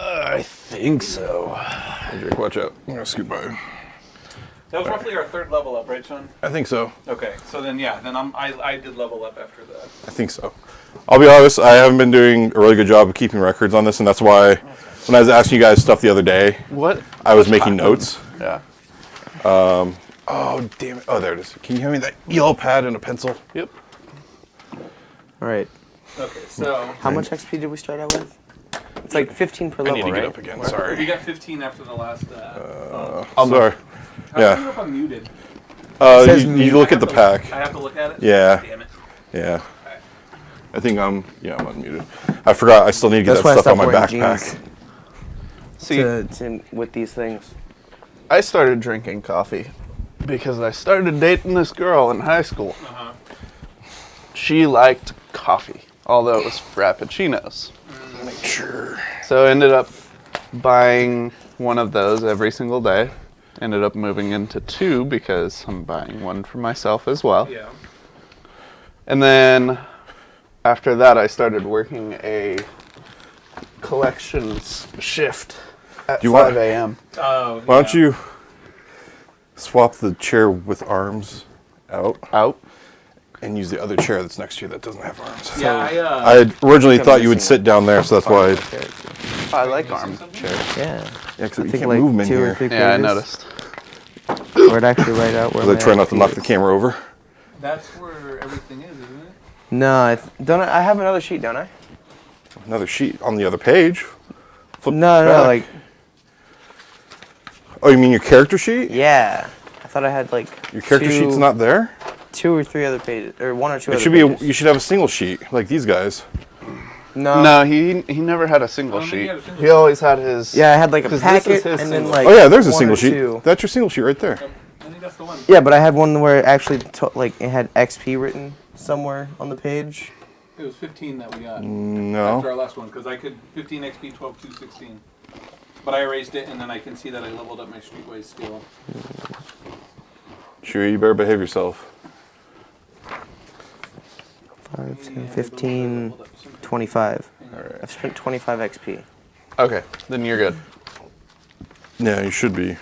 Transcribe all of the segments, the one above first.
I think so. Drake, watch out. I'm gonna scoot by. That was roughly our third level up, right, Sean? I think so. Okay, so then I did level up after that. I think so. I'll be honest, I haven't been doing a really good job of keeping records on this, and that's why when I was asking you guys stuff the other day, I was making notes. Yeah. Oh, damn it. Oh, there it is. Can you hand me that yellow pad and a pencil? Yep. All right. Okay, so How much XP did we start out with? It's like 15 per I level, need to right? get up again. Sorry. we got 15 after the last. I'm sorry. How Yeah. do you know if I'm muted? says You look at the pack. I have to look at it? Yeah. Damn it. Yeah. I think I'm unmuted. I forgot. I still need to get That's why I that stuff on my stopped wearing backpack. jeans. See, With these things. I started drinking coffee because I started dating this girl in high school. Uh-huh. She liked coffee, although it was frappuccinos. Sure. So I ended up buying one of those every single day. Ended up moving into 2 because I'm buying one for myself as well. Yeah. And then after that, I started working a collections shift at 5 a.m. Oh, Why don't you swap the chair with arms out and use the other chair that's next to you that doesn't have arms? Yeah, I had originally thought you would sit down there, so that's why. I like armchairs. Yeah. Yeah, because you think can't like move them in 2 or here. 3 Yeah, I pages. noticed. Where it actually right out where Because I my try not to XP knock is. the camera over. That's where everything is, isn't it? No, I have another sheet, don't I? Another sheet on the other page. Flip No, back. like, Oh, you mean your character sheet? yeah. I thought I had like Your character sheet's not there? 2 or 3 other pages, or 1 or 2 It other should be. pages. You should have a single sheet like these guys. No, he never had a single Oh, he sheet. had a single He always had his. Yeah, I had like a 'Cause this packet is his and then single. like Oh yeah, there's a 1 single or sheet. 2. That's your single sheet right there. I think that's the one. Yeah, but I had one where it actually like it had XP written somewhere on the page. It was 15 that we got after No. our last one, because I could 15 XP, 12, 2, 16. But I erased it, and then I can see that I leveled up my streetwise skill. Sure, you better behave yourself. 5, 10, 15, 25. Alright. I've spent 25 XP. Okay, then you're good. Yeah, you should be.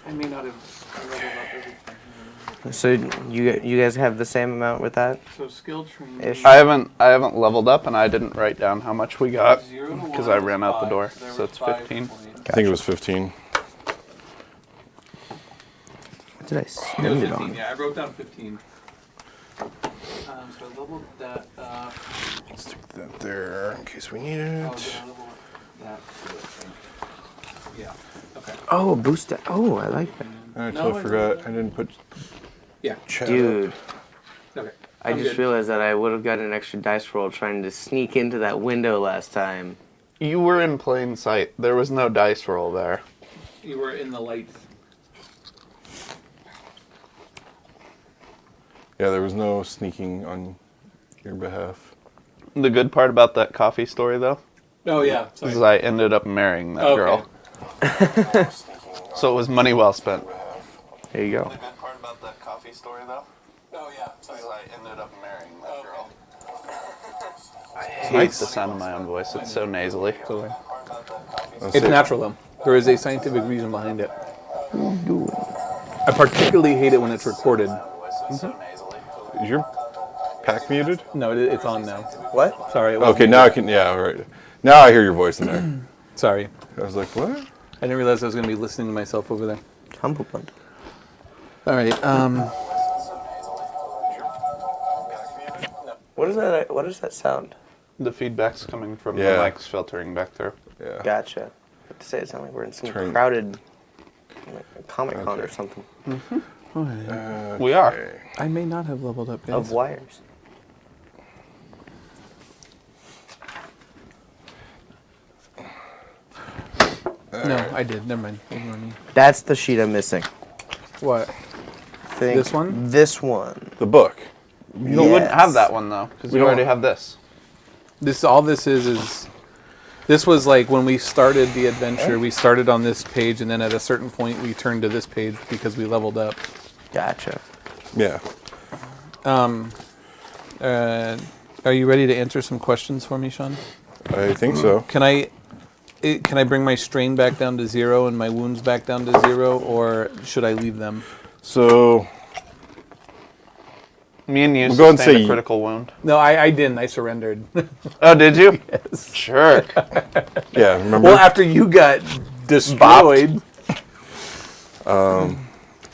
I may not have leveled up everything. So you guys have the same amount with that? So skill training. Ish. I haven't leveled up, and I didn't write down how much we got 0 to because 1 I ran out the 5, door. there So was it's 5 15. points. I think it was 15. What did I It was spend it 15, on? yeah, I wrote down 15. So I leveled that up. Let's stick that there in case we need Oh, it. did I level that too, I think? Yeah, okay. Oh, boost that. Oh, I like that. I No, totally I forgot. don't. I didn't put Yeah, chat Dude, okay. I I'm just good. realized that I would have gotten an extra dice roll trying to sneak into that window last time. You were in plain sight. There was no dice roll there. You were in the lights. Yeah, there was no sneaking on your behalf. The good part about that coffee story, though, Oh, yeah. Sorry. is I ended up marrying that Okay. girl. So it was money well spent. There you go. The good part about that coffee story, though, Oh, yeah. Sorry. is I ended up marrying that girl. I hate Nice. the sound of my own voice. It's so nasally. That's It's it. natural, though. There is a scientific reason behind it. I particularly hate it when it's recorded. Is your pack muted? No, it's on now. What? Sorry. It wasn't Okay, now I muted. can. Yeah, all right. Now I hear your voice in there. Sorry. I was like, what? I didn't realize I was going to be listening to myself over there. Humble bundle. All right. What is that? What is that sound? The feedback's coming from Yeah. the mics filtering back through. Yeah. Gotcha. I have to say it sounds like we're in some Turn- crowded like, Comic Con or Okay. something We are. Okay. I may not have leveled up. of wires. No, I did. Never mind. Ignore me. That's the sheet I'm missing. What? Think This one? This one. The book. You wouldn't have that one, though, because We you don't- already have this. All this is this was like when we started the adventure. We started on this page, and then at a certain point, we turned to this page because we leveled up. Gotcha. Yeah. Are you ready to answer some questions for me, Sean? I think so. Can I Can I bring my strain back down to 0 and my wounds back down to 0, or should I leave them? So Me and you We'll go and sustained say a critical wound. No, I didn't. I surrendered. Oh, did you? Yes. Sure. yeah, remember? Well, after you got destroyed.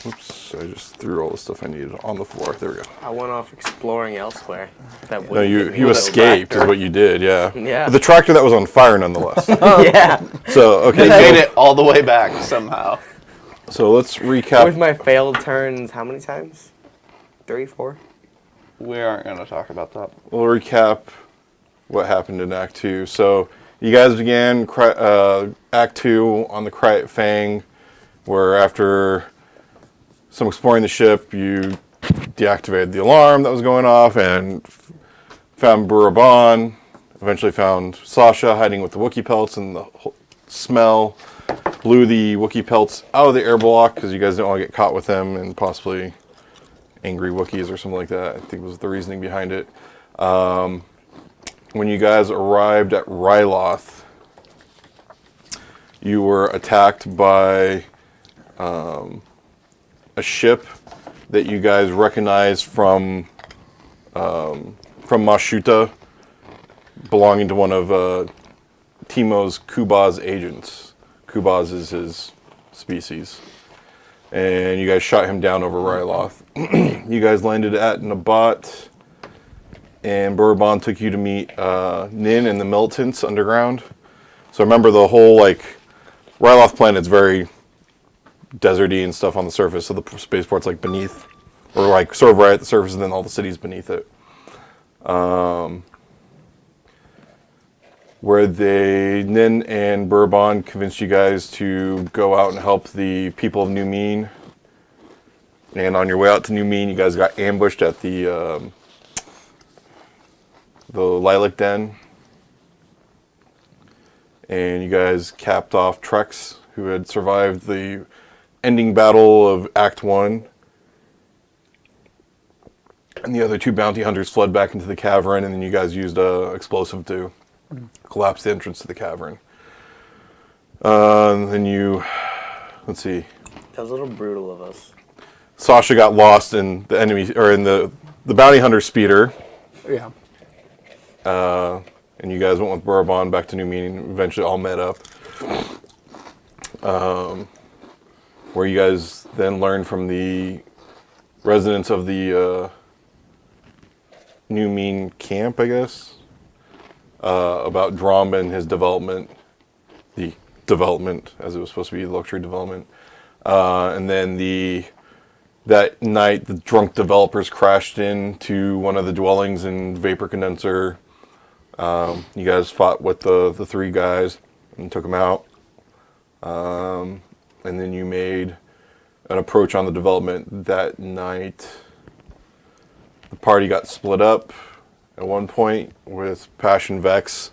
Oops, I just threw all the stuff I needed on the floor. There we go. I went off exploring elsewhere. That No, wouldn't you get me you with a escaped is tractor. what you did. Yeah. Yeah. But the tractor that was on fire, nonetheless. Yeah. So okay. They made So, it all the way back somehow. so let's recap. With my failed turns, how many times? 3, 4? We aren't going to talk about that. We'll recap what happened in Act 2. So you guys began Act 2 on the Cryet Fang, where after some exploring the ship, you deactivated the alarm that was going off and found Buraban. Eventually found Sasha hiding with the Wookiee pelts, and the smell blew the Wookiee pelts out of the airlock because you guys didn't want to get caught with them and possibly angry Wookiees or something like that. I think was the reasoning behind it. When you guys arrived at Ryloth, you were attacked by a ship that you guys recognized from Mashuta, belonging to one of Timo's Kubaz agents. Kubaz is his species. And you guys shot him down over Ryloth. You guys landed at Nabat, and Bourbon took you to meet Nin and the militants underground. So remember the whole, like, Ryloth planet's very deserty and stuff on the surface, so the spaceport's like beneath, or like sort of right at the surface, and then all the cities beneath it. Where Nin and Bourbon convinced you guys to go out and help the people of New Mean. And on your way out to New Mean, you guys got ambushed at the Lilac Den. And you guys capped off Trex, who had survived the ending battle of Act 1. And the other 2 bounty hunters fled back into the cavern, and then you guys used explosive to collapse the entrance to the cavern. Then you, let's see. That was a little brutal of us. Sasha got lost in the enemy, or in the bounty hunter speeder. Yeah. And you guys went with Bourbon back to New Meaning, and eventually all met up. Where you guys then learned from the residents of the New Mean camp, I guess, about Drom and his development, the development, as it was supposed to be, luxury development. And then that night, the drunk developers crashed into one of the dwellings in Vapor Condenser. You guys fought with the 3 guys and took them out. And then you made an approach on the development that night. The party got split up at one point with Passion Vex.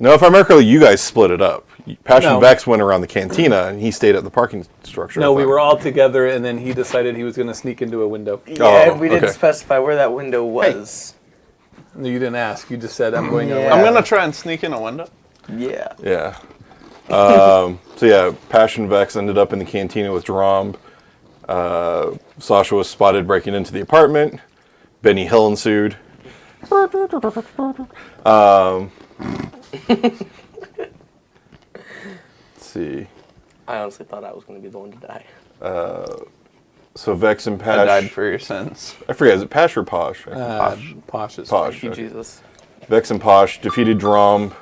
No, if I remember correctly, you guys split it up. Passion No. Vex went around the cantina, and he stayed at the parking structure. No, I we thought. were all together, and then he decided he was going to sneak into a window. Yeah, we didn't okay. specify where that window was. No, you didn't ask. You just said, I'm going Yeah. around. I'm going to try and sneak in a window. Yeah. Yeah. So yeah, Passion Vex ended up in the cantina with Drom. Sasha was spotted breaking into the apartment. Benny Hill ensued. Let's see. I honestly thought I was going to be the one to die. So Vex and Pash. I died for your sins. I forget, is it Pash or Posh? Posh is Posh. Thank you, okay. Jesus. Vex and Posh defeated Drom.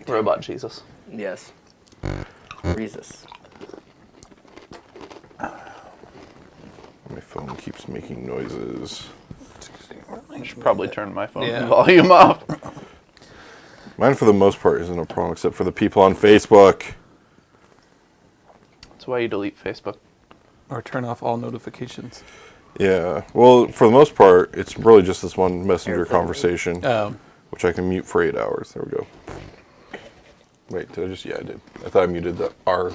Robot Jesus. Yes. Jesus. My phone keeps making noises. I should probably turn my phone Yeah. volume up. Mine, for the most part, isn't a problem, except for the people on Facebook. That's why you delete Facebook. Or turn off all notifications. Yeah. Well, for the most part, it's really just this one messenger conversation, which I can mute for 8 hours. There we go. Wait, did I just? Yeah, I did. I thought I muted our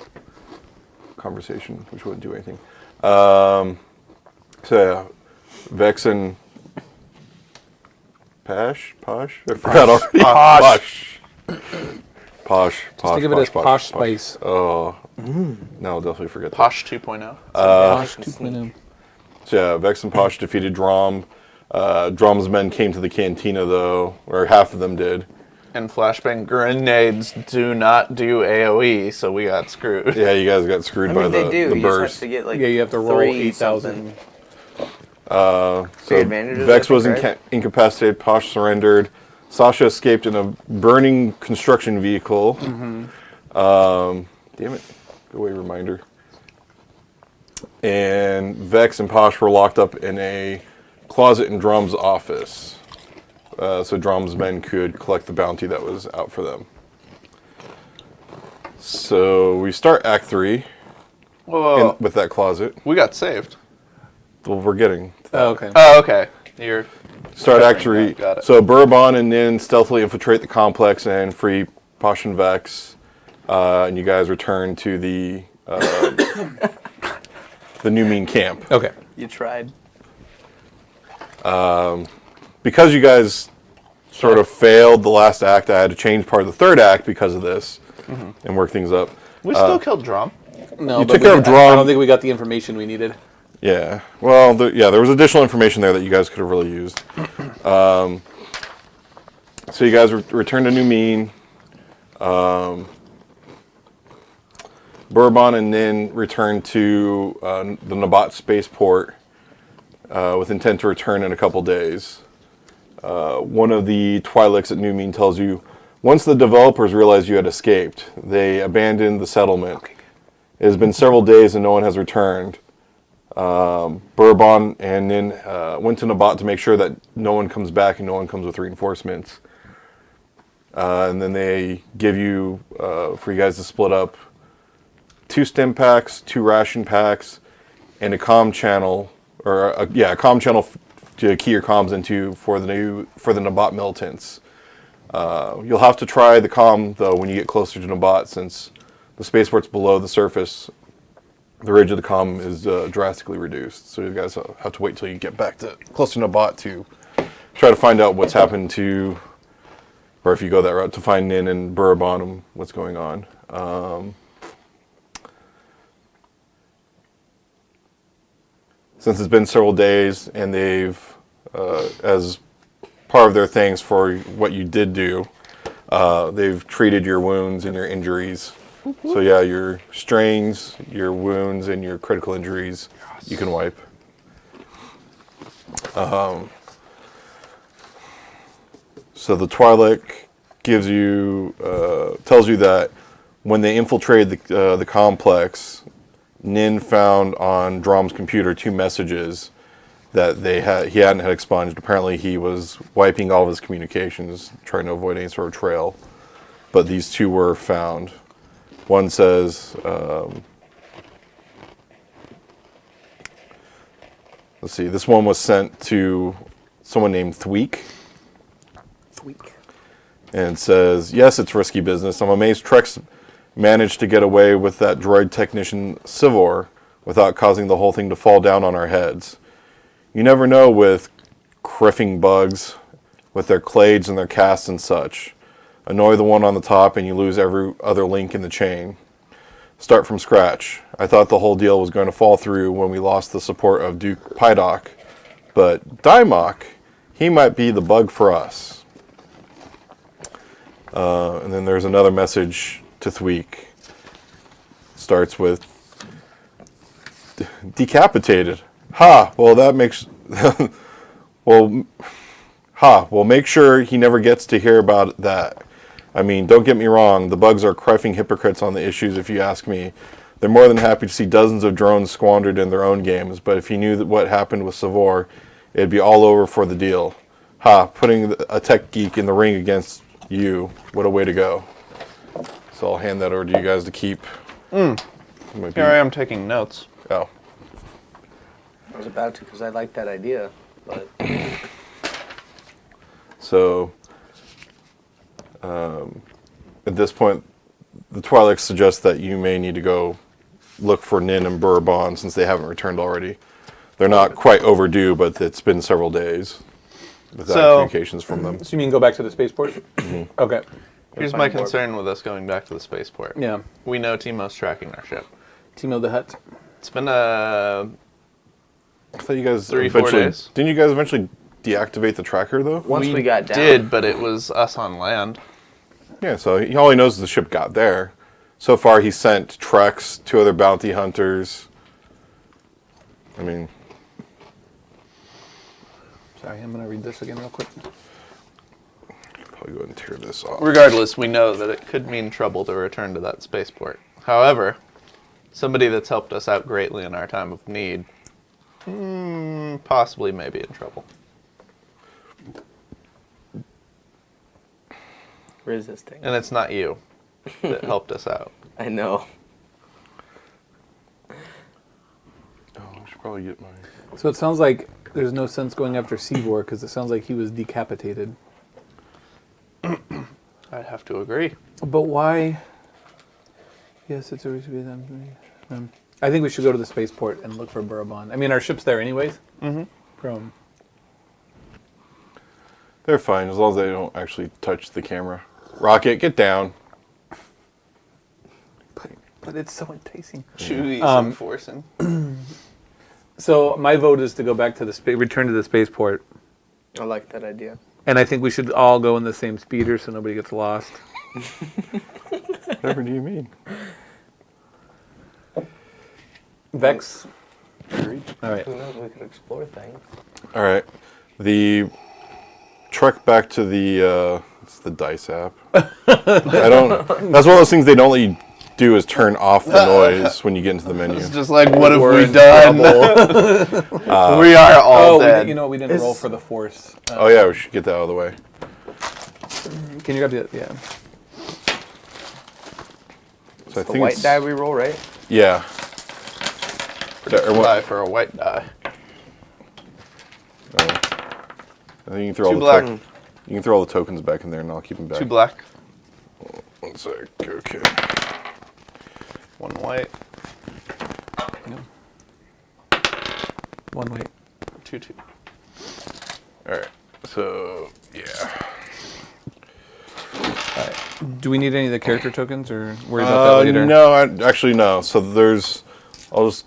conversation, which wouldn't do anything. So yeah, Vex and Posh? I forgot already. Posh. Just think of it as Posh Spice. Oh. No, I'll definitely forget that. Posh 2.0. Posh 2.0. So yeah, Vex and Posh defeated Drom. Drom's men came to the cantina, though, or half of them did. And flashbang grenades do not do AoE, so we got screwed. Yeah, you guys got screwed I by mean, they do. the You just burst. have to get like Yeah, you have to roll 3 8,000. So advantages, Vex I was think, right? incapacitated. Posh surrendered. Sasha escaped in a burning construction vehicle. Damn it. Go away, reminder. And Vex and Posh were locked up in a closet in Drum's office. So Drum's men could collect the bounty that was out for them. So we start Act 3 Whoa. with that closet. We got saved. Well, we're getting to that. Oh, okay. Oh, okay. You're Start Act 3. Got it. So Bourbon and Nin stealthily infiltrate the complex and free Posh and Vex. And you guys return to the New Mean camp. Okay. You tried. Because you guys sort of failed the last act, I had to change part of the third act because of this and work things up. We still killed Drum. No, You but took care of I Drum. don't think we got the information we needed. Yeah. Well, there was additional information there that you guys could have really used. So you guys return to New Mean. Bourbon and Nin return to the Nabat spaceport with intent to return in a couple days. One of the Twi'leks at New Mean tells you, once the developers realized you had escaped, they abandoned the settlement. It has been several days and no one has returned. Bourbon and Nin went to Nabat to make sure that no one comes back and no one comes with reinforcements. And then they give you, for you guys to split up, 2 stim packs, 2 ration packs, and a comm channel, or a comm channel to key your comms into for the Nabat militants. You'll have to try the comm though when you get closer to Nabat, since the spaceport's below the surface. The range of the comm is drastically reduced, so you guys have to wait till you get back to close to Nabat to try to find out what's happened to, or if you go that route, to find Nin and Bourbon and what's going on. Since it's been several days and they've, as part of their thanks for what you did do, they've treated your wounds and your injuries. So yeah, your strains, your wounds, and your critical injuries, you can wipe. So the Twi'lek tells you that when they infiltrated the complex, Nin found on Drom's computer 2 messages that he hadn't had expunged. Apparently he was wiping all of his communications, trying to avoid any sort of trail. But these 2 were found. One says, let's see, this one was sent to someone named Thweek. And it says, yes, it's risky business. I'm amazed Trex managed to get away with that droid technician Sivor without causing the whole thing to fall down on our heads. You never know with criffing bugs, with their clades and their casts and such. Annoy the one on the top and you lose every other link in the chain. Start from scratch. I thought the whole deal was going to fall through when we lost the support of Duke Pydock. But Dimok, he might be the bug for us. And then there's another message to Thweek. Starts with, decapitated. Ha, well that makes... well, make sure he never gets to hear about that. I mean, don't get me wrong, the bugs are crifing hypocrites on the issues if you ask me. They're more than happy to see dozens of drones squandered in their own games, but if you knew what happened with Savor, it'd be all over for the deal. Ha, putting a tech geek in the ring against you, what a way to go. So I'll hand that over to you guys to keep. Here I am taking notes. Oh. I was about to because I like that idea, but So, at this point, the Twi'leks suggest that you may need to go look for Nin and Bourbon since they haven't returned already. They're not quite overdue, but it's been several days without communications from them. So you mean go back to the spaceport? Okay. Here's my concern with us going back to the spaceport. Yeah. We know Timo's tracking our ship. Timo the Hut. It's been I thought you guys 3-4 eventually days. didn't you guys eventually deactivate the tracker though? Once we got down. did, but it was us on land. Yeah, so all he knows is the ship got there. So far, he sent Trex, 2 other bounty hunters. I mean, Sorry, I'm going to read this again real quick. probably go ahead and tear this off. Regardless, we know that it could mean trouble to return to that spaceport. However, somebody that's helped us out greatly in our time of need, possibly may be in trouble. Resisting. And it's not you that helped us out. I know. Oh, I should probably get mine. So it sounds like there's no sense going after Seavor because it sounds like he was decapitated. I'd have to agree. But why? Yes, it's always be them. I think we should go to the spaceport and look for Burabon. I mean, our ship's there anyways. Mm-hmm. From. They're fine as long as they don't actually touch the camera. Rocket, get down. But it's so enticing. Chewie's enforcing. So my vote is to go back to the return to the spaceport, I like that idea. and I think we should all go in the same speeder so nobody gets lost. Whatever do you mean? Vex. All right. Who knows? We could explore things. All right. The trek back to the it's the dice app. I don't. That's one of those things they don't let you do is turn off the noise when you get into the menu. It's just like, what have We're we in done? trouble. We are all Oh, dead. you know what? We didn't roll for the force. Oh yeah, we should get that out of the way. Can you grab the? Yeah. So I The think white it's, die we roll, right? Yeah. Or what- Die for a white die. I think you can throw all Two the black. you can throw all the tokens back in there, and I'll keep them back. 2 black, 1 sec. Okay. 1 white, One way. 2. All right. So yeah. Do we need any of the character tokens, or worry about that later? No, actually no. So there's, I'll just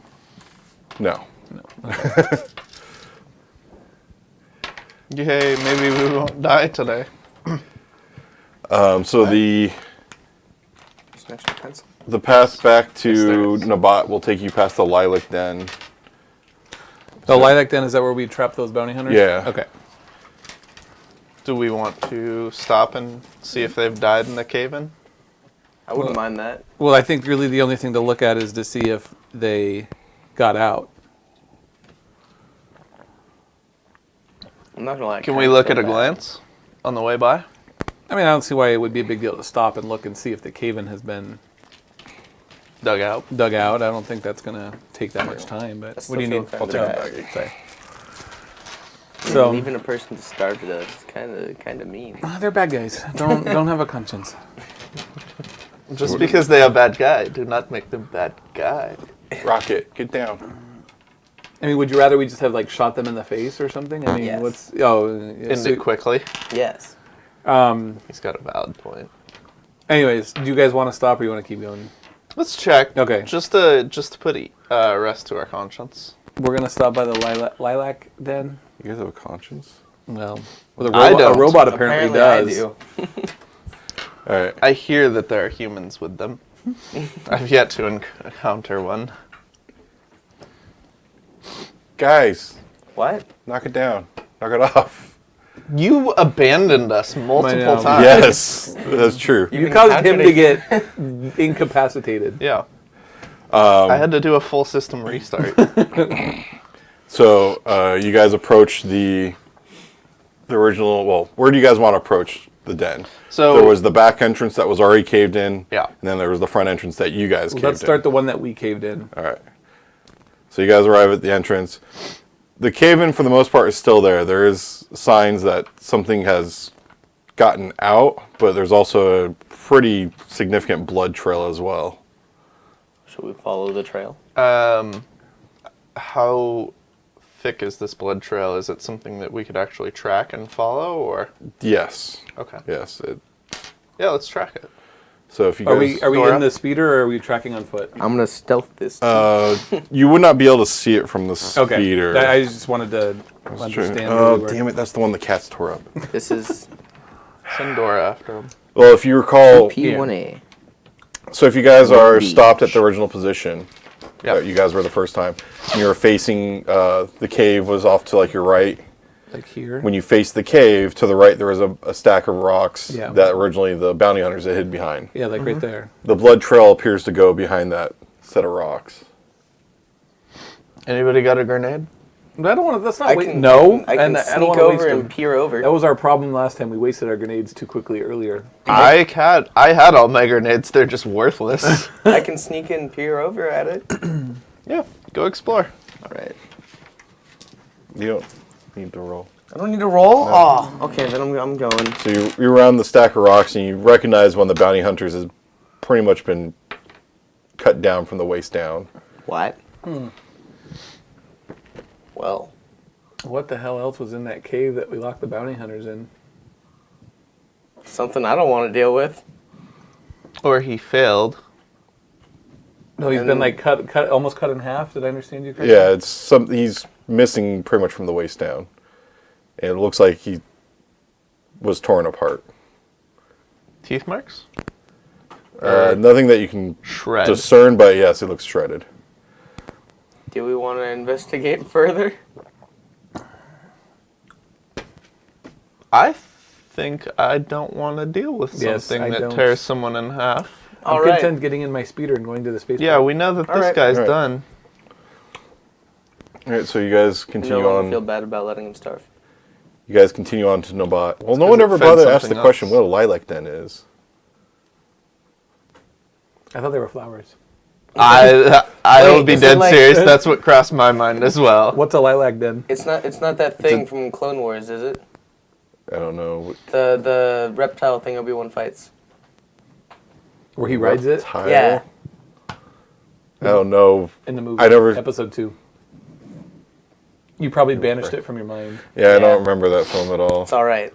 no. Yay, maybe we won't die today. So the Just an extra pencil. path back Yes, to there is. Nabat will take you past the Lilac Den. The lilac den, is that where we trap those bounty hunters? Yeah. Okay. Do we want to stop and see if they've died in the cave-in? I wouldn't mind that. Well, I think really the only thing to look at is to see if they got out. I'm not gonna lie. I Can kinda we look feel at a bad. glance on the way by? I mean, I don't see why it would be a big deal to stop and look and see if the cave-in has been Dug out. dug out. I don't think that's going to take that much time, but I what do you still need? feel I'll take kinda them bad. back. Sorry. So, Leaving a person to starve to death is kind of mean. they're bad guys. Don't have a conscience. Just because they are bad guy, do not make them bad guy. Rocket, get down. I mean, would you rather we just have like shot them in the face or something? I mean, Yes. what's End it quickly. Yes. He's got a valid point. Anyways, do you guys want to stop or you want to keep going? Let's check. Okay. Just to put rest to our conscience. We're gonna stop by the lilac den. You guys have a conscience? Well, a don't. robot apparently does. I do. All right. I hear that there are humans with them. I've yet to encounter one. Guys, What? knock it down. Knock it off. You abandoned us multiple know. times. Yes, that's true. You can caused him to contradict- get incapacitated. Yeah. I had to do a full system restart. So you guys approach the original. Well, where do you guys want to approach the den? So- there was the back entrance that was already caved in. Yeah. And then there was the front entrance that you guys caved Let's start in. the one that we caved in. All right. So you guys arrive at the entrance. The cave-in, for the most part, is still there. There is signs that something has gotten out, but there's also a pretty significant blood trail as well. Should we follow the trail? How thick is this blood trail? Is it something that we could actually track and follow, or? Yes. Okay. Yes. Yeah, let's track it. So if you Are guys, we Nora? in the speeder or are we tracking on foot? I'm gonna stealth this. you would not be able to see it from the Okay. speeder. I just wanted to understand where Oh, we were. damn it! That's the one the cats tore up. This is Send Dora after him. Well, if you recall, P1A. so if you guys are Beach. stopped at the original position, Yep. that you guys were the first time, and you were facing the cave was off to like your right. Like here. When you faced the cave, to the right there was a stack of rocks Yeah. that originally the bounty hunters had hid behind. Yeah, like right there. The blood trail appears to go behind that set of rocks. Anybody got a grenade? But I don't want to. That's not. I wait, can, no, I and can I don't sneak want to waste over and them. peer over. That was our problem last time. We wasted our grenades too quickly earlier. I had all my grenades. They're just worthless. I can sneak and peer over at it. Yeah, go explore. All right. You don't need to roll. I don't need to roll? Oh, okay, then I'm going. So you're around the stack of rocks and you recognize one of the bounty hunters has pretty much been cut down from the waist down. What? Well, What the hell else was in that cave that we locked the bounty hunters in? something I don't want to deal with. Or he failed. No, he's And- been like almost cut in half. Did I understand you correctly? Yeah, he's missing pretty much from the waist down. And it looks like he was torn apart. Teeth marks? Nothing that you can Shred. discern, but yes, it looks shredded. Do we want to investigate further? I think I don't want to deal with Yes, something I that don't. tears someone in half. I'm All right. content getting in my speeder and going to the space. Yeah, we know that All this right. guy's All right. done. All right, so you guys No continue longer on. feel bad about letting him starve. You guys continue on to Nobat. Well, no 'cause one it ever fed bothered to ask the something question else. what a lilac den is. I thought they were flowers. I Wait, will be is it dead like- serious. That's what crossed my mind as well. What's a lilac den? It's not that thing from Clone Wars, is it? I don't know. The reptile thing Obi-Wan fights. Where he rides it Reptile? Yeah. I don't know. in the movie. I never- Episode 2. You probably banished it from your mind. Yeah, I Yeah. don't remember that film at all. It's all right.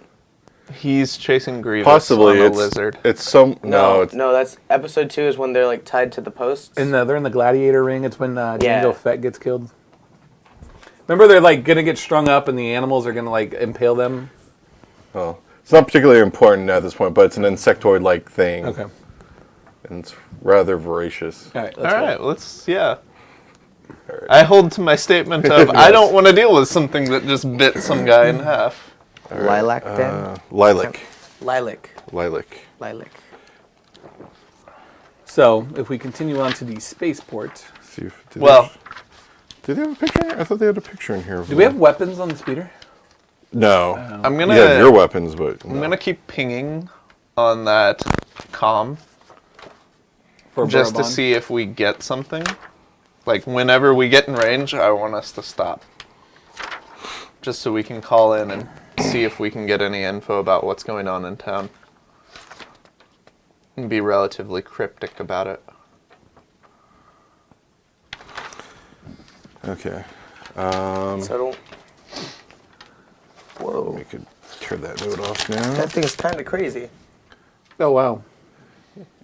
He's chasing Grievous Possibly on a it's lizard. It's some No, it's that's episode 2 is when they're like tied to the posts. They're in the gladiator ring. It's when Yeah. Jango Fett gets killed. Remember, they're like gonna get strung up, and the animals are gonna like impale them. well, it's not particularly important at this point, but it's an insectoid-like thing, Okay. and it's rather voracious. All right. All Let's go. right, yeah. I hold to my statement of I don't want to deal with something that just bit some guy in half. Lilac den? Lilac, Lilac. lilac. So, if we continue on to the spaceport, See if, Well, did they have a picture? I thought they had a picture in here. do we have weapons on the speeder? No. I'm You gonna have your weapons, but I'm gonna keep pinging on that comm For just to Bourbon? see if we get something. Like whenever we get in range, I want us to stop, just so we can call in and see if we can get any info about what's going on in town. And be relatively cryptic about it. Okay. So don't. Whoa. We could turn that note off now. That thing is kind of crazy. Oh wow.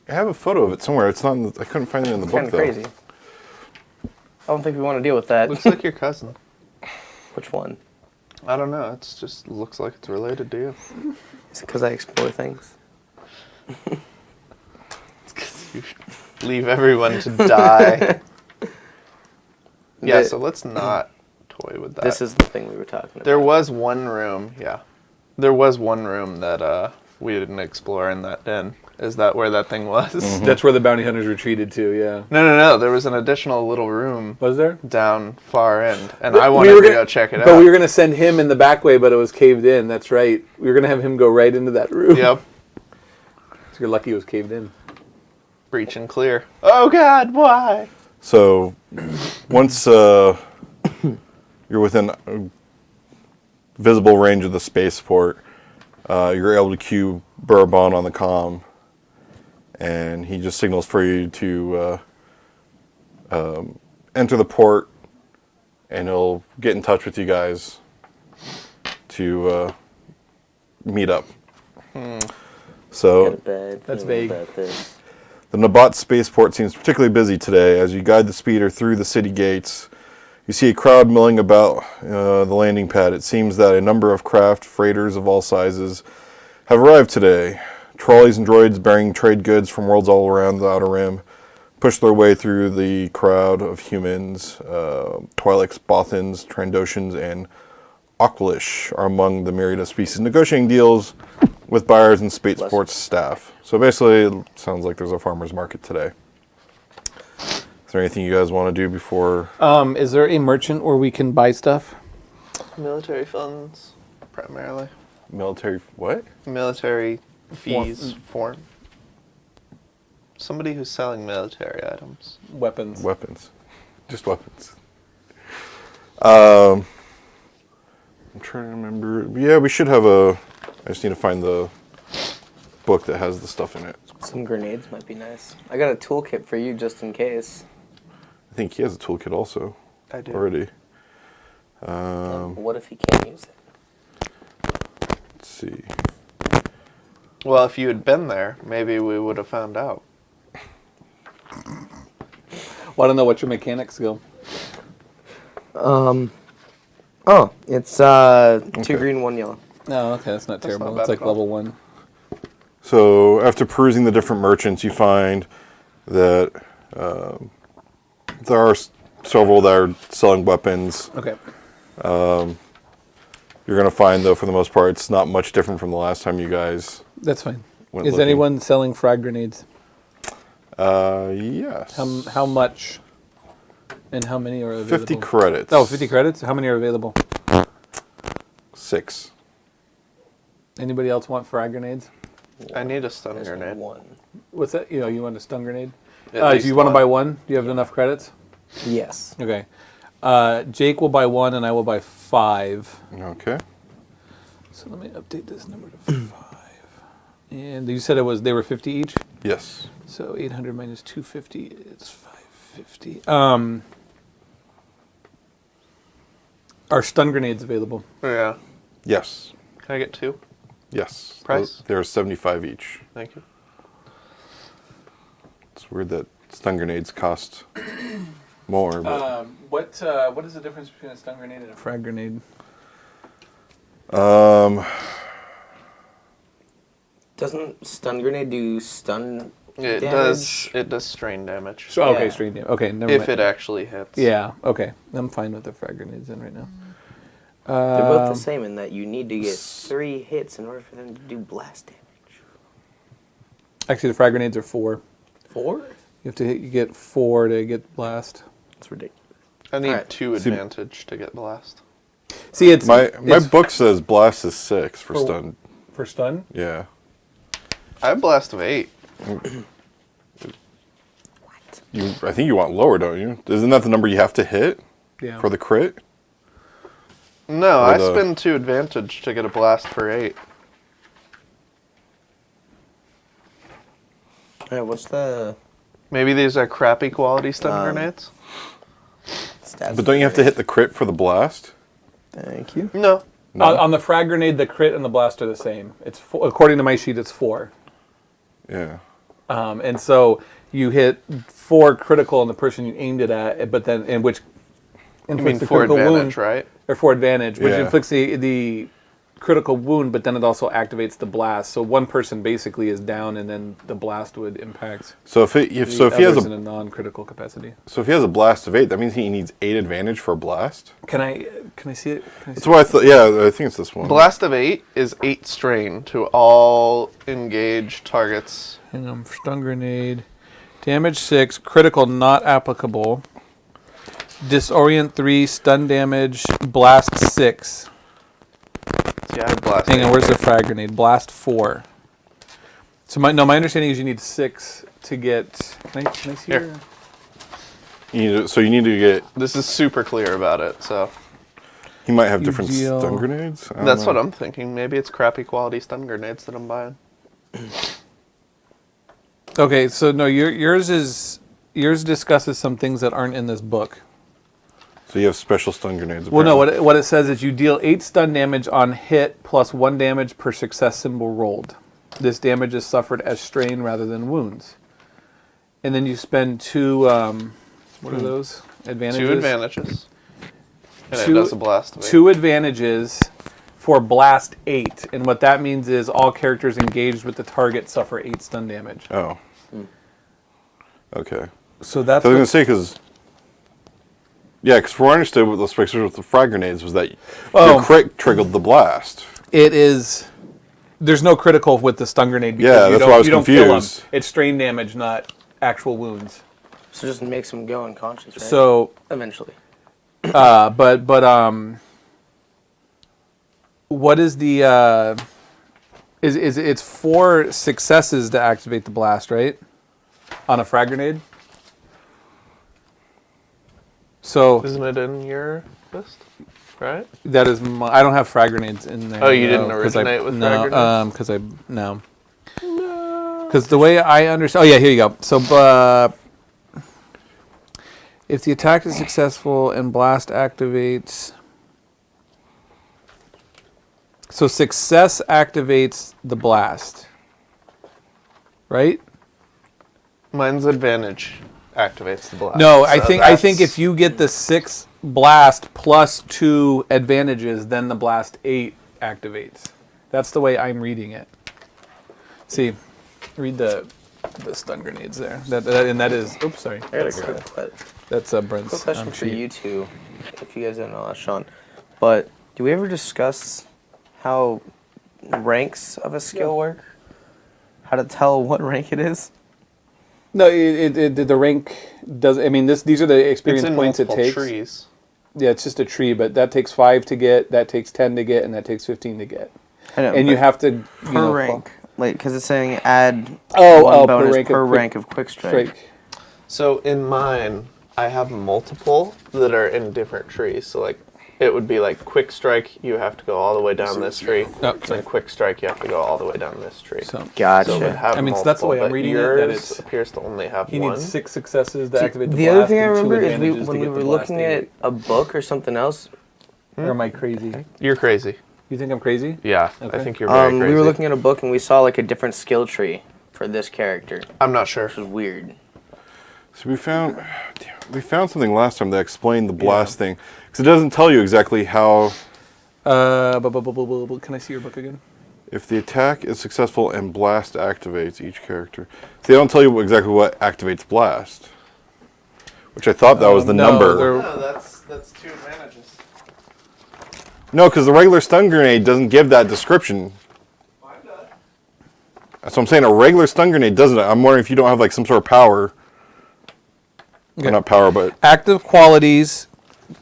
I have a photo of it somewhere. It's not. I couldn't find it in the Kind book of though. crazy. I don't think we want to deal with that. Looks like your cousin. Which one? I don't know. It's just looks like it's related to you. Is it because I explore things? It's 'cause you leave everyone to die. Yeah. The- So let's not toy with that. This is the thing we were talking about. There was one room, yeah. There was one room that we didn't explore in that den. Is that where that thing was? That's where the bounty hunters retreated to. Yeah. No. There was an additional little room Was there? down far end, and I wanted We were to gonna- go check it But out. we were gonna send him in the back way, but it was caved in. That's right. We were gonna have him go right into that room. Yep. So you're lucky it was caved in. Breach and clear. Oh God, why? So once you're within visible range of the spaceport, you're able to cue Bourbon on the comm, and he just signals for you to enter the port, and he'll get in touch with you guys to meet up. So Go to bed. That's thinking vague. About this. the Nabat spaceport seems particularly busy today. As you guide the speeder through the city gates, you see a crowd milling about the landing pad. It seems that a number of craft freighters of all sizes have arrived today. Trolleys and droids bearing trade goods from worlds all around the Outer Rim push their way through the crowd of humans. Twi'leks, Bothans, Trandoshans, and Aqualish are among the myriad of species negotiating deals with buyers and spaceport's staff. So basically, it sounds like there's a farmer's market today. Is there anything you guys want to do before? Is there a merchant where we can buy stuff? Military funds, primarily. Military what? Military fees, form. Somebody who's selling military items. Weapons. Weapons. Just weapons. I'm trying to remember. Yeah, we should have a... I just need to find the book that has the stuff in it. Some grenades might be nice. I got a toolkit for you just in case. I think he has a toolkit also. I do. Already. What if he can't use it? Let's see. Well, if you had been there, maybe we would have found out. Well, I don't know what's your mechanic skill. Oh, it's two green, one yellow. No, okay, that's not terrible. not bad It's like at all. level 1. So after perusing the different merchants, you find that there are several that are selling weapons. Okay. You're going to find, though, for the most part, it's not much different from the last time you guys That's fine. went Is looking. anyone selling frag grenades? Yes. How much? And how many are available? 50 credits. Oh, 50 credits? How many are available? 6. Anybody else want frag grenades? I need a stun There's grenade. one. What's that? You want a stun grenade? At Do least you want to one. buy one? Do you have enough credits? Yes. Okay. Jake will buy 1 and I will buy 5. Okay. So let me update this number to 5. And you said they were 50 each? Yes. So 800 minus 250 is 550. Are stun grenades available? Yeah. Yes. Can I get 2? Yes. Price? They're 75 each. Thank you. It's weird that stun grenades cost more, but What is the difference between a stun grenade and a frag grenade? Doesn't stun grenade do stun It damage? does strain damage. So okay, Yeah. straight damage. Okay, never If mind. it actually hits. Yeah. Okay, I'm fine with the frag grenades in right now. They're both the same in that you need to get 3 hits in order for them to do blast damage. Actually, the frag grenades are 4. 4? You have to you get 4 to get blast. That's ridiculous. I need Alright. 2 advantage to get blast. See, it's my it's book says blast is 6 for For- stun. for stun. Yeah. I have blast of 8. I think you want lower, don't you? Isn't that the number you have to hit Yeah. for the crit? No, Or I the- spend 2 advantage to get a blast for 8. Alright, what's the Maybe these are crappy quality stun grenades? stats? But don't you have to hit the crit for the blast? Thank you. No. No. On the frag grenade, the crit and the blast are the same. It's according to my sheet, it's 4. Yeah. And so you hit 4 critical on the person you aimed it at, but then You mean the for critical advantage, wound, right? or 4 advantage, which Yeah. inflicts the critical wound, but then it also activates the blast. So one person basically is down, and then the blast would impact So if he has others in a a non-critical capacity. blast of 8, that means he needs 8 advantage for a blast. Can I see it? That's what I thought. Yeah, I think it's this one. Blast of 8 is 8 strain to all engaged targets. Hang on, stun grenade. Damage 6, critical not applicable. Disorient 3, stun damage, blast 6. Yeah, I have blast Hang on, 8. where's the frag grenade? Blast 4. So my understanding is you need 6 to get. Can I see Here. your- So you need to get. This is super clear about it, so He might have You different deal- stun grenades. I don't that's know. what I'm thinking. Maybe it's crappy quality stun grenades that I'm buying. Okay, so no, yours discusses some things that aren't in this book. So you have special stun grenades. Well, no, apparently. what it says is you deal 8 stun damage on hit plus 1 damage per success symbol rolled. This damage is suffered as strain rather than wounds. And then you spend 2, what are those? Advantages? 2 advantages. And Two- it does a blast of 8. 2 advantages for blast 8. And what that means is all characters engaged with the target suffer 8 stun damage. Oh. Okay. So that's I was going to what, say, because... Yeah, because what I understood with the specters with the frag grenades was that Oh. your crit triggered the blast. it is. There's no critical with the stun grenade because Yeah, you that's don't, why I was you don't kill 'em. confused. It's strain damage, not actual wounds. So just makes him go unconscious, right? So, Eventually. but what is the is it's 4 successes to activate the blast, right? On a frag grenade. So Isn't it in your list? Right? that is I don't have frag grenades in there. Oh, you didn't 'cause originate with no, frag grenades? because I no. Because the way I understand, oh yeah, here you go. So, if the attack is successful and blast activates, so success activates the blast, right? Mine's advantage activates the blast. No, So I think that's- if you get the 6 blast plus 2 advantages, then the blast 8 activates. That's the way I'm reading it. See, read the stun grenades there. And that is. Oops, sorry. I got a quick That's Brent's. Quick question for sheet. you two, if you guys don't know that, Sean. But do we ever discuss how ranks of a skill work? How to tell what rank it is? No, the rank does. I mean, these are the it's experience in points it multiple takes. trees. Yeah, it's just a tree, but that takes 5 to get, that takes 10 to get, and that takes 15 to get. I know, And you but have to per rank, like because it's saying add Oh, one per bonus rank of per quick rank of quick strike. strike. So in mine, I have multiple that are in different trees. So like, it would be like quick strike, you have to go all the way down this tree. Oh, sorry. And quick strike, you have to go all the way down this tree. So Gotcha. So it would have I mean, so that's the way I'm multiple, reading it, but that yours it's- appears to only have he one. needs 6 successes to activate the The blast. other thing I and 2 remember is advantages to when we get were the blast looking at a book or something else. Or am I crazy? You're crazy. You think I'm crazy? Yeah, Okay. I think you're very crazy. We were looking at a book and we saw like a different skill tree for this character, I'm not sure. which was weird. So we found something last time that explained the blast thing. Because it doesn't tell you exactly how... Can I see your book again? If the attack is successful and blast activates each character. So they don't tell you exactly what activates blast. Which I thought that was the no, number. No, that's 2 advantages. No, because the regular stun grenade doesn't give that description. Mine does. That's what I'm saying. A regular stun grenade doesn't. I'm wondering if you don't have like some sort of power. Okay. Or not power, but... Active qualities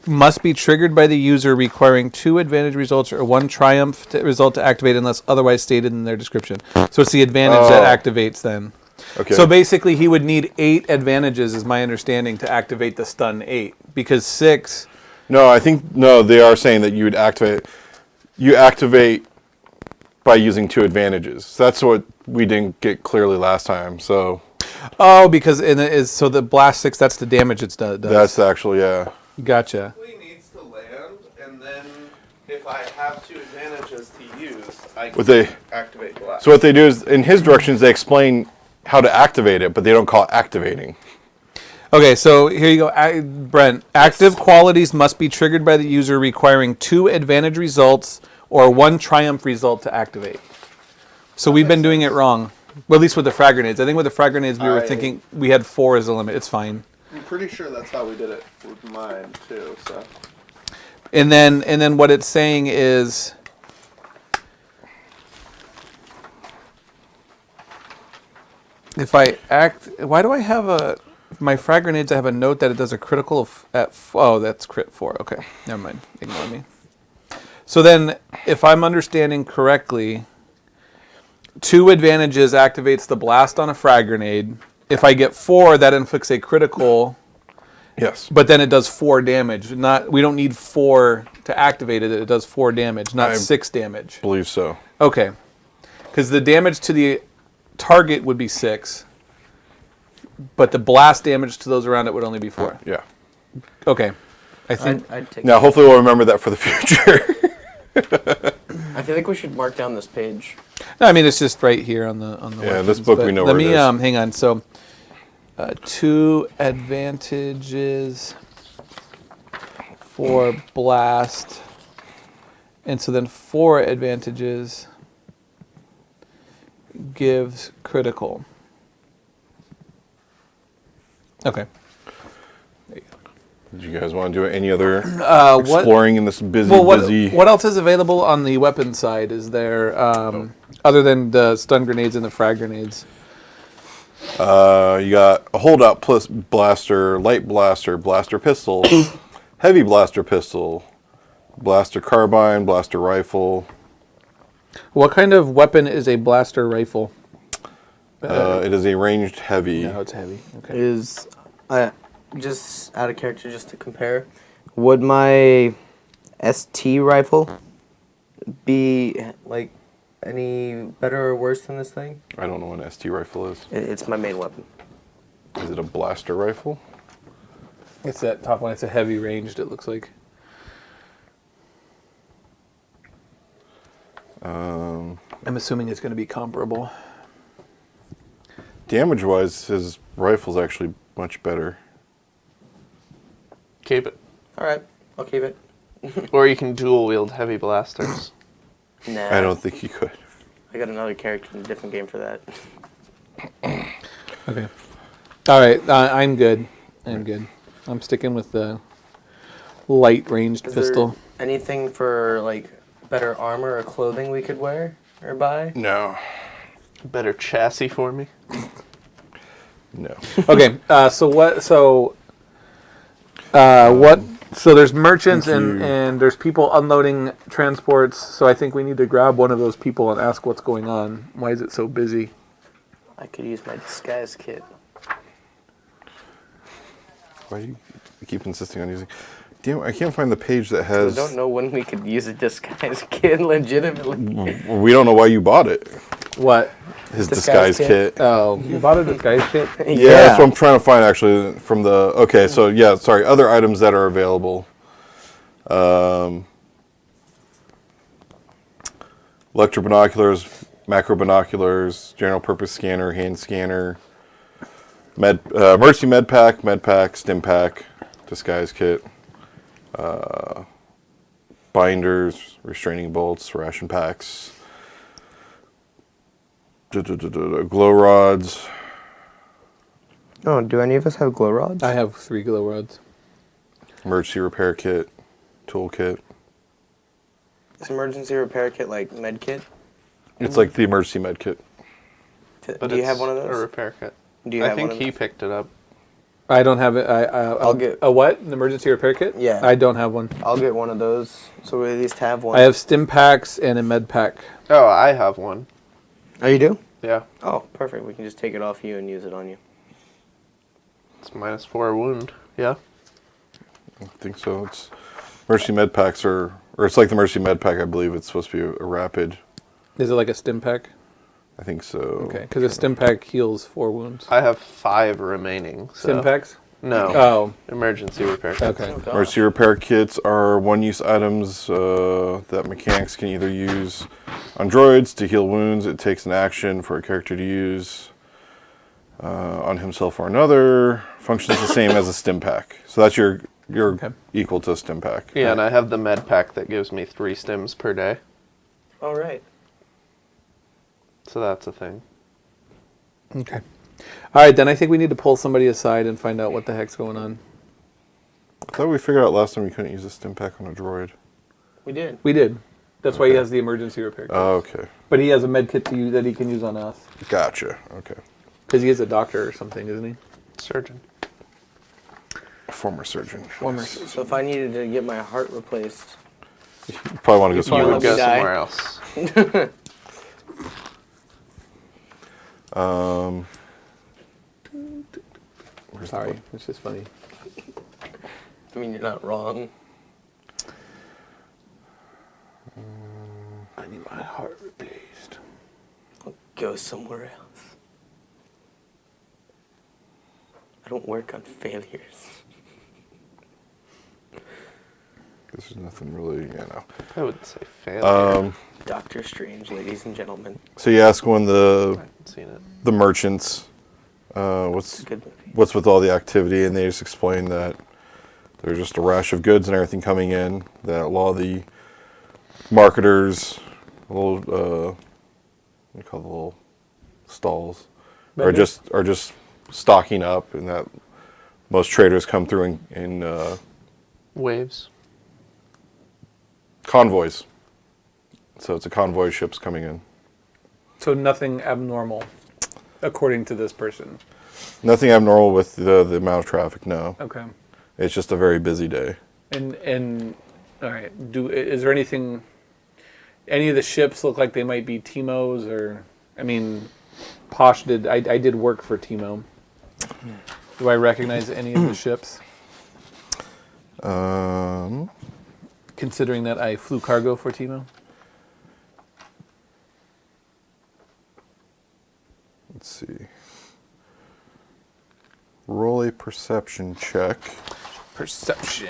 must be triggered by the user, requiring 2 advantage results or 1 triumph result to activate unless otherwise stated in their description. So it's the advantage that activates then. Okay. So basically he would need 8 advantages, is my understanding, to activate the stun 8. Because 6... No, I think... No, they are saying that you would activate... You activate by using 2 advantages. So that's what we didn't get clearly last time, so... Oh, because so the blast 6, that's the damage it does. That's actually, yeah. Gotcha. Needs to land, and then if I have 2 advantages to use, I What they... activate blast. So what they do is, in his directions, they explain how to activate it, but they don't call it activating. Okay, so here you go, Brent. Active qualities must be triggered by the user, requiring 2 advantage results or 1 triumph result to activate. So we've been doing it wrong. Well, at least with the frag grenades. I think with the frag grenades, we were thinking we had 4 as a limit. It's fine. I'm pretty sure that's how we did it with mine too. So And then what it's saying is, if I act, why do I have my frag grenades? I have a note that it does a critical oh, that's crit 4. Okay, never mind. Ignore me. So then, if I'm understanding correctly, 2 advantages activates the blast on a frag grenade. If I get 4, that inflicts a critical. Yes. But then it does 4 damage. We don't need 4 to activate it. It does 4 damage, not 6 damage. Believe so. Okay. Because the damage to the target would be 6, but the blast damage to those around it would only be 4. Yeah. Okay. I think I'd take Now, hopefully we'll remember that for the future. I feel like we should mark down this page. No, I mean it's just right here on the Yeah, this weapons, book we but know let where it me is. hang on. So 2 advantages for blast, and so then 4 advantages gives critical. Okay. Did you guys want to do any other What? exploring in this busy, Well, busy? what else is available on the weapon side? Is there other than the stun grenades and the frag grenades? You got a holdout plus blaster, light blaster, blaster pistol, heavy blaster pistol, blaster carbine, blaster rifle. What kind of weapon is a blaster rifle? It is a ranged heavy. No, it's heavy. Okay. Is just out of character, just to compare, would my ST rifle be like any better or worse than this thing? I don't know what an ST rifle is. It's my main weapon. Is it a blaster rifle? It's that top one. It's a heavy ranged, it looks like. I'm assuming it's going to be comparable. Damage-wise, his rifle's actually much better. Keep it. All right, I'll keep it. Or you can dual wield heavy blasters. Nah, I don't think he could. I got another character in a different game for that. Okay. All right. I'm good. I'm good. I'm sticking with the light ranged Is pistol. there anything for like better armor or clothing we could wear or buy? No. Better chassis for me. No. Okay. So what? So what? So there's merchants Thank and, you. and there's people unloading transports. So I think we need to grab one of those people and ask what's going on. Why is it so busy? I could use my disguise kit. Why do you keep insisting on using... Damn, I can't find the page that I has... don't know when we could use a disguise kit legitimately. We don't know why you bought it. What? His Disguise disguise kit. Oh, you bought a disguise kit? Yeah, that's what I'm trying to find actually from the... Okay, so yeah, sorry. Other items that are available. Electro binoculars, macro binoculars, general purpose scanner, hand scanner, emergency med pack, stim pack, disguise kit, binders, restraining bolts, ration packs, glow rods. Oh, do any of us have glow rods? I have 3 glow rods. Emergency repair kit, tool kit. Is emergency repair kit like med kit? It's like the emergency med kit. But Do you it's have one of a those? repair kit. Do you I have think one of he those? picked it up. I don't have it. I'll get- a what? An emergency repair kit? Yeah. I don't have one. I'll get one of those, so we at least have one. I have stim packs and a med pack. Oh, I have one. Oh, you do? Yeah. Oh, perfect. We can just take it off you and use it on you. It's -4 wound. Yeah. I think so. It's emergency med packs or it's like the emergency med pack. I believe it's supposed to be a rapid. Is it like a stim pack? I think so. Okay, because a stim pack heals 4 wounds. I have 5 remaining. So. Stim packs? No. Oh, Emergency repair kits. okay. Emergency repair kits are one-use items that mechanics can either use on droids to heal wounds. It takes an action for a character to use on himself or another. Functions the same as a stim pack. So that's your Okay. equal to a stim pack. Yeah, and I have the med pack that gives me 3 stims per day. All right. So that's a thing. Okay. All right, then I think we need to pull somebody aside and find out what the heck's going on. I thought we figured out last time you couldn't use a stim pack on a droid. We did. We did. That's why he has the emergency repair kit. Oh, okay. But he has a med kit to use that he can use on us. Gotcha. Okay. Because he is a doctor or something, isn't he? Surgeon. Former surgeon. Former. So if I needed to get my heart replaced, You probably want to go You somewhere would else. go die. somewhere else. Where's the Sorry, button? it's just funny. I mean, you're not wrong. I need my heart replaced. I'll go somewhere else. I don't work on failures. This is nothing really, I would say failure. Doctor Strange, ladies and gentlemen. So you ask one of I haven't seen it. the merchants, It's a good movie. what's with all the activity, and they just explain that there's just a rush of goods and everything coming in. That a lot of the marketers, little, what do you call the little stalls, are Vendors? just stocking up, and that most traders come through in Waves. convoys. So it's a convoy of ships coming in. So nothing abnormal, according to this person. Nothing abnormal with the amount of traffic. No, Okay. it's just a very busy day. And all right. Is there anything? Any of the ships look like they might be Timo's, or I mean, Posh did. I did work for Timo. Do I recognize any of the ships? Considering that I flew cargo for Timo. Let's see. Roll a perception check. Perception.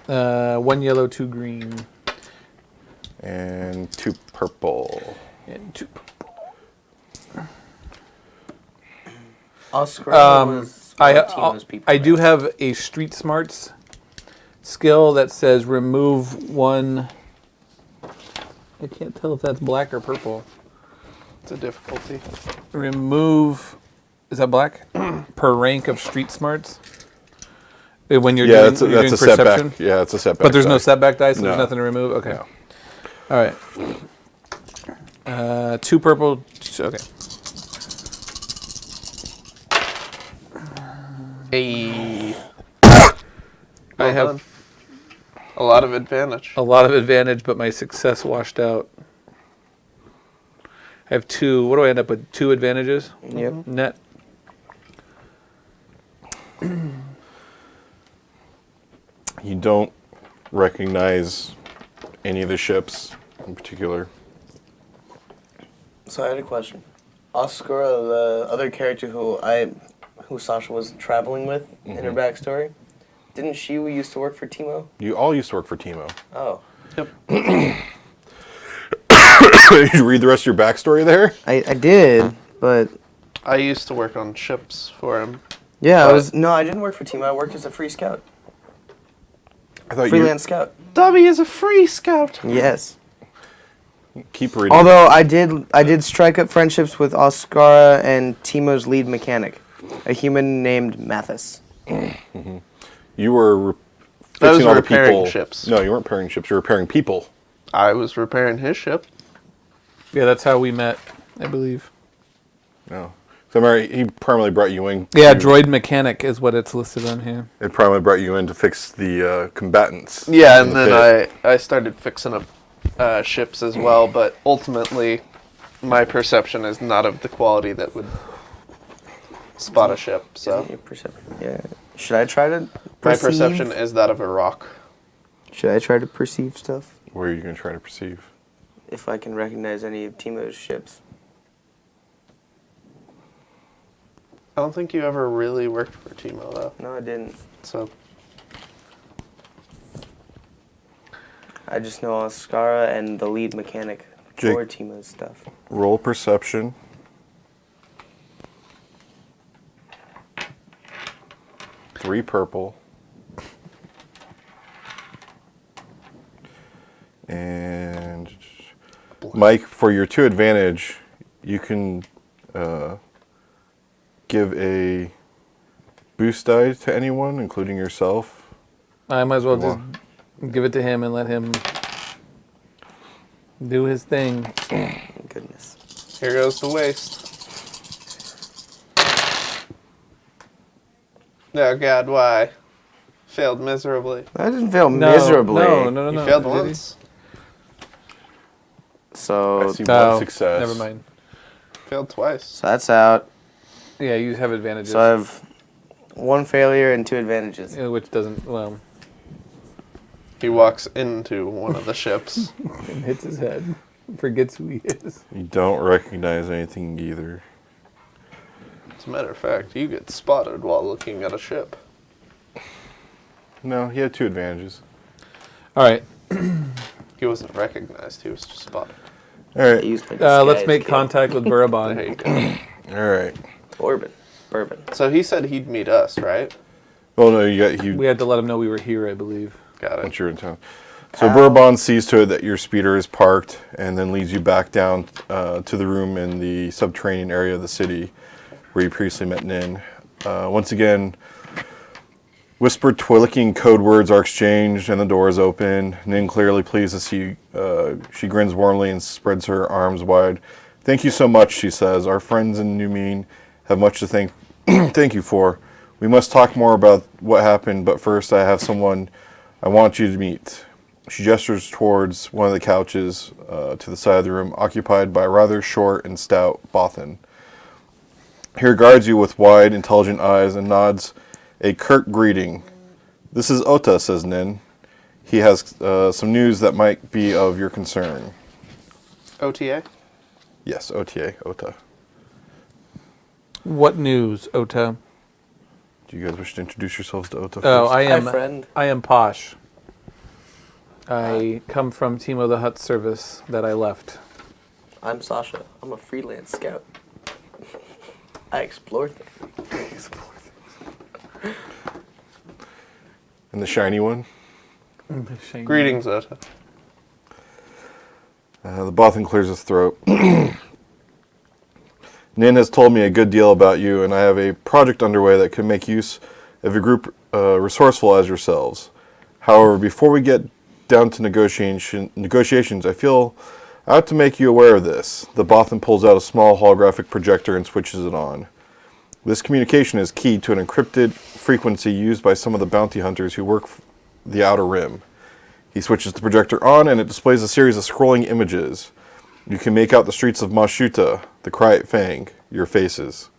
1 yellow, 2 green, And 2 purple. and 2 purple. Oscar was one of Timo's people. I do have a street smarts skill that says remove 1. I can't tell if that's black or purple. It's a difficulty. Remove. Is that black? Per rank of street smarts. When you're Yeah, doing, that's you're a doing setback. perception. Yeah, it's a setback. But there's no die. setback dice, so No. there's nothing to remove. Okay. No. All right. 2 purple. Okay. I Well have done. a lot of advantage. A lot of advantage, but my success washed out. I have 2. What do I end up with? 2 advantages Yep. net. You don't recognize any of the ships in particular. So I had a question. Oscar, the other character who Sasha was traveling with in her backstory, didn't she used to work for Timo? You all used to work for Timo. Oh, Did you read the rest of your backstory there? I did, but I used to work on ships for him. yeah, But- I didn't work for Timo. I worked as a free scout, I thought freelance scout. Dobby is a free scout. Yes. you keep reading. Although I did strike up friendships with Oscar and Timo's lead mechanic, a human named Mathis. You were I was fixing all the repairing people. ships. No, you weren't repairing ships. You were repairing people. I was repairing his ship. Yeah, that's how we met, I believe. No. So Mary, he primarily brought you in. Yeah, to- droid mechanic is what it's listed on here. It primarily brought you in to fix the combatants. Yeah, in and the then pit. I started fixing up ships as well, but ultimately my perception is not of the quality that would spot a ship. So Isn't your perception? Yeah. Should I try to my perceive? perception is that of a rock. Should I try to perceive stuff? Where are you going to try to perceive? If I can recognize any of Timo's ships. I don't think you ever really worked for Timo though. No, I didn't. So I just know Oscara and the lead mechanic Jake. for Timo's stuff. Roll perception. Three purple. And Mike, for your 2 advantage, you can give a boost die to anyone, including yourself. I might as well Come just give it to him and let him do his thing. Thank goodness. here goes the waste. Oh God, why? Failed miserably. I didn't fail miserably. No. You failed Did he? once. So, I see Oh, one success. Never mind. Failed twice. so that's out. Yeah, you have advantages. So I have 1 failure and 2 advantages. Which doesn't, well, He walks into one of the ships. and hits his head. Forgets who he is. You don't recognize anything either. As a matter of fact, you get spotted while looking at a ship. No, he had 2 advantages. All right. He wasn't recognized. He was just spotted. All I right. used my disguise Let's make skill. contact with There Burabon. you go. All right. Bourbon. So he said he'd meet us, right? Well, no, you We had to let him know we were here, I believe. Got it. once you're in town. So Bourbon sees to it that your speeder is parked and then leads you back down to the room in the subterranean area of the city where you previously met Nin. Once again, whispered twilicking code words are exchanged and the door is open. Nin, clearly pleased to see you, she grins warmly and spreads her arms wide. Thank you so much, she says. Our friends in New Mean have much to thank you for. We must talk more about what happened, but first I have someone I want you to meet. She gestures towards one of the couches to the side of the room, occupied by a rather short and stout Bothan. He regards you with wide, intelligent eyes and nods a curt greeting. This is Ota, says Nin. He has some news that might be of your concern. OTA? Yes, Ota. What news, Ota? Do you guys wish to introduce yourselves to Ota first? Oh, Hi, friend. I am Posh. I come from Timo the Hut service that I left. I'm Sasha. I'm a freelance scout. I explore things. And the shiny one? Greetings, Ota. The Bothan clears his throat. Nin has told me a good deal about you, and I have a project underway that could make use of a group resourceful as yourselves. However, before we get down to negotiations, I feel I ought to make you aware of this. The Bothan pulls out a small holographic projector and switches it on. This communication is key to an encrypted frequency used by some of the bounty hunters who work the Outer Rim. He switches the projector on, and it displays a series of scrolling images. You can make out the streets of Mashuta, the Kryet Fang, your faces.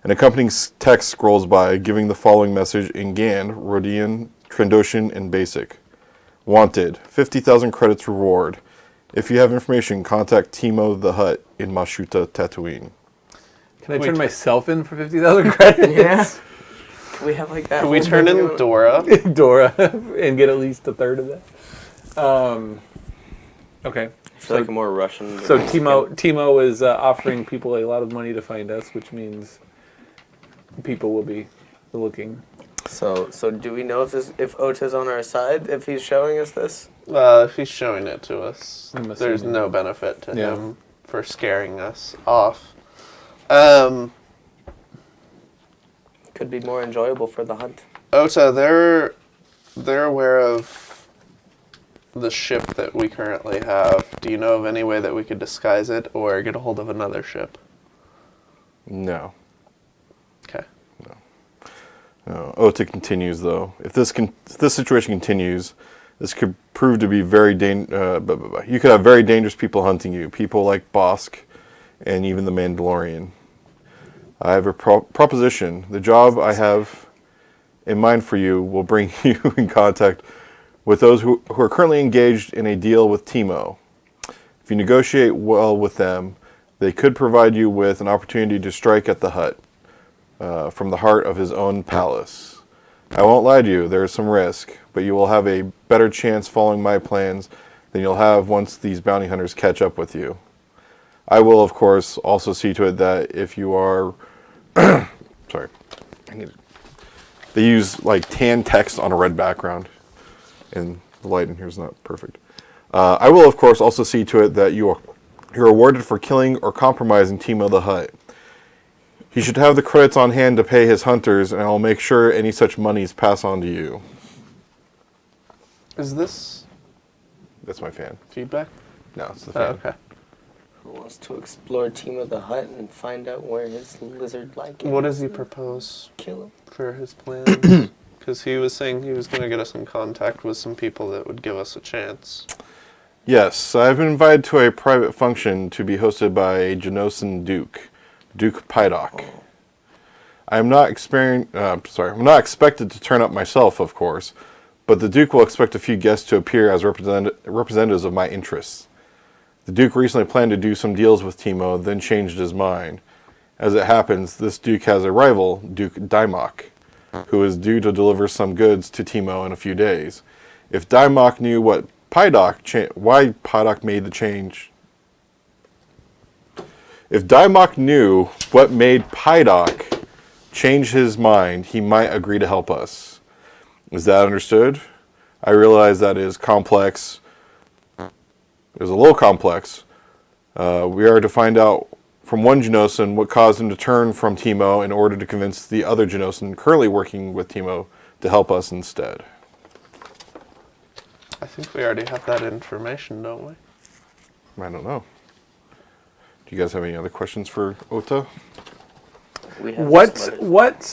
An accompanying text scrolls by, giving the following message in Gand, Rhodian, Trandoshan, and Basic. Wanted, 50,000 credits reward. If you have information, contact Timo the Hut in Mashuta, Tatooine. Can I turn myself in for 50,000 credits? Yeah. Can we have like that? Can we whole turn video? in Dora? Dora, and get at least a third of that. Okay. I feel like more Russian. than So Mexican. Timo is offering people a lot of money to find us, which means people will be looking. So do we know if Ota's on our side? If he's showing us this? If he's showing it to us, I'm there's assuming. no benefit to Yeah. him for scaring us off. Could be more enjoyable for the hunt. Ota, they're aware of the ship that we currently have. Do you know of any way that we could disguise it or get a hold of another ship? No. Okay. Ota continues, though. If this situation continues, this could prove to be very you could have very dangerous people hunting you. People like Bosk and even the Mandalorian. I have a proposition. The job I have in mind for you will bring you in contact with those who are currently engaged in a deal with Timo. If you negotiate well with them, they could provide you with an opportunity to strike at the hut from the heart of his own palace. I won't lie to you, there is some risk, but you will have a better chance following my plans than you'll have once these bounty hunters catch up with you. I will, of course, also see to it that if you are... sorry. They use like tan text on a red background, and the light in here is not perfect. I will, of course, also see to it that you're awarded for killing or compromising Timo the Hut. He should have the credits on hand to pay his hunters, and I'll make sure any such monies pass on to you. Is this That's my fan. feedback? No, it's the Oh, fan. okay. Who wants to explore Timo the Hut and find out where his lizard-like is? What does he propose Kill him. for his plans? Because he was saying he was going to get us in contact with some people that would give us a chance. Yes, I've been invited to a private function to be hosted by a Genosan Duke, Duke Pydok. I'm not expected to turn up myself, of course, but the Duke will expect a few guests to appear as representatives of my interests. The Duke recently planned to do some deals with Timo, then changed his mind. As it happens, this Duke has a rival, Duke Daimok, who is due to deliver some goods to Timo in a few days. If Dimok knew what why Pydock made the change. If Dimok knew what made Pydock change his mind, he might agree to help us. Is that understood? I realize that is complex. It was a little complex. We are to find out from one Genosan what caused him to turn from Teemo in order to convince the other Genosan currently working with Teemo to help us instead. I think we already have that information, don't we? I don't know. Do you guys have any other questions for Ota? We have What some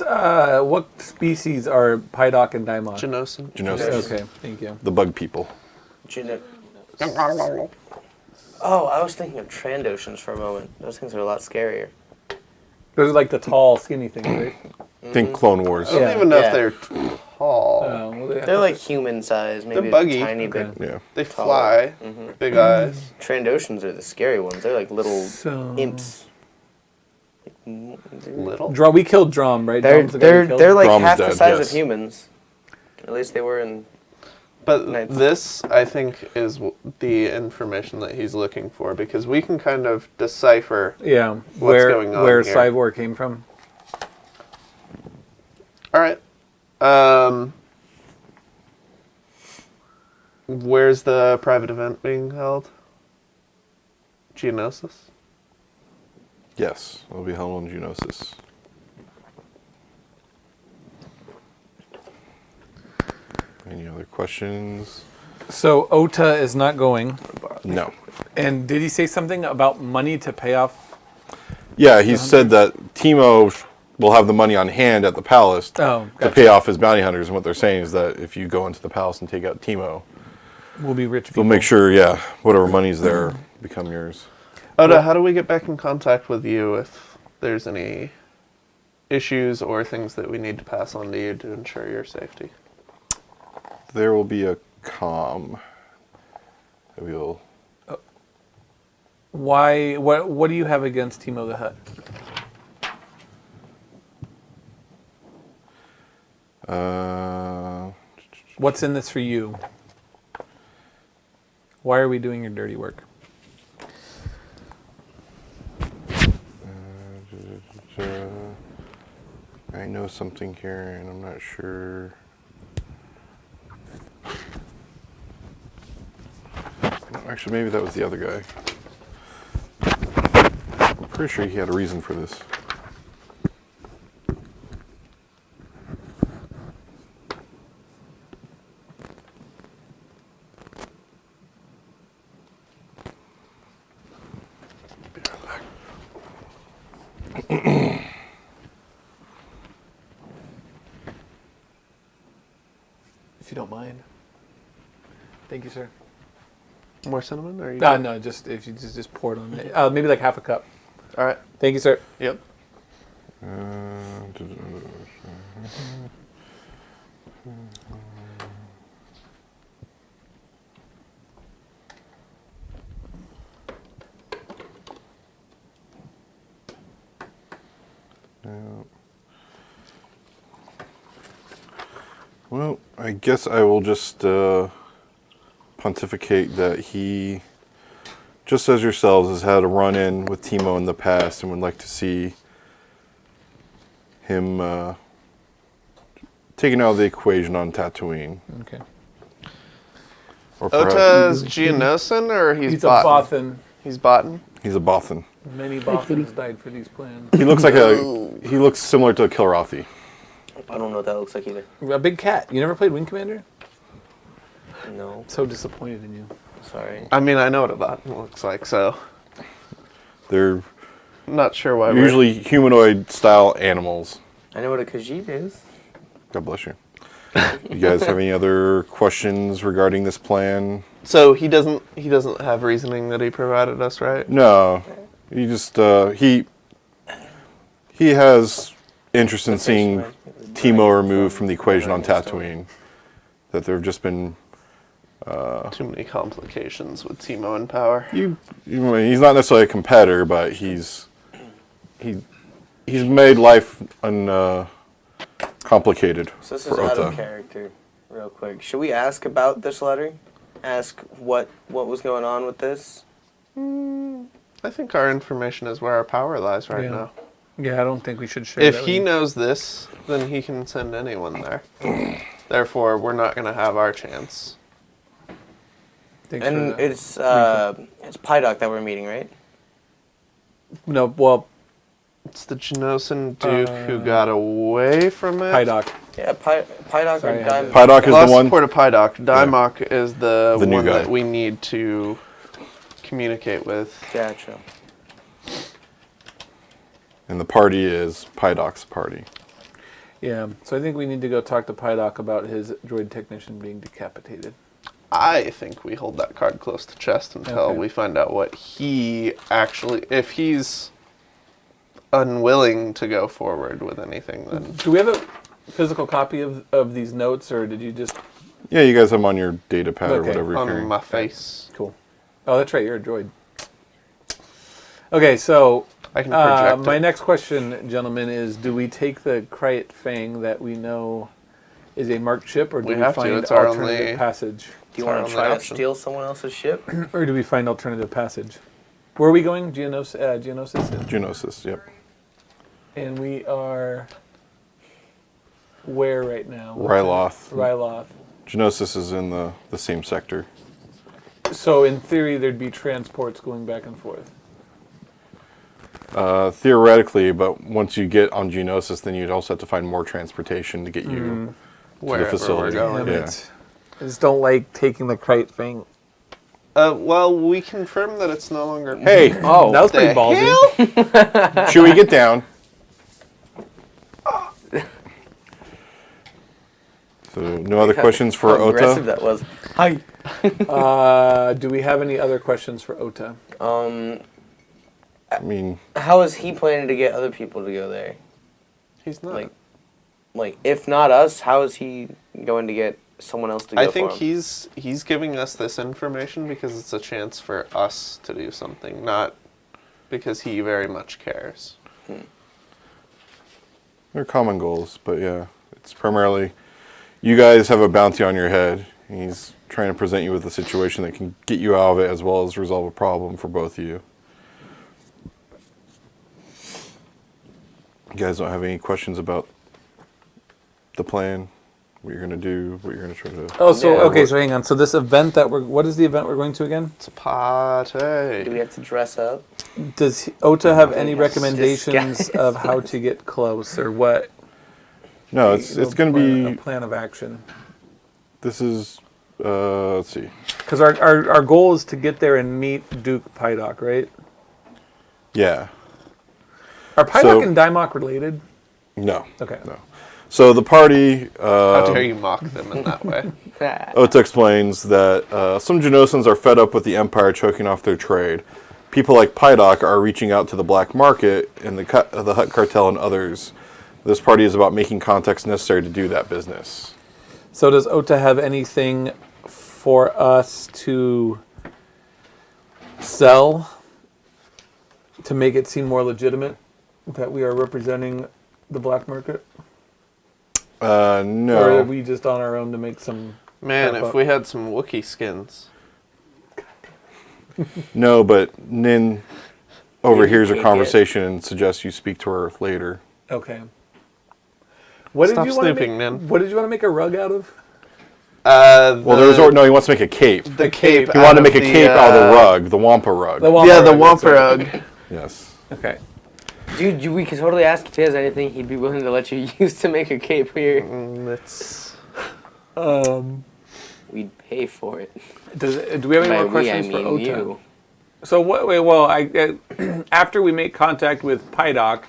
others. what species are Pydock and Dimok? Genosin. Genosis. Okay, thank you. The bug people. Oh, I was thinking of Trandoshans for a moment. Those things are a lot scarier. Those are like the tall, skinny things, right? Think Clone Wars. I don't Yeah. even know Yeah. if they're tall. Well, They're like human size, maybe buggy. a tiny Okay. bit. Yeah. They Tall. fly, big eyes. Trandoshans are the scary ones. They're like little So- imps. Little. We killed Drum, right? They're Drum's the guy we killed? they're like Brom's half the dead, size yes. of humans. At least they were in. But Nice. this, I think, is the information that he's looking for, because we can kind of decipher. Yeah, What's going on where here? Cyborg came from. All right. Where's the private event being held? Geonosis? Yes, it'll be held on Genosis. Any other questions? So Ota is not going. No. And did he say something about money to pay off? Yeah, he said that Teemo will have the money on hand at the palace Oh, to gotcha. pay off his bounty hunters. And what they're saying is that if you go into the palace and take out Teemo, We'll be rich people. they'll make sure, whatever money's there become yours. Oda, how do we get back in contact with you if there's any issues or things that we need to pass on to you to ensure your safety? There will be a comm that we'll. Why? What do you have against Teemo the Hutt? What's in this for you? Why are we doing your dirty work? I know something here, and I'm not sure. No, actually, maybe that was the other guy. I'm pretty sure he had a reason for this. If you don't mind. Thank you, sir. More cinnamon? Or are you No, just if you just pour it on it. Maybe like half a cup. All right. Thank you, sir. Yep. Well, I guess I will just pontificate that he, just as yourselves, has had a run-in with Teemo in the past and would like to see him taken out of the equation on Tatooine. Okay. Or perhaps Ota's Geonosin, or He's a Bothan? Bothan. He's Bothan. he's a Bothan. Many Bothans died for these plans. He looks he looks similar to a Kilrathi. I don't know what that looks like either. A big cat. You never played Wing Commander? No, So disappointed in you. sorry. I mean, I know what a Bothan looks like, so They're I'm not sure why usually humanoid-style animals. I know what a Khajiit is. God bless you. You guys have any other questions regarding this plan? So he doesn't have reasoning that he provided us, right? No, he just he has interest in seeing Teemo removed from the equation on Tatooine. That there have just been Too many complications with Teemo in power. he's not necessarily a competitor, but he's made life complicated So this is for out Ota. of character. real quick. Should we ask about this letter? Ask what was going on with this? I think our information is where our power lies right Yeah. now. Yeah, I don't think we should share If that he with knows this, then he can send anyone there. Therefore, we're not going to have our chance. you. Thanks And for the it's Pydoc that we're meeting, right? No, well, It's the Genosin Duke who got away from it. Pydoc. Yeah, Pydoc Sorry, or I had Diamond. Pydoc is Lost the one. support of Pydoc. Dimok is the The new one guy. that we need to communicate with. Gotcha. And the party is Pydoc's party. Yeah, so I think we need to go talk to Pydoc about his droid technician being decapitated. I think we hold that card close to chest until Okay. we find out what he actually. If he's unwilling to go forward with anything, then Do we have a physical copy of these notes, or did you just... Yeah, you guys have them on your data pad or Okay. whatever you're on carrying. my face, Cool. Oh, that's right, you're a droid. Okay, so I can project my it. next question, gentlemen, is do we take the Kryet Fang that we know is a marked ship, or do We we, have to, find it's our alternative only- passage? Do you It's our want to only try to option. steal someone else's ship? Or do we find alternative passage? Where are we going? Geonosis? Genosis, yep. And we are... Where right now? Ryloth. Ryloth. Genosis is in the same sector. So in theory, there'd be transports going back and forth. Theoretically, but once you get on Genosis, then you'd also have to find more transportation to get you to the Wherever facility. we're going. Damn Yeah. it. I just don't like taking the Kryet Fang. Well, we confirm that it's no longer. Hey, Oh, that was the pretty ballsy. should we get down? So, no other questions for How aggressive Ota? that was. Hi. Do we have any other questions for Ota? I mean, How is he planning to get other people to go there? He's not. Like if not us, how is he going to get someone else to go I think for him? he's giving us this information because it's a chance for us to do something, not because he very much cares. they're common goals, but yeah, it's primarily you guys have a bounty on your head. He's trying to present you with a situation that can get you out of it as well as resolve a problem for both of you. You guys don't have any questions about the plan, what you're going to do, what you're going to try to... Oh, so, Yeah. okay, so hang on. So this event that what is the event we're going to again? It's a party. Do we have to dress up? Does Ota have any Yes, recommendations disguise. of how to get close, or what? No, it's going to a be... plan of action. This is... let's see. Because our goal is to get there and meet Duke Pydoc, right? Yeah. Are Pydoc So- and Dimok related? No. Okay. No. So the party... How dare you mock them in that way? Ota explains that some Genosans are fed up with the Empire choking off their trade. People like Pydoc are reaching out to the black market and the Hutt cartel and others. This party is about making contacts necessary to do that business. So does Ota have anything for us to sell to make it seem more legitimate that we are representing the black market? Or are No. we just on our own to make some... Man, Wrap if up. we had some Wookiee skins. No, but Nin overhears your can't get- conversation and suggests you speak to her later. Okay. What Stop did you want to snooping, make? Nin. What did you want to make a rug out of? Well, there was... No, he wants to make a cape. the cape. He wanted to out make a of the, cape out of the rug, the Wampa rug. Yeah, the rug, Wampa that's right. rug. Yes. Okay. Dude, we could totally ask if he has anything he'd be willing to let you use to make a cape here. It's We'd pay for it. Do we have any By more we, I questions for mean Ota? you. So what? Wait, well, after we make contact with Pydoc,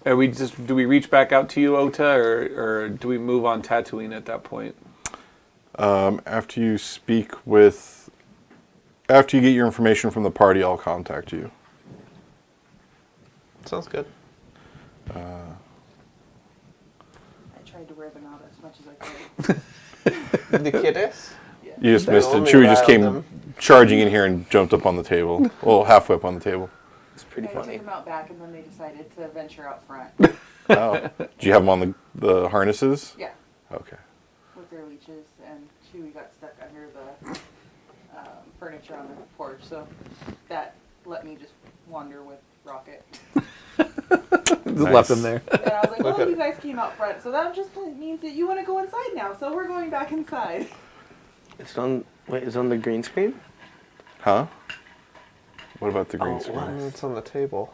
do we reach back out to you, Ota, or do we move on Tatooine at that point? After you get your information from the party, I'll contact you. sounds good. I tried to wear them out as much as I could. The kiddies? You just They missed it. only Chewie just riled came them. charging in here and jumped up on the table. Well, halfway up on the table. It's pretty I funny. took them out back and then they decided to venture out front. Oh. Do you have them on the harnesses? Yeah, Okay. with their leeches furniture on the porch, so that let me just wander with Rocket. Just Nice. left them there. And I was like, Look well, at you it. guys came out front, so that just means that you want to go inside now. So we're going back inside. It's on. Wait, it's on the green screen. Huh? What about the green Oh, screen? what? It's on the table.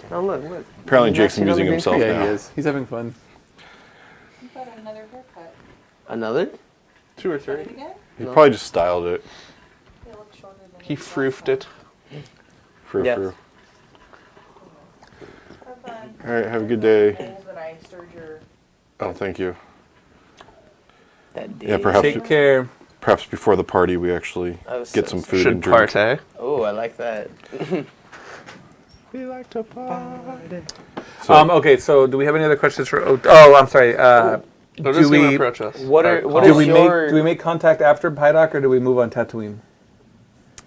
Oh look, look. Apparently Did you not Jake's see it on the amusing green himself screen? Yeah, now. he is. He's having fun. You got another haircut. Another? 2 or Try 3. it again? He No. probably just styled it. It looks shorter than He it was last froofed time. it. Frou Yes. frou. Have fun. All right, have a good day. Bowls that I stirred your. Oh, thank you. That day. Yeah, perhaps Take care. perhaps before the party we actually I was get so some sorry. food Should and drink. partay. Oh, I like that. We like to party. So, Okay, so do we have any other questions for Ota? Oh, I'm sorry. They're just do gonna we approach us. What Or are- what call do is we us. make your- do we make contact after Pydock, or do we move on Tatooine?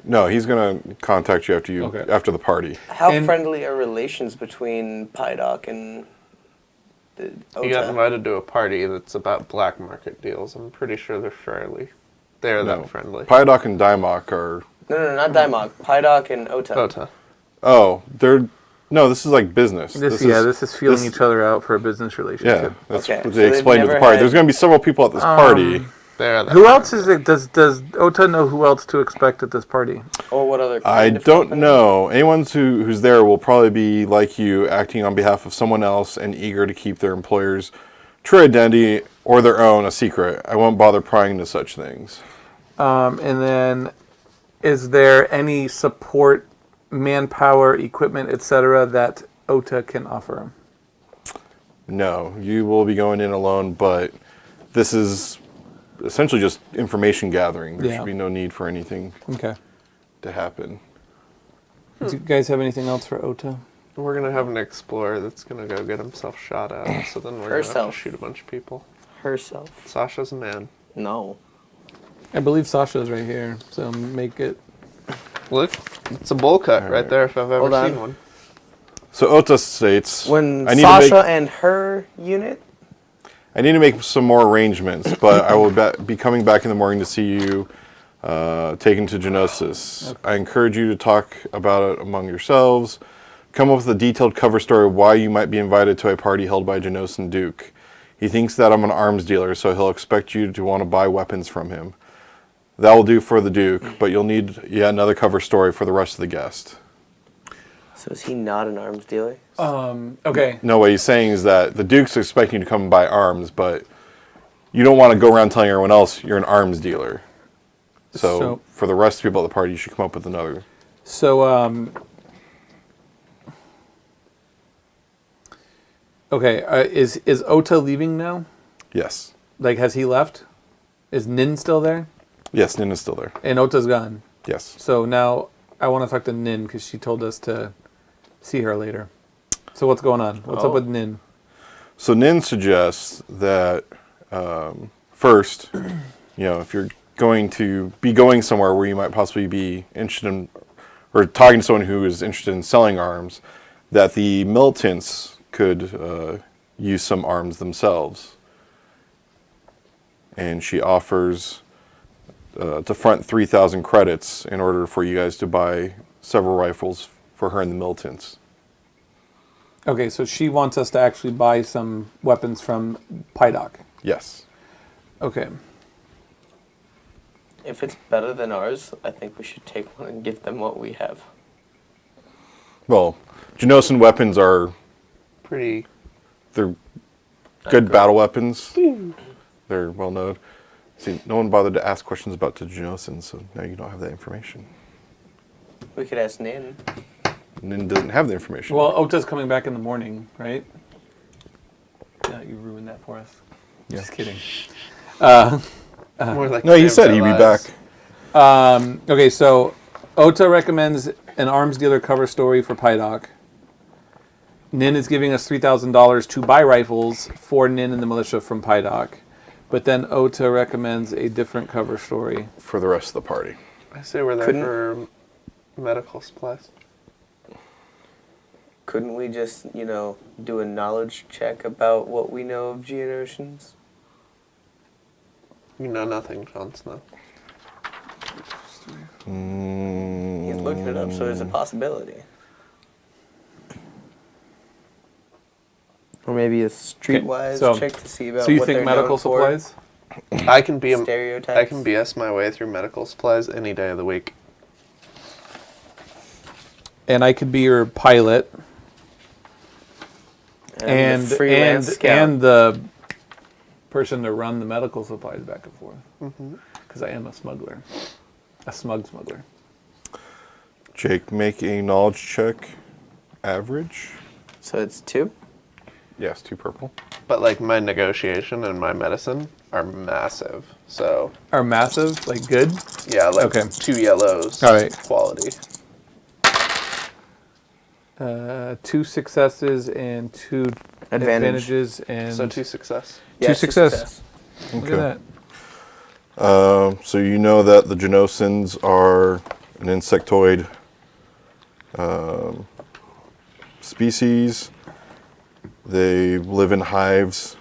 no, he's gonna contact you Okay. after the party. How And- friendly are relations between Pydock and the He got Ota? invited to a party that's about black market deals. I'm pretty sure they're No. that friendly. Pydock and Dimok are. No, not Dimok. Pydock and Ota. Ota. Oh, they're. No, this is like business. This is feeling this- each other out for a business relationship. Yeah, that's Okay, what so they they've explained at the never party. had- There's going to be several people at this party. They're that Who friendly. else is it? Does Ota know who else to expect at this party? Or what other I kind of don't company? know. Anyone who's there will probably be like you, acting on behalf of someone else and eager to keep their employer's true identity or their own a secret. I won't bother prying into such things. And then, is there any support, manpower, equipment, etc., that Ota can offer him? No, you will be going in alone, but this is essentially just information gathering. There Yeah. should be no need for anything Okay. to happen. Do you guys have anything else for Ota? We're gonna have an explorer that's gonna go get himself shot at. So then we're gonna have Herself. to shoot a bunch of people. Herself. Sasha's a man. No. I believe Sasha's right here, so make it. Look, it's a bowl cut right there if I've ever Hold on. seen one. So Ota states, When I need Sasha to make, and her unit. I need to make some more arrangements, but I will be coming back in the morning to see you taken to Genosis. I encourage you to talk about it among yourselves. Come up with a detailed cover story of why you might be invited to a party held by Genosan Duke. He thinks that I'm an arms dealer, so he'll expect you to want to buy weapons from him. That will do for the Duke, but you'll need yet another cover story for the rest of the guest. So is he not an arms dealer? Okay. No, what he's saying is that the Duke's expecting you to come and buy arms, but you don't want to go around telling everyone else you're an arms dealer. So for the rest of the people at the party, you should come up with another. So, okay, is Ota leaving now? Yes. Like, has he left? Is Nin still there? Yes, Nina's still there. And Ota's gone. Yes. So now I want to talk to Nin because she told us to see her later. So what's going on? What's up with Nin? So Nin suggests that first, if you're going to be going somewhere where you might possibly be interested in, or talking to someone who is interested in selling arms, that the militants could use some arms themselves. And she offers to front 3,000 credits in order for you guys to buy several rifles for her and the militants. Okay, so she wants us to actually buy some weapons from Pydock. Yes. Okay. If it's better than ours, I think we should take one and give them what we have. Well, Genosan weapons are Pretty. they're good battle weapons. They're well known. See, no one bothered to ask questions about the Genosan, so now you don't have that information. We could ask Nin. Nin doesn't have the information. Well, Ota's coming back in the morning, right? Yeah, you ruined that for us. Yeah. Just kidding. More like no, he said he'd be back. Okay, so Ota recommends an arms dealer cover story for Pydock. Nin is giving us $3,000 to buy rifles for Nin and the militia from Pydock. But then Ota recommends a different cover story. For the rest of the party. I say we're there for medical supplies. Couldn't we just, do a knowledge check about what we know of Geonosians? You know nothing, Jon Snow. He's looking it up, so there's a possibility. Or maybe a streetwise so- check to see about So you what think they're medical known for. supplies? I can be Stereotypes. I can BS my way through medical supplies any day of the week. And I could be your pilot And the freelance scout. and the person to run the medical supplies back and forth. Because I am a smuggler, a smuggler. Jake, make a knowledge check. Average. So it's 2? Yes, 2 purple. But like my negotiation and my medicine are massive. So Are massive, like good. yeah, like Okay. 2 yellows. All right. Quality. 2 successes and 2 advantages and So 2 success. Yeah, two success. Look Okay. at that. So you know that the Genosins are an insectoid species. They live in hives,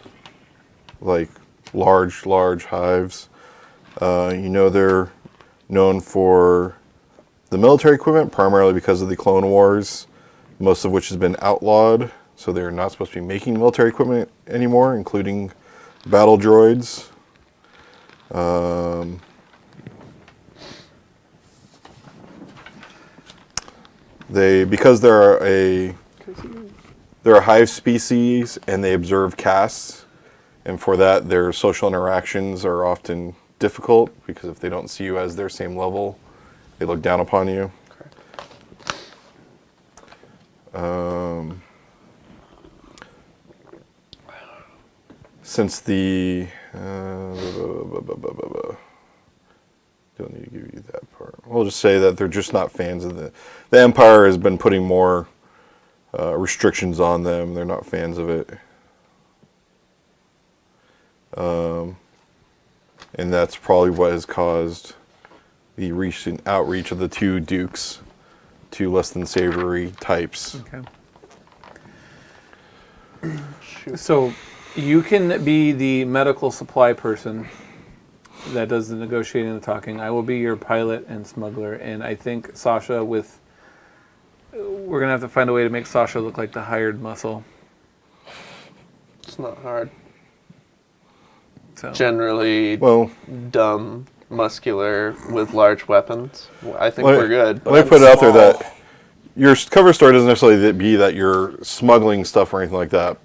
like large hives. You know they're known for the military equipment, primarily because of the Clone Wars, most of which has been outlawed. So they're not supposed to be making military equipment anymore, including battle droids. Because they're a hive species and they observe castes, and for that their social interactions are often difficult because if they don't see you as their same level, they look down upon you. Since the don't need to give you that part. We'll just say that they're just not fans of the Empire has been putting more restrictions on them. They're not fans of it. And that's probably what has caused the recent outreach of the 2 dukes to less than savory types. Okay. So you can be the medical supply person that does the negotiating and the talking. I will be your pilot and smuggler. And I think Sasha we're going to have to find a way to make Sasha look like the hired muscle. It's not hard. So Generally Well, dumb, muscular, with large weapons. I think Let- we're good. let me put it out there that your cover story doesn't necessarily be that you're smuggling stuff or anything like that.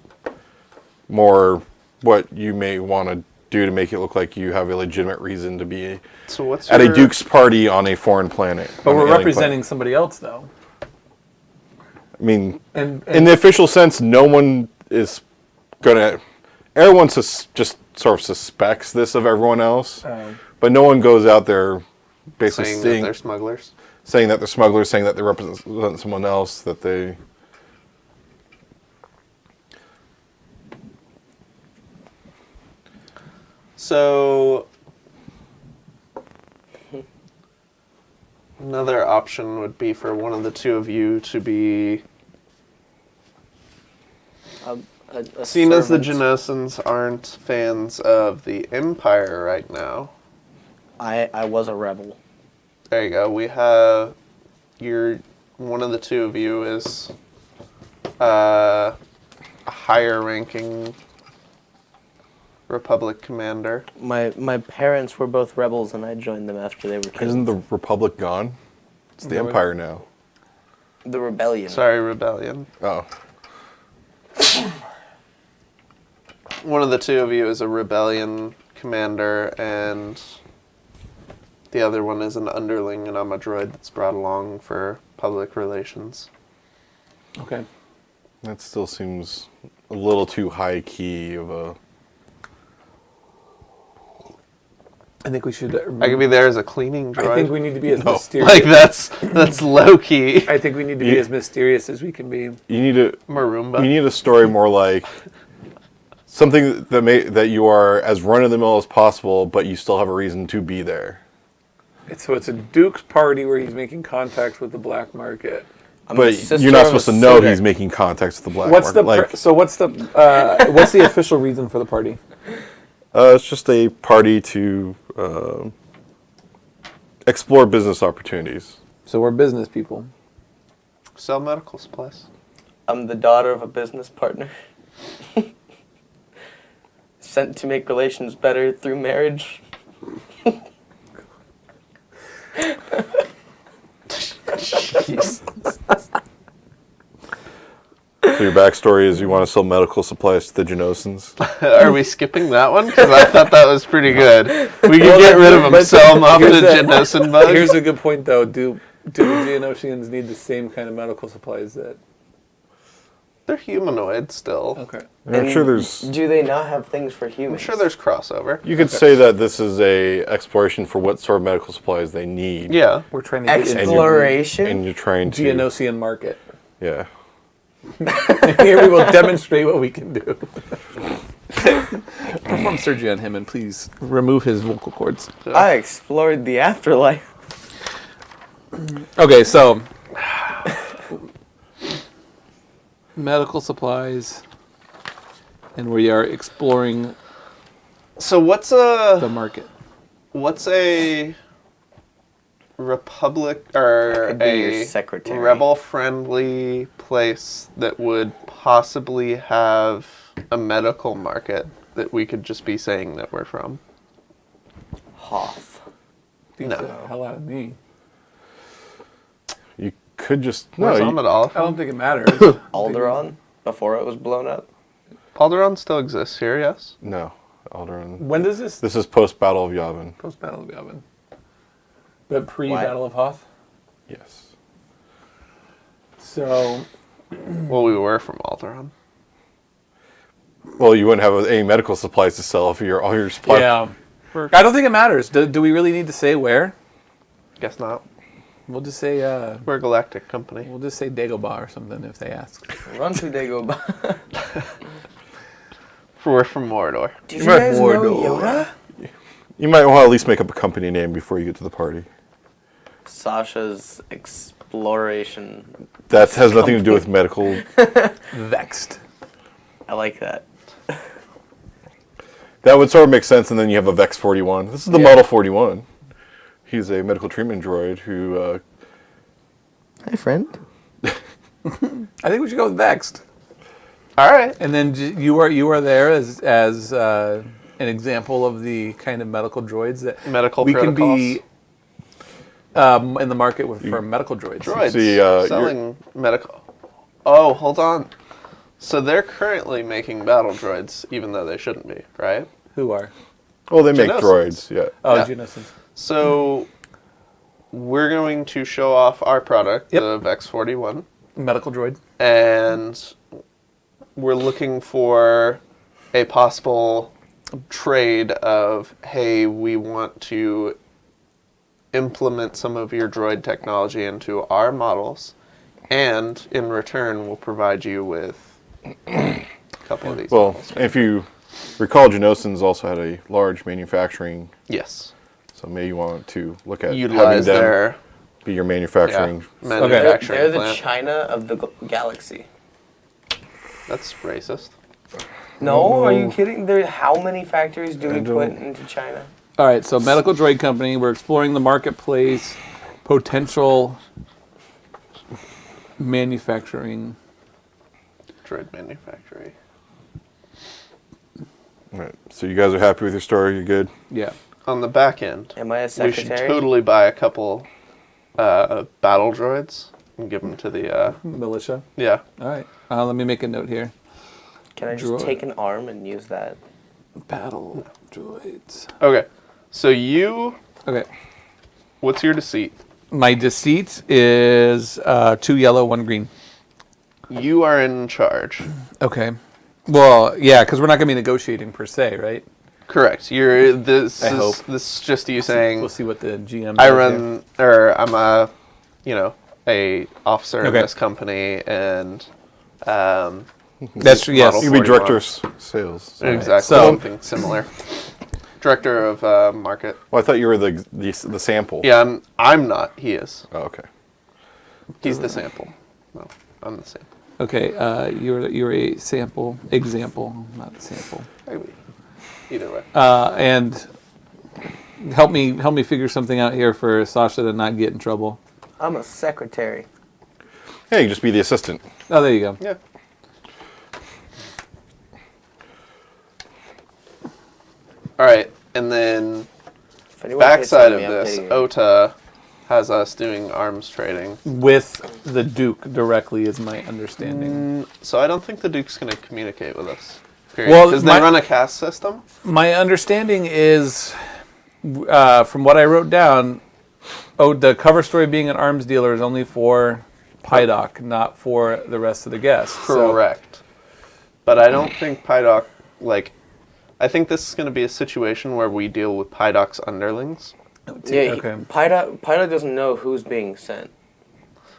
More what you may want to do to make it look like you have a legitimate reason to be So what's at a your- Duke's party on a foreign planet. But on we're an alien representing somebody else, though. planet. I mean, And in the official sense, no one is gonna. Everyone just sort of suspects this of everyone else, but no one goes out there basically saying saying that they're smugglers? saying that they're smugglers, saying that they represent someone else, that they. So another option would be for one of the 2 of you to be A Seeing as the servant. Genosins aren't fans of the Empire right now, I was a rebel. there you go. We have one of the 2 of you is a higher ranking Republic commander. My parents were both rebels, and I joined them after they were killed. Isn't the Republic gone? It's the Empire now. The rebellion? Sorry, Rebellion. Oh. One of the 2 of you is a Rebellion commander, and the other one is an underling, and I'm a droid that's brought along for public relations. okay. That still seems a little too high key of a. I think we should. I could be there as a cleaning droid. I think we need to be as No. mysterious. Like that's low key. I think we need to be You- as mysterious as we can be. You need a. Marumba. You need a story more like something that you are as run of the mill as possible, but you still have a reason to be there. So it's a Duke's party where he's making contacts with the black market. I'm the But sister you're not of a supposed to know suitor. he's making contacts with the black What's the market. what's the official reason for the party? It's just a party to explore business opportunities. So we're business people. Sell medical supplies. I'm the daughter of a business partner. Sent to make relations better through marriage. So your backstory is you want to sell medical supplies to the Genosans. Are we skipping that one? Because I thought that was pretty good. We could get rid of them, sell them off to Genosin bugs. Here's a good point, though. Do the Geonosians need the same kind of medical supplies that? They're humanoid still. Okay. I'm sure there's. Do they not have things for I'm humans? sure there's crossover. You could say that this is a exploration for what sort of medical supplies they need. Yeah. We're trying to get into Exploration? And you're trying to. Geonosian market. Yeah. Here we will demonstrate what we can do. Perform surgery on him and please remove his vocal cords. I explored the afterlife. Okay, so medical supplies, and we are exploring So what's the a market. republic or could be your a secretary. rebel-friendly place that would possibly have a medical market that we could just be saying that we're from? Hoth. Beats No. the hell out of me. You could just. Where's No, Amidala? I don't think it matters. Alderaan, before it was blown up. Alderaan still exists here, yes? no. Alderaan. When does this This is post Battle of Yavin. post Battle of Yavin? The pre Battle of Hoth. Yes. So Well, we were from Alderaan. Well, you wouldn't have any medical supplies to sell if all your supplies. yeah, I don't think it matters. Do we really need to say where? Guess not. We'll just say We're a galactic company. we'll just say Dagobah or something if they ask. Run to Dagobah. We're from Mordor. Did you guys know Mordor. Yoda? You might want to at least make up a company name before you get to the party. Sasha's exploration. That has nothing to do with medical. Vexed. I like that. That would sort of make sense, and then you have a Vex 41. This is the Yeah. Model 41. He's a medical treatment droid who. Hi, friend. I think we should go with Vexed. All right. And then you are there as an example of the kind of medical droids that Medical we protocols. can be in the market for medical droids. Droids See, selling medical. Oh, hold on. So they're currently making battle droids, even though they shouldn't be, right? Who are? Well, they make Genosans. droids, yeah. Oh, Yeah. Genosans. So we're going to show off our product, Yep. the Vex 41, Medical droid. and we're looking for a possible trade of, hey, we want to implement some of your droid technology into our models, and in return, we'll provide you with a couple of these. Well, models. if you recall, Genosans also had a large manufacturing, Yes. so maybe you want to look at Utilize having them their be your manufacturing. manufacturing They're the plant. China of the galaxy. That's racist. No, are you kidding? How many factories do we I put don't- into China? All right, so medical droid company. We're exploring the marketplace, potential manufacturing. Droid manufacturing. All right, so you guys are happy with your story? You're good? Yeah. On the back end, Am I a we secretary? should totally buy a couple battle droids and give them to the Militia. yeah. All right. Let me make a note here. Can I just Droid. take an arm and use that? Battle droids. Okay, so Okay. what's your deceit? My deceit is 2 yellow, 1 green. You are in charge. Okay. Well, yeah, because we're not going to be negotiating per se, right? Correct. You're this. I is, hope. This is just you saying. We'll see what the GM. I does run, or I'm a, a officer in Okay. this company, and That's true. Yes. Model You could be 41. director of sales. So. exactly So- something similar. Director of market. Well, I thought you were the sample. Yeah, I'm not. He is. Oh, okay. He's the sample. No, I'm the sample. Okay. You're a example, not a sample. Maybe. Either way. And help me figure something out here for Sasha to not get in trouble. I'm a secretary. Hey, you just be the assistant. Oh, there you go. Yeah. All right, and then If anyone hits backside on of me, I'm this, hitting you. Ota has us doing arms trading. With the Duke directly is my understanding. So I don't think the Duke's going to communicate with us. Period. Well, Because my- they run a caste system. My understanding is, from what I wrote down, the cover story being an arms dealer is only for Pydoc, not for the rest of the guests. So- Correct. But I don't think Pydoc, like, I think this is going to be a situation where we deal with Pydoc's underlings. Yeah, Okay. Pyda doesn't know who's being sent.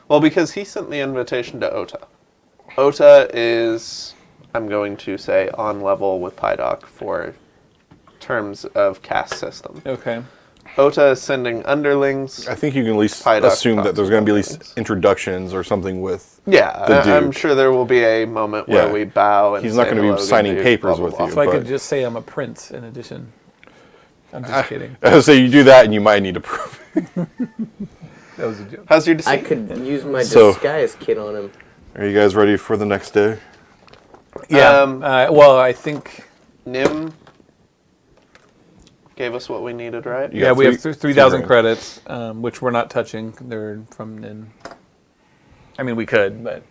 Well, because he sent the invitation to Ota. Ota is, I'm going to say, on level with Pydoc for terms of caste system. Okay. Ota is sending underlings. I think you can at least Pydoc assume that talks there's going to be at about least things. introductions or something with. Yeah, The I'm Duke. sure there will be a moment where Yeah. we bow and He's not say gonna be hello, signing Duke, papers blah, blah, with blah. you. So I could But- just say I'm a prince in addition. I'm just kidding. So you do that, and you might need to prove it. That was a joke. How's your I decision? could use my So- disguise kit on him. Are you guys ready for the next day? Yeah. Um, Well, I think. Nim gave us what we needed, right? You Yeah, got we have 3,000 grand. credits, which we're not touching. They're from Nin. I mean, we could, but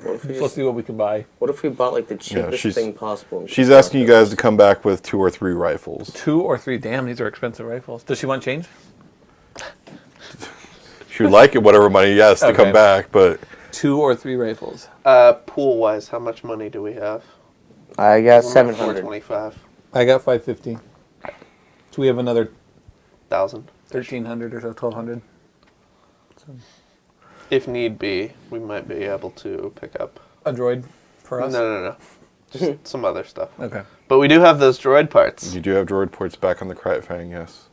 What if we, let's just, see what we can buy. what if we bought like the cheapest she's- thing possible? and She's just asking you bought guys to come back with 2 or 3 rifles. 2 or 3. Damn, these are expensive rifles. Does she want change? She would like it, whatever money, yes, to Okay. come back, but 2 or 3 rifles. Pool wise, how much money do we have? those? I got 700. 425,000. I got 550. So we have another 1,300 or so, 1,200. If need be, we might be able to pick up. A droid for us? No. Just some other stuff. Okay. But we do have those droid parts. you do have droid ports back on the Cryot Fang, yes.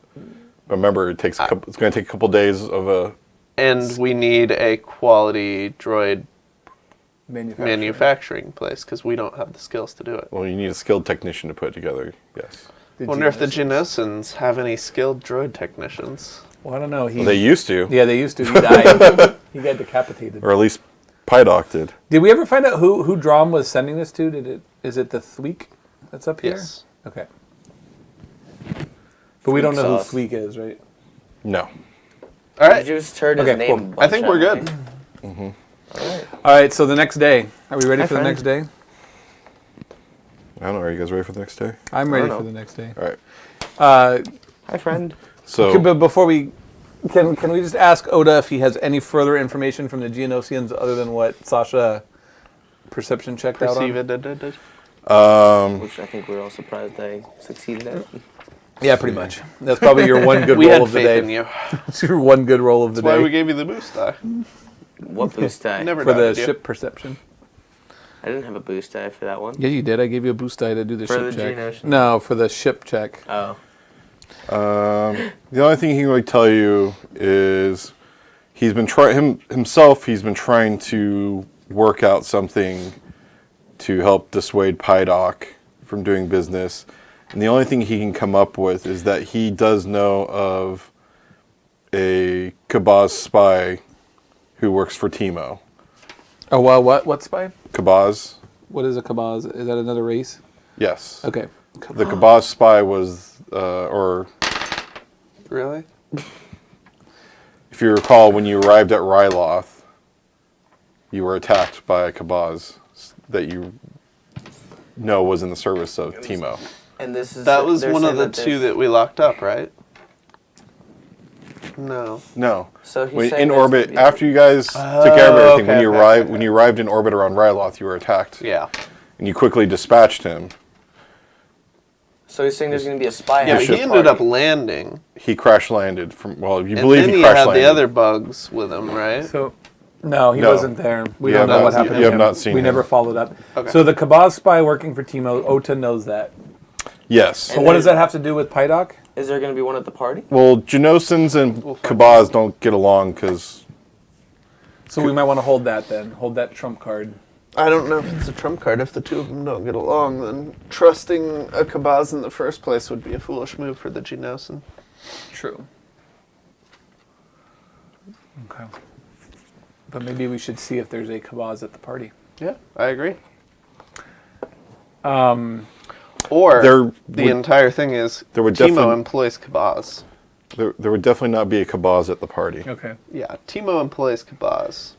But remember, it's going to take a couple days of a... And we need a quality droid manufacturing place because we don't have the skills to do it. Well, you need a skilled technician to put it together, yes. I wonder if the Genosans have any skilled droid technicians. Well, I don't know. Well, they used to, Yeah, they used to. He died. He got decapitated. or at least Pydoc did. Did we ever find out who Drom was sending this to? Is it the Thweek that's up here? Yes. Okay. But we don't know sauce. who Thweek is, right? No. All I right. just heard his Okay, name. cool. a bunch I think we're out. good. All right. So the next day, are we ready Hi, for the friend. next day? I don't know. Are you guys ready for the next day? I'm ready don't for know. the next day. All right. Hi, friend. So, Okay, but before we can we just ask Oda if he has any further information from the Geonosians other than what Sasha perception checked out Perceive on? it. Which I think we're all surprised I succeeded at. Yeah, pretty much. That's probably your one good We roll had of the faith day. in you. It's your one good roll of the That's why day we gave you the boost die. What boost die? Never for the doubted you. ship perception. I didn't have a boost die for that one. Yeah, you did. I gave you a boost die to do the For ship the check. Geonosian? No, for the ship check. Oh. the only thing he can really tell you is he's been trying himself. He's been trying to work out something to help dissuade Pydoc from doing business, and the only thing he can come up with is that he does know of a Kabaz spy who works for Timo. Oh, well, what spy? Kabaz, What is a Kabaz? Is that another race? yes. Okay. The Kabaz spy was, or Really? if you recall, when you arrived at Ryloth, you were attacked by a Kabaz that you know was in the service of Timo. And this is That was they're one of saying the two there's- that we locked up, right? No. No. So he's When, saying in there's- orbit, after you guys took care of everything, okay, okay. when you arrived in orbit around Ryloth, you were attacked. Yeah. And you quickly dispatched him. So he's saying there's going to be a spy. Yeah, at but ship he ended up party. landing. He crash landed from, well, you And believe then he he crash had landed. the other bugs with him, right? So, no, he No. wasn't there. We You don't have know not what seen- happened you to have him. not seen We him. never followed up. Okay. So the Kabaz spy working for Timo, Ota knows that. Yes. So what does that have to do with Pydoc? Is there going to be one at the party? Well, Genosans and Kabaz don't get along because So we might want to hold that then. Hold that trump card. I don't know if it's a trump card. If the two of them don't get along, then trusting a Kabaz in the first place would be a foolish move for the Genosan. True. Okay. But maybe we should see if there's a Kabaz at the party. Yeah, I agree. Um, Or There the would- entire thing is there would Timo definitely- employs Kabaz. There would definitely not be a Kabaz at the party. okay. Yeah, Timo employs Kabaz.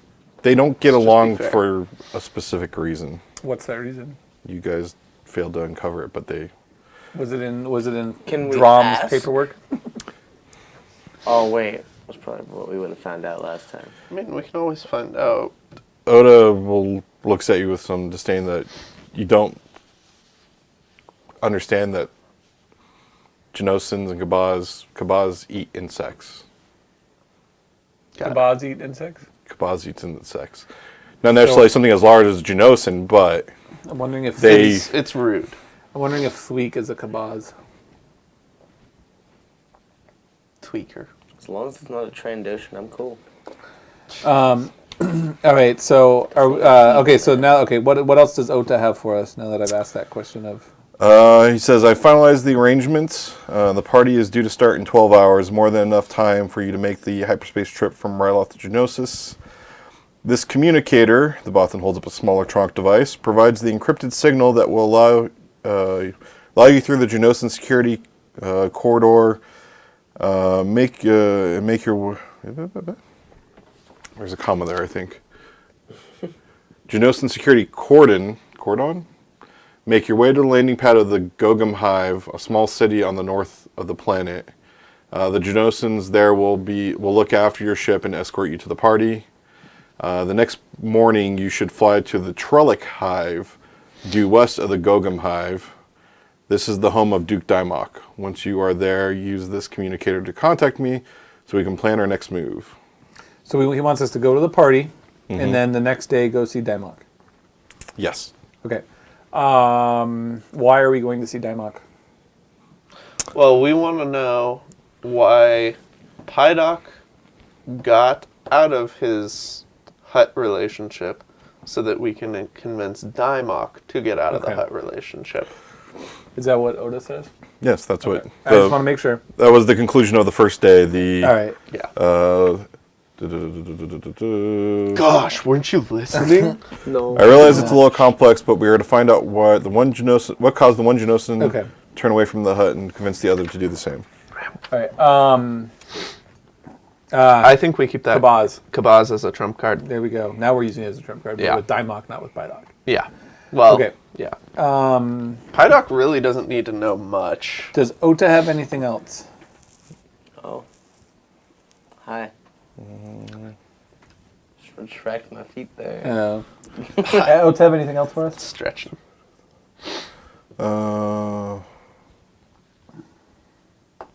They don't get Let's just along be fair. for a specific reason. What's that reason? You guys failed to uncover it, but they... Was it in Can we Drom's ask? paperwork? Oh wait, that's probably what we would have found out last time. I mean, we can always find out. Oda looks at you with some disdain that you don't understand that Genosins and Kabaz eat insects. Got it. Kabaz eat insects? Kabaz eats insects. Not necessarily something as large as Genosin, but I'm wondering if They- It's rude. I'm wondering if Thweek is a Kabaz. Tweaker. As long as it's not a Trandoshan, I'm cool. All right, so okay, so now what else does Ota have for us now that I've asked that question of? he says, I finalized the arrangements. The party is due to start in 12 hours, more than enough time for you to make the hyperspace trip from Ryloth to Genosis. This communicator, the Bothan holds up a smaller trunk device, provides the encrypted signal that will allow you through the Genosin security corridor. Make your... There's a comma there, I think. Genosin security cordon? Make your way to the landing pad of the Gogum Hive, a small city on the north of the planet. The Genosins there will look after your ship and escort you to the party. The next morning, you should fly to the Trellick Hive, due west of the Gogum Hive. This is the home of Duke Dimok. Once you are there, use this communicator to contact me so we can plan our next move. So he wants us to go to the party, and then the next day go see Daimok. Yes. Okay. Why are we going to see Daimok? Well, we want to know why Pydock got out of his hut relationship so that we can convince Dimok to get out of the Okay. hut relationship. Is that what Oda says? Yes, that's what... Okay. I just want to make sure. That was the conclusion of the first day. The... All right. Yeah. Gosh, weren't you listening? No. I realize it's a little complex, but we are to find out what caused the one Genosin Okay. to turn away from the hut and convince the other to do the same. All right. I think we keep that Kabaz. as a trump card. There we go. Now we're using it as a trump card, but Yeah. with Daimok, not with Pydock. Yeah. Well, Okay. yeah. Pydock really doesn't need to know much. Does Ota have anything else? Oh. Hi. Just retract my feet there. No. Ota have anything else for us? Stretching.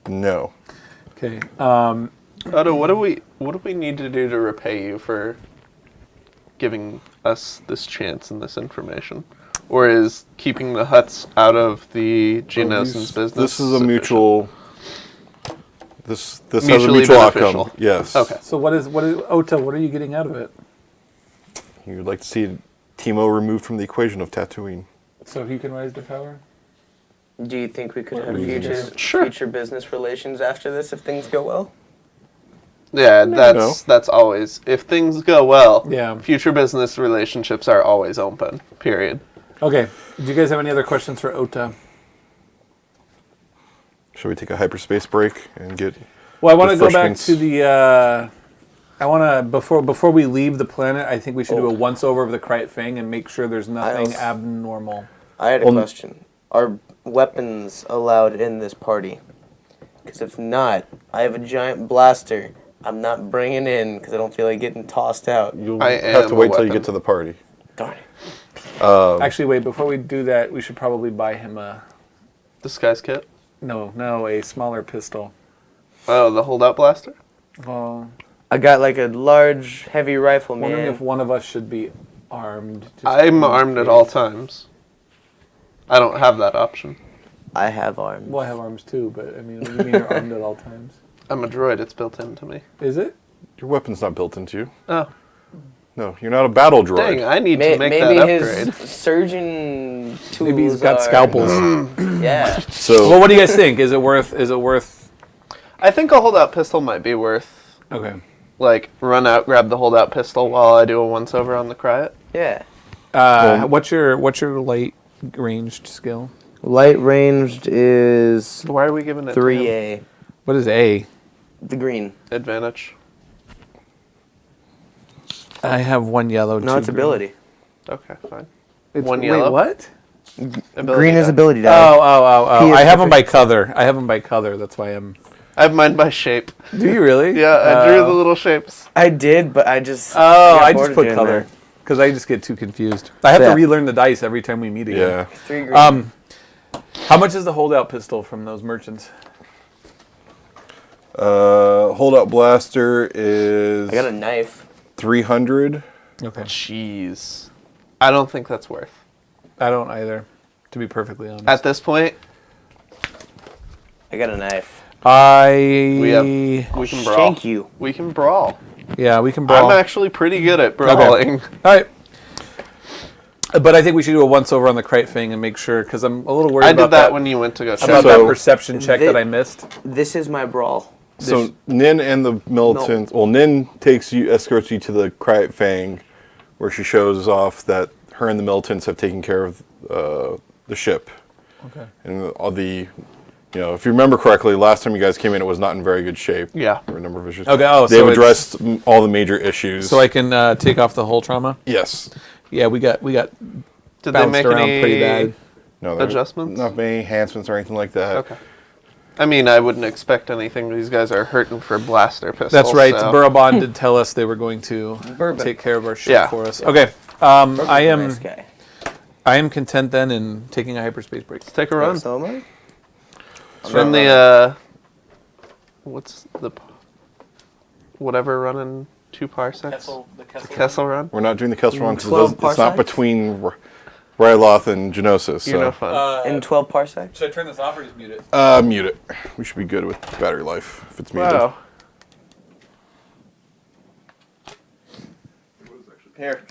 No. Okay. Odo, what do we need to do to repay you for giving us this chance and this information? Or is keeping the huts out of the Genosin's business? This is a sufficient? mutual. This has a Mutually mutual beneficial. outcome. Yes. Okay. So what is Ota? What are you getting out of it? You would like to see Timo removed from the equation of Tatooine. So he can rise to power. Do you think we could have reasons? future business relations after this if things go well? Yeah, No. that's always, if things go well, Yeah. future business relationships are always open, period. Okay. Do you guys have any other questions for Ota? Should we take a hyperspace break and get... Well, I want to go back refreshments? to the. I want to before we leave the planet. I think we should do a once over of the Krayt Fang and make sure there's nothing also- abnormal. I had a Well, question. Are weapons allowed in this party? Because if not, I have a giant blaster. I'm not bringing in because I don't feel like getting tossed out. You'll I have am to a wait till you weapon. get to the party. Darn it. Actually, wait. Before we do that, we should probably buy him a Disguise kit? a smaller pistol. Oh, the holdout blaster? Well, I got like a large, heavy rifle, wondering man. if one of us should be armed. just I'm in armed at case. all times. I don't have that option. I have arms. Well, I have arms too, but I mean, what do you mean you're armed at all times? I'm a droid, it's built into me. Is it? Your weapon's not built into you. Oh, No, you're not a battle droid. dang, I need to make Maybe that his upgrade. surgeon tools Maybe he's got are- scalpels. Yeah. So Well, what do you guys think? Is it worth? I think a holdout pistol might be worth, Okay. like, run out, grab the holdout pistol while I do a once over on the Cryet. Yeah. What's your light ranged skill? Light ranged is Why are we giving it to him? 3A. What is A? The green. Advantage. I have 1 yellow. No, 2 it's green. ability. Okay, fine. It's, One wait, yellow. what? Ability Green is die. ability die. Oh. He is I have them by proficient. color. That's why I'm. I have mine by shape. Do you really? Yeah, I drew the little shapes. I did, but I just. Oh, got I bored just of put doing color that. because I just get too confused. I have Yeah. to relearn the dice every time we meet again. Yeah. 3 green. How much is the holdout pistol from those merchants? Holdout blaster is I got a knife. 300. Okay. Jeez. I don't think that's worth. I don't either, to be perfectly honest. At this point, I got a knife. we can brawl. Shank you. We can brawl. Yeah, we can brawl. I'm actually pretty good at brawling. All right. But I think we should do a once over on the Krite thing and make sure, because I'm a little worried I about did that when you went to go check. about So- that perception check that I missed. This is my brawl. So Nin and the militants. Well, Nin escorts you to the Cryat Fang, where she shows off that her and the militants have taken care of the ship. Okay. And all the, if you remember correctly, last time you guys came in, it was not in very good shape. Yeah. There were a number of issues. Okay, oh, They've so it's- addressed all the major issues. So I can take off the whole trauma? Yes. Yeah, we got Did they bounced make around any pretty bad. No, there adjustments? Not many enhancements or anything like that. Okay. I mean, I wouldn't expect anything. These guys are hurting for blaster pistols. That's right. So. Burabon did tell us they were going to Bourbon. take care of our ship Yeah. for us. Okay. Nice guy. I am content then in taking a hyperspace break. Let's take a run. So am I? Run the what's the whatever running 2 parsecs? The Kessel run. We're not doing the Kessel Run 12 because it's not parsecs? between Ryloth and Genosis. You're So no fun. In 12 parsecs? Should I turn this off or just mute it? mute it. We should be good with battery life if it's muted. Wow. Here.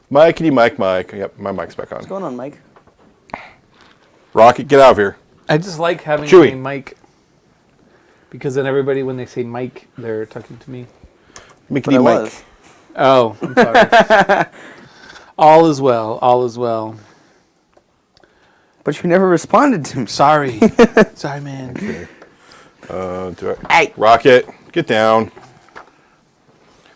Mikey, Mike. Yep, my mic's back on. What's going on, Mike? Rocket, get out of here. I just like having Chewy. a Mike. Because then everybody, when they say Mike, they're talking to me. Mickey I Mike. was. Oh, I'm sorry. All is well. All is well. But you never responded to me. Sorry. Sorry, man. Hey. Rocket, get down.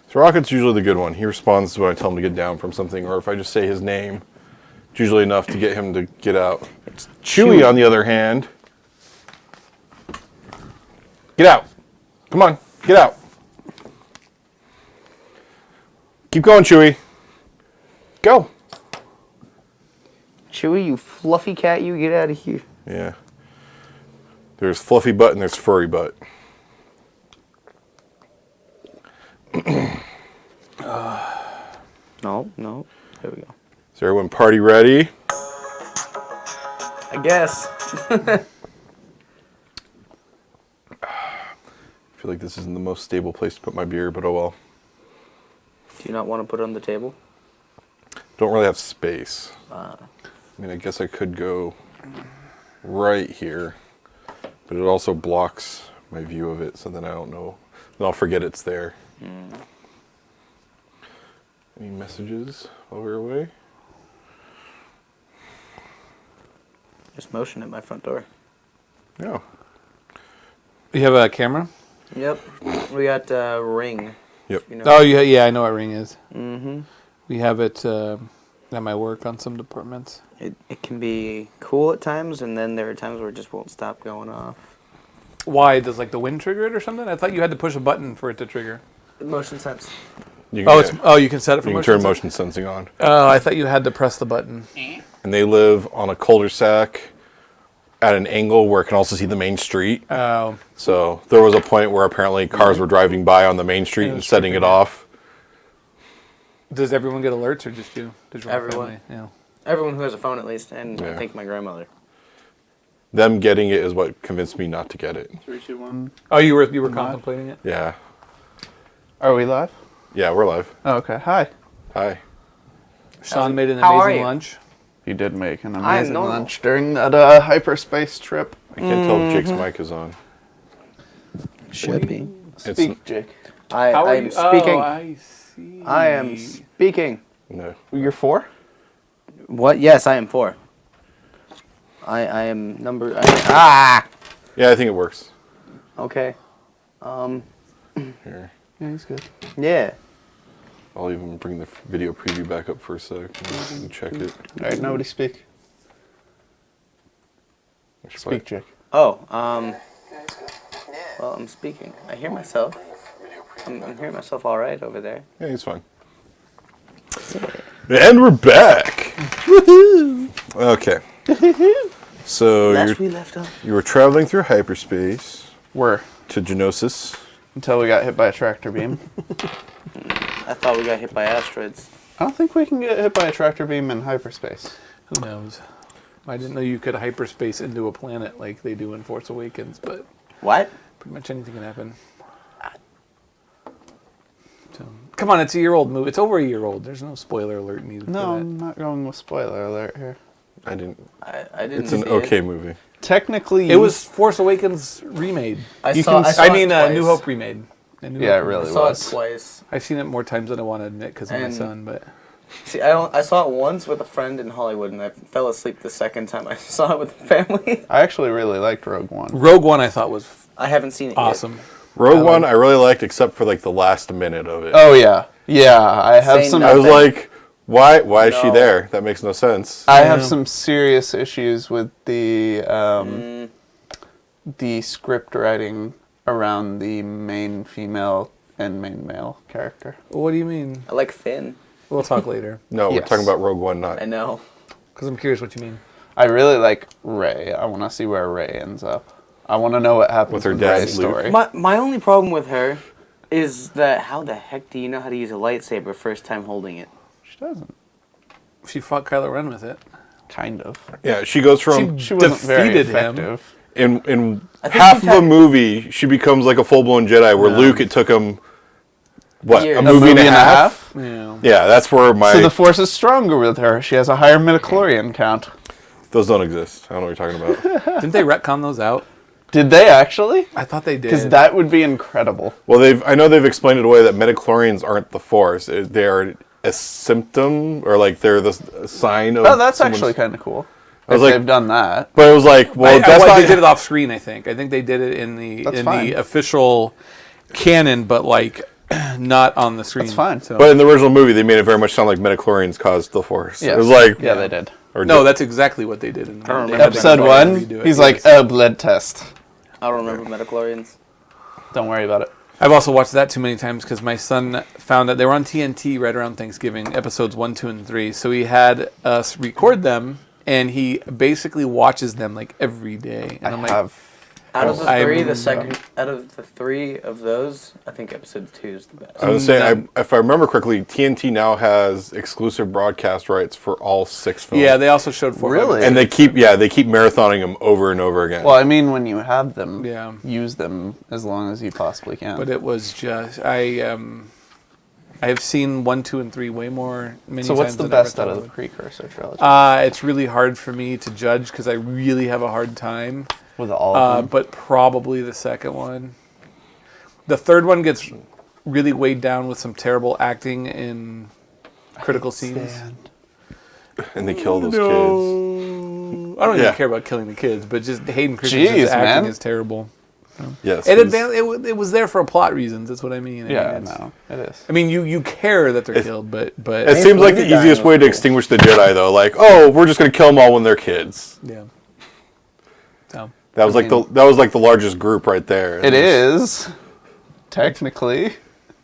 So Rocket's usually the good one. He responds when I tell him to get down from something, or if I just say his name, it's usually enough to get him to get out. Chewy, on the other hand, get out. Come on, get out. Keep going, Chewy. Go. Chewy, you fluffy cat, you get out of here. Yeah. There's fluffy butt and there's furry butt. No. There we go. Is everyone party ready? I guess. I feel like this isn't the most stable place to put my beer, but oh well. Do you not want to put it on the table? Don't really have space. I mean, I guess I could go right here, but it also blocks my view of it, so then I don't know. Then I'll forget it's there. Any messages while we're away? Just motion at my front door. No. You have a camera? Yep. We got Ring. Yep. You know. Oh, yeah, I know what Ring is. Mm-hmm. We have it at my work on some departments. It can be cool at times, and then there are times where it just won't stop going off. Why? Does like the wind trigger it or something? I thought you had to push a button for it to trigger. Motion sense. You Oh, can, you can set it for you can motion turn sensing? motion sensing on. Oh, I thought you had to press the button. And they live on a cul-de-sac at an angle where it can also see the main street. Oh, So there was a point where apparently cars were driving by on the main street Yeah, and it's setting it tripping. off. does everyone get alerts or just you? Does your whole Everyone. family? Yeah. Everyone who has a phone, at least, and I Yeah. think my grandmother. Them getting it is what convinced me not to get it. 3, 2, 1. Oh, you were contemplating it? Yeah. Are we live? Yeah, we're live. Oh, okay. Hi. Hi. Sean made an How are amazing you? lunch. You did make an I amazing know. lunch during that hyperspace trip. I can't tell if Jake's mic is on. Should be. Speak, Jake. I'm speaking. Oh, I see. I am speaking. No. You're 4? What? Yes, I am 4. I am number. Yeah, I think it works. Okay. Here. Yeah, he's good. Yeah. I'll even bring the video preview back up for a sec and check it. All right, nobody speak. I should Speak, Jake. Oh. Well, I'm speaking. I hear myself. I'm hearing myself all right over there. Yeah, it's fine. And we're back. Okay. So Last we left off. you were traveling through hyperspace We're to Genosis. until we got hit by a tractor beam. I thought we got hit by asteroids. I don't think we can get hit by a tractor beam in hyperspace. Who knows? I didn't know you could hyperspace into a planet like they do in Force Awakens, but What? pretty much anything can happen. So, come on, it's a year-old movie. It's over a year old. There's no spoiler alert needed No, for that. I'm not going with spoiler alert here. I didn't. I didn't It's see an it. okay movie. Technically, It was Force Awakens remade. I You saw, can- I saw I it mean, twice. New Hope remade. A New Yeah, Hope it really I saw was. it twice. I've seen it more times than I want to admit because of my And- son, but See, I saw it once with a friend in Hollywood, and I fell asleep the second time I saw it with the family. I actually really liked Rogue One. Rogue One I thought was I haven't seen it awesome. Rogue One, I really liked, except for like the last minute of it. Oh yeah, yeah. I have Say some. I was nothing. like, why is she No. there? That makes no sense. I have Yeah. some serious issues with the script writing around the main female and main male character. What do you mean? I like Finn. We'll talk later No, we're Yes. talking about Rogue One, not. I know. because I'm curious what you mean. I really like Rey. I want to see where Rey ends up. I want to know what happens With her with dad, Rey's Luke. story. My only problem with her is that how the heck do you know how to use a lightsaber first time holding it? She doesn't. She fought Kylo Ren with it. Kind of. Yeah, she goes from She wasn't very defeated him. effective. in I think half she's of a had- movie, she becomes like a full blown Jedi. Where No. Luke, it took him what, Years. a movie and a half? Yeah. Yeah, that's where So the Force is stronger with her. She has a higher midichlorian count. those don't exist. I don't know what you're talking about. Didn't they retcon those out? Did they actually? I thought they did. Because that would be incredible. Well, I know they've explained it away that midichlorians aren't the Force. They are a symptom, or like they're the sign of. Oh, that's someone's- actually kind of cool. I was If like- they've done that. But it was like, well, that's not. they did it off screen. I think they did it in the That's fine. the official canon, but like not on the screen. That's fine. So. But in the original movie, they made it very much sound like midichlorians caused the Force. Yes. It was like, Yeah, they did. or no, did- that's exactly what they did in the don't they remember had to Episode redo one, it, he's yes. like, oh, blood test. I don't remember midichlorians. Don't worry about it. I've also watched that too many times because my son found that they were on TNT right around Thanksgiving, episodes 1, 2, and 3. So he had us record them, and he basically watches them like every day. And I'm like, Out of the I'm- three, out of the three of those, I think episode 2 is the best. I was saying, if I remember correctly, TNT now has exclusive broadcast rights for all 6 films. yeah, they also showed 4. Really? and they keep marathoning them over and over again. Well, I mean, when you have them, Yeah. use them as long as you possibly can. But it was just I have seen 1, 2, and 3 way more. Many so what's times the than I ever best out thought of I the would. precursor trilogy? It's really hard for me to judge because I really have a hard time. With all of them? But probably the second one. The third one gets really weighed down with some terrible acting in critical scenes. and they kill those kids. I don't Yeah. even care about killing the kids, but just Hayden Christensen's Jeez, acting man. is terrible. Yes. It, he's- it was there for plot reasons. That's what I mean. I Yeah, mean, it's- no, it is. I mean, you care that they're killed, but It seems like the Windu dying easiest was way to cool. extinguish the Jedi, though. Like, oh, we're just gonna kill them all when they're kids. yeah. So That was I like the largest group right there. It is, technically.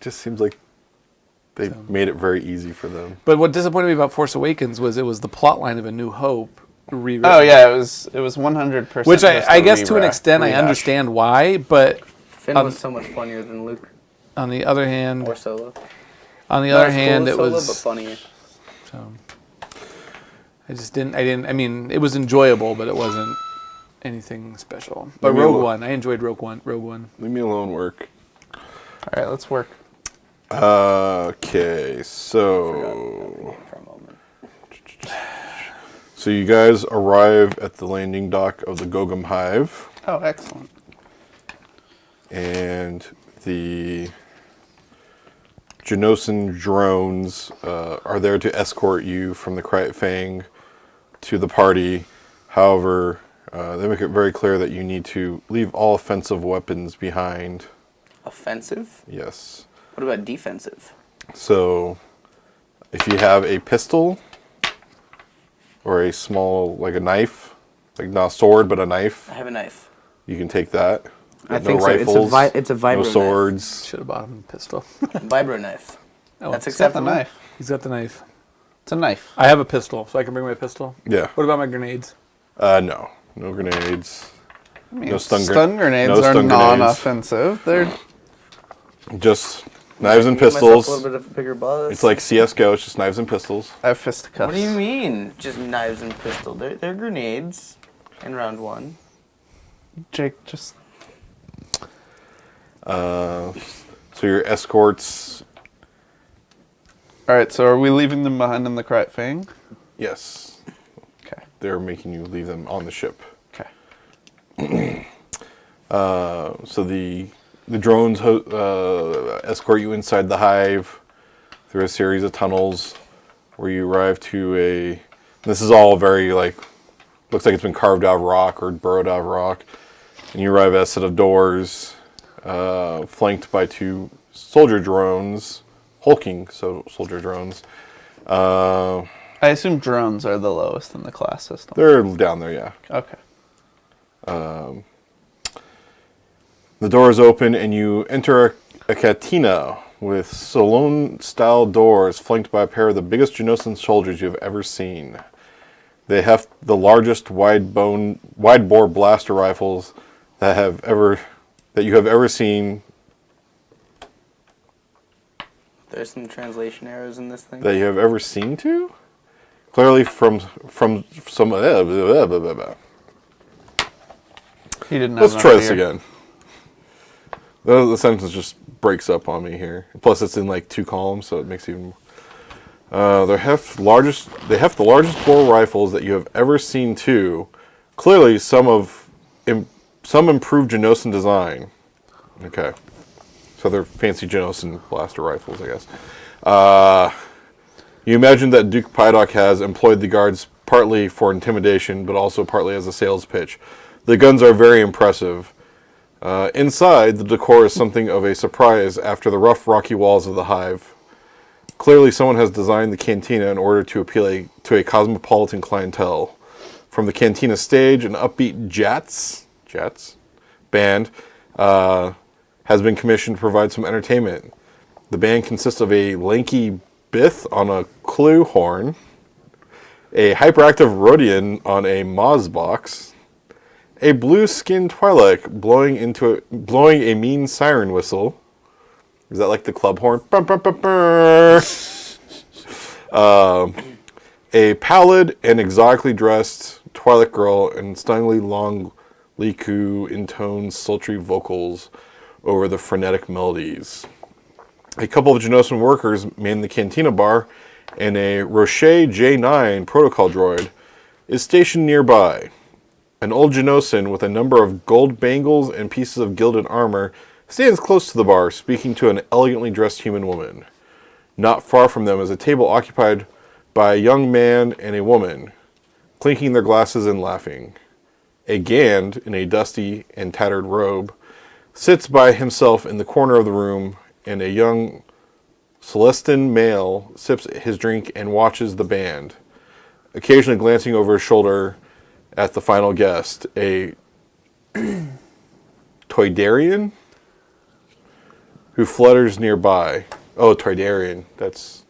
Just seems like they made it very easy for them. But what disappointed me about Force Awakens was it was the plot line of A New Hope rewritten. Oh, yeah, it was 100%. Which just I a guess to an extent I rehash. understand why, but Finn Um, was so much funnier than Luke on the other hand, or Solo. on the Not other as cool hand, as it Solo, was but funnier. so. I mean, it was enjoyable, but it wasn't anything special. But Maybe Rogue we'll- One, I enjoyed Rogue One. Leave me alone, work. All right, let's work. Okay, so For a moment. so you guys arrive at the landing dock of the Gogum Hive, Oh, excellent. and the Genosan drones are there to escort you from the Krayt Fang to the party. However, they make it very clear that you need to leave all offensive weapons behind. Offensive? Yes. What about defensive? So, if you have a pistol or a small, like a knife, like not a sword but a knife, I have a knife. you can take that. I No think so. rifles, It's a vibro no swords. Should have bought him a pistol. knife. Vibro knife. Oh, That's It's got the acceptable. knife. He's got the knife. It's a knife. I have a pistol, so I can bring my pistol. Yeah. What about my grenades? No grenades. I mean, No stun grenades no are stun grenades. non-offensive. They're Just knives and Give myself pistols. A little bit of a bigger buzz. It's like CS:GO. It's just knives and pistols. I have fisticuffs. What do you mean? Just knives and pistol. They're grenades in round one. Jake, just So your escorts. all right. So are we leaving them behind in the Krayt Fang? Yes, Okay. they're making you leave them on the ship. Okay. So the drones escort you inside the hive through a series of tunnels where you arrive to a. This is all very like looks like it's been carved out of rock or burrowed out of rock, and you arrive at a set of doors flanked by 2 soldier drones, hulking soldier drones. I assume drones are the lowest in the class system. They're down there, yeah. Okay. The doors open and you enter a cantina with salon-style doors flanked by a pair of the biggest Genosan soldiers you have ever seen. They have the largest wide-bore blaster rifles that you have ever seen. There's some translation errors in this thing. That you have ever seen too? Clearly from some. He didn't. Let's have try enough this beer. again. The sentence just breaks up on me here. Plus, it's in like 2 columns, so it makes even. They have the largest bore rifles that you have ever seen too. Clearly, some improved Genosin design. Okay, so they're fancy Genosin blaster rifles, I guess. You imagine that Duke Pydock has employed the guards partly for intimidation, but also partly as a sales pitch. The guns are very impressive. Inside, the decor is something of a surprise after the rough, rocky walls of the hive. Clearly, someone has designed the cantina in order to appeal to a cosmopolitan clientele. From the cantina stage, an upbeat Jats band has been commissioned to provide some entertainment. The band consists of a lanky Bith on a clue horn, a hyperactive Rhodian on a Moz box, a blue-skinned Twi'lek blowing a mean siren whistle. Is that like the club horn? Bum, bum, bum, bum. A pallid and exotically dressed Twi'lek girl and stunningly long Liku intones sultry vocals over the frenetic melodies. A couple of Genosin workers man the cantina bar, and a Rocher J9 protocol droid is stationed nearby. An old Genosin with a number of gold bangles and pieces of gilded armor stands close to the bar, speaking to an elegantly dressed human woman. Not far from them is a table occupied by a young man and a woman, clinking their glasses and laughing. A Gand, in a dusty and tattered robe, sits by himself in the corner of the room, and a young Celestin male sips his drink and watches the band, occasionally glancing over his shoulder at the final guest, a Toydarian, who flutters nearby. Oh, Toydarian. That's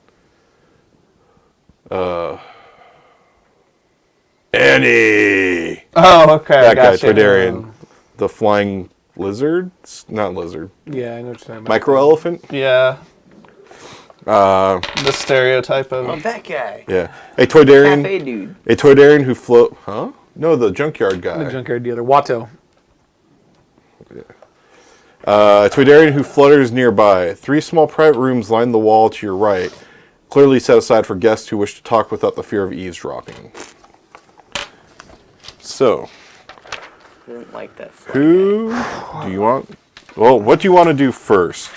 Annie. Oh, okay. That guy, gotcha. Toydarian, the flying lizard, not lizard, Yeah, I know what you're talking about. micro elephant. Yeah. The stereotype Oh, of that guy. Yeah, a Toydarian. Cafe dude. A Toydarian who float. Huh? No, the junkyard guy. The junkyard dealer, Watto. A Toydarian who flutters nearby. 3 small private rooms line the wall to your right, clearly set aside for guests who wish to talk without the fear of eavesdropping. So, I didn't like that. who do you want? Well, what do you want to do first?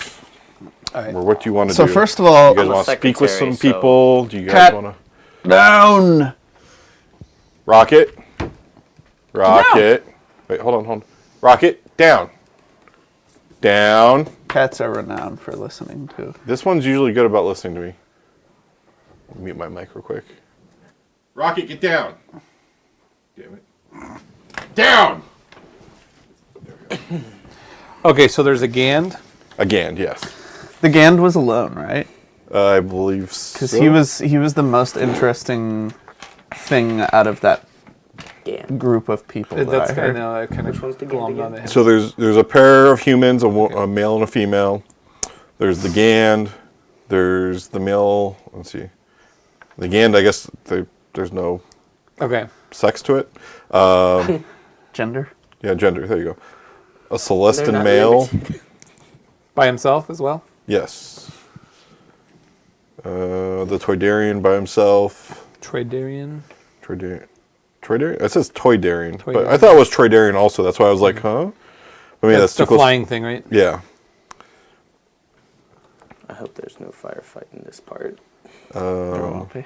All right. Or what do you want to So do? first of all, you guys I'm a want to speak with secretary, some so- people? Do you guys Cat- want to down. rocket? Rocket. Wait, hold on. Rocket down. Down. Cats are renowned for listening to. This one's usually good about listening to me. Mute my mic real quick. Rocket, get down. Damn it. Down! Okay, so there's a Gand. Again, yes. The Gand was alone, right? I believe so. Because he was the most interesting thing out of that Yeah. group of people that That's I kind heard. of I kind Which one's the of Gand glommed again? onto him. So there's a pair of humans, a male and a female. There's the Gand. There's the male. Let's see. The Gand, I guess there's no Okay. sex to it. Gender. Yeah, gender. There you go. A Celestin They're not male. limited. By himself as well? Yes. The Toydarian by himself. Troydarian. Troydarian? It says Toydarian, but I Toydarian. thought it was Troydarian also. That's why I was like, huh? I mean, That's too the close. flying thing, right? Yeah. I hope there's no firefight in this part. There won't be.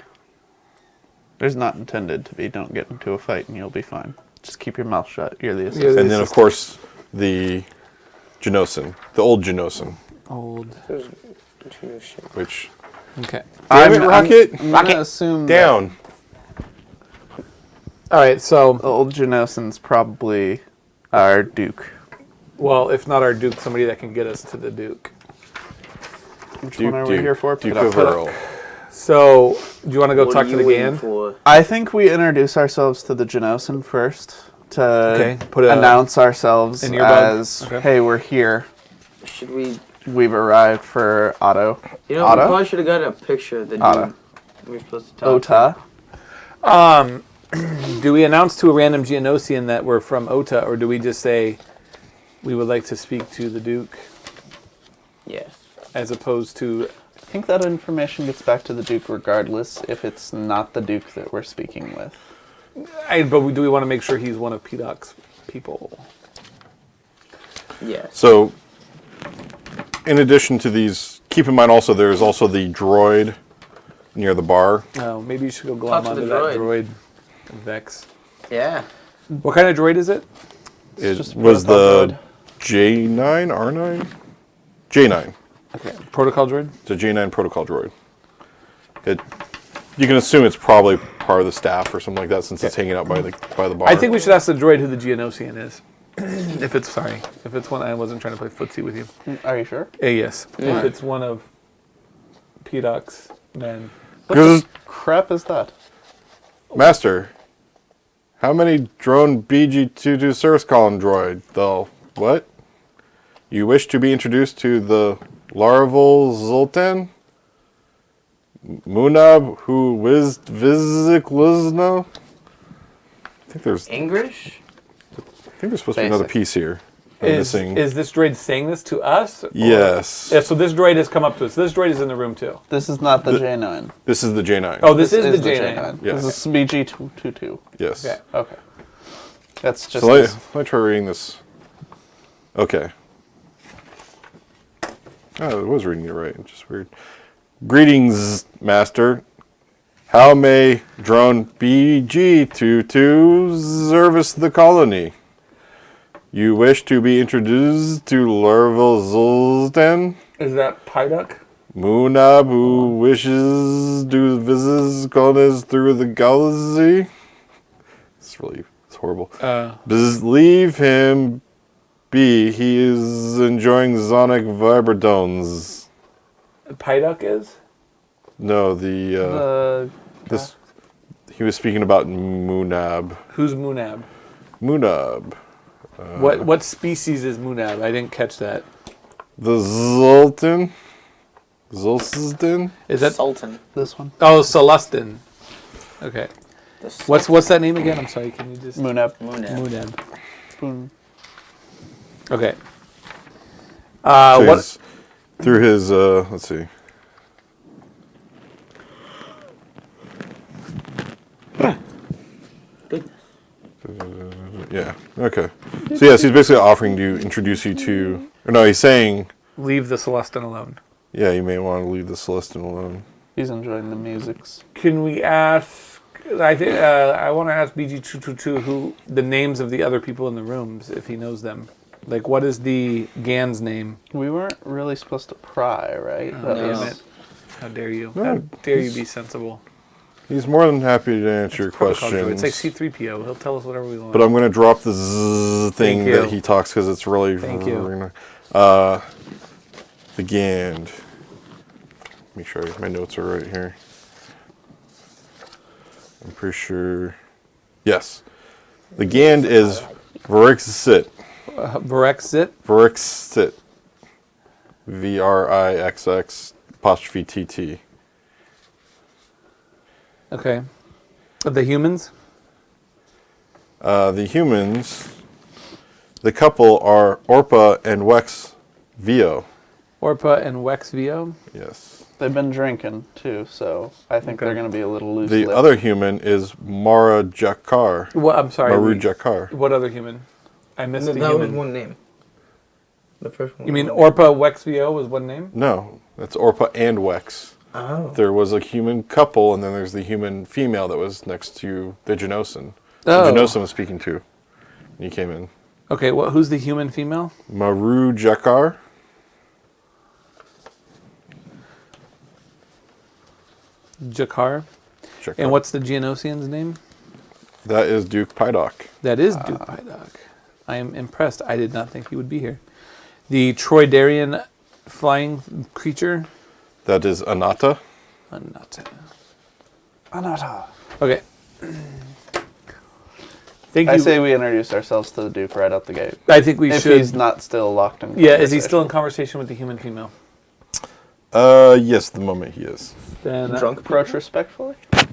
There's not intended to be. Don't get into a fight and you'll be fine. Just keep your mouth shut. You're the assistant. And then, of course, the Genosin, the old Genosin, Old. which Okay. damn it, Rocket, I'm gonna assume down. All right, so, that the old Genosin's probably our Duke. well, if not our Duke, somebody that can get us to the Duke. Which one are we here for? Duke Put of up. Earl. So, do you want to go What talk are to you the waiting Gand? for? I think we introduce ourselves to the Genosin first to Okay, put a- announce ourselves an earbud. as, Okay. hey, we're here. Should we? We've arrived for Otto. You know, Otto? we probably should have got a picture of the dude Otto. we were supposed to talk to. Ota. Do we announce to a random Geonosian that we're from Ota, or do we just say we would like to speak to the Duke? Yes. as opposed to. I think that information gets back to the Duke regardless if it's not the Duke that we're speaking with. But do we want to make sure he's one of P-Doc's people? Yes. So, in addition to these, keep in mind also there's also the droid near the bar. Oh, maybe you should go glom Talk to onto the that droid. droid. Vex. Yeah. What kind of droid is it? It just was protocol the J9, R9? J9. Okay. Protocol droid? It's a J9 protocol droid. You can assume it's probably part of the staff or something like that since it's hanging out by the bar. I think we should ask the droid who the Geonosian is. If it's one, I wasn't trying to play footsie with you. Are you sure? Yes. If it's one of P-Doc's men. What the crap is that? Master, how many drone BG-22 service column droid, though? What? You wish to be introduced to the Laravel Zoltan? Munab, who Vizik Luzno? I think there's supposed to be another Basic. piece here. I'm missing. Is this droid saying this to us? Yes. Yeah, so this droid has come up to us. This droid is in the room too. This is not the J9. This is the J9. Oh, this is the J9. Yes. This is BG-22. Yes. Okay. Okay. That's just So this. let me try reading this. Okay. Oh, I was reading it right. Just weird. Greetings, Master. How may drone BG-22 service the colony? You wish to be introduced to Laravel Zoltan? Is that Pyduck? Munab, who wishes to visit colonists through the galaxy? It's horrible. Just leave him be. He is enjoying sonic vibratones. Pyduck is? No, this. He was speaking about Munab. Who's Munab? Munab. What species is Munab? I didn't catch that. The Zoltan. Zoltan? Is that Sultan. This one. Oh, Celestin. Okay. The What's that name again? I'm sorry. Can you just Munab. Munab. Boom. Okay. So What? he's- through his, let's see. Goodness. Yeah. Okay. So yes, he's basically offering to introduce you to. Or no, he's saying, Leave the Celestin alone. yeah, you may want to leave the Celestin alone. He's enjoying the musics. Can we ask? I think I want to ask BG-222 who the names of the other people in the rooms, if he knows them. Like, what is the GAN's name? We weren't really supposed to pry, right? That Damn was- it! How dare you? No, How dare you be sensible? He's more than happy to answer your Protocol droid. questions. It's like C-3PO. He'll tell us whatever we want. But I'm going to drop the zzz thing Thank you. that he talks because it's really. Thank you. The Gand. Make sure my notes are right here. I'm pretty sure. Yes. The Gand is Vrixit. Varexit. Vrixit. VRIXX''TT. Okay. The humans. The humans, the couple are Orpa and Wex Vio. Orpa and Wex Vio. Yes. They've been drinking too, so I think Okay. they're going to be a little loose. The lipped. other human is Mara Jakar. What? I'm sorry. Maru Jakar. What other human? I missed No, the that was human. one name. The first one. You mean was one Orpa Wex Vio was one name? No, that's Orpa and Wex. name. Oh. There was a human couple, and then there's the human female that was next to the Genosin. Oh. The Genosin was speaking to when you came in. Okay. Who's the human female? Maru Jakar. Jakar. Jakar. And what's the Geonosian's name? That is Duke Pydock. That is Duke Pydock. I am impressed. I did not think he would be here. The Troidarian flying creature. That is Anata. Anata. Anata. Okay. Thank I you. say we introduce ourselves to the Duke right out the gate. I think we If should. he's not still locked in. Yeah, is he still in conversation with the human female? Yes, the moment he is. Then Drunk Approach respectfully. Just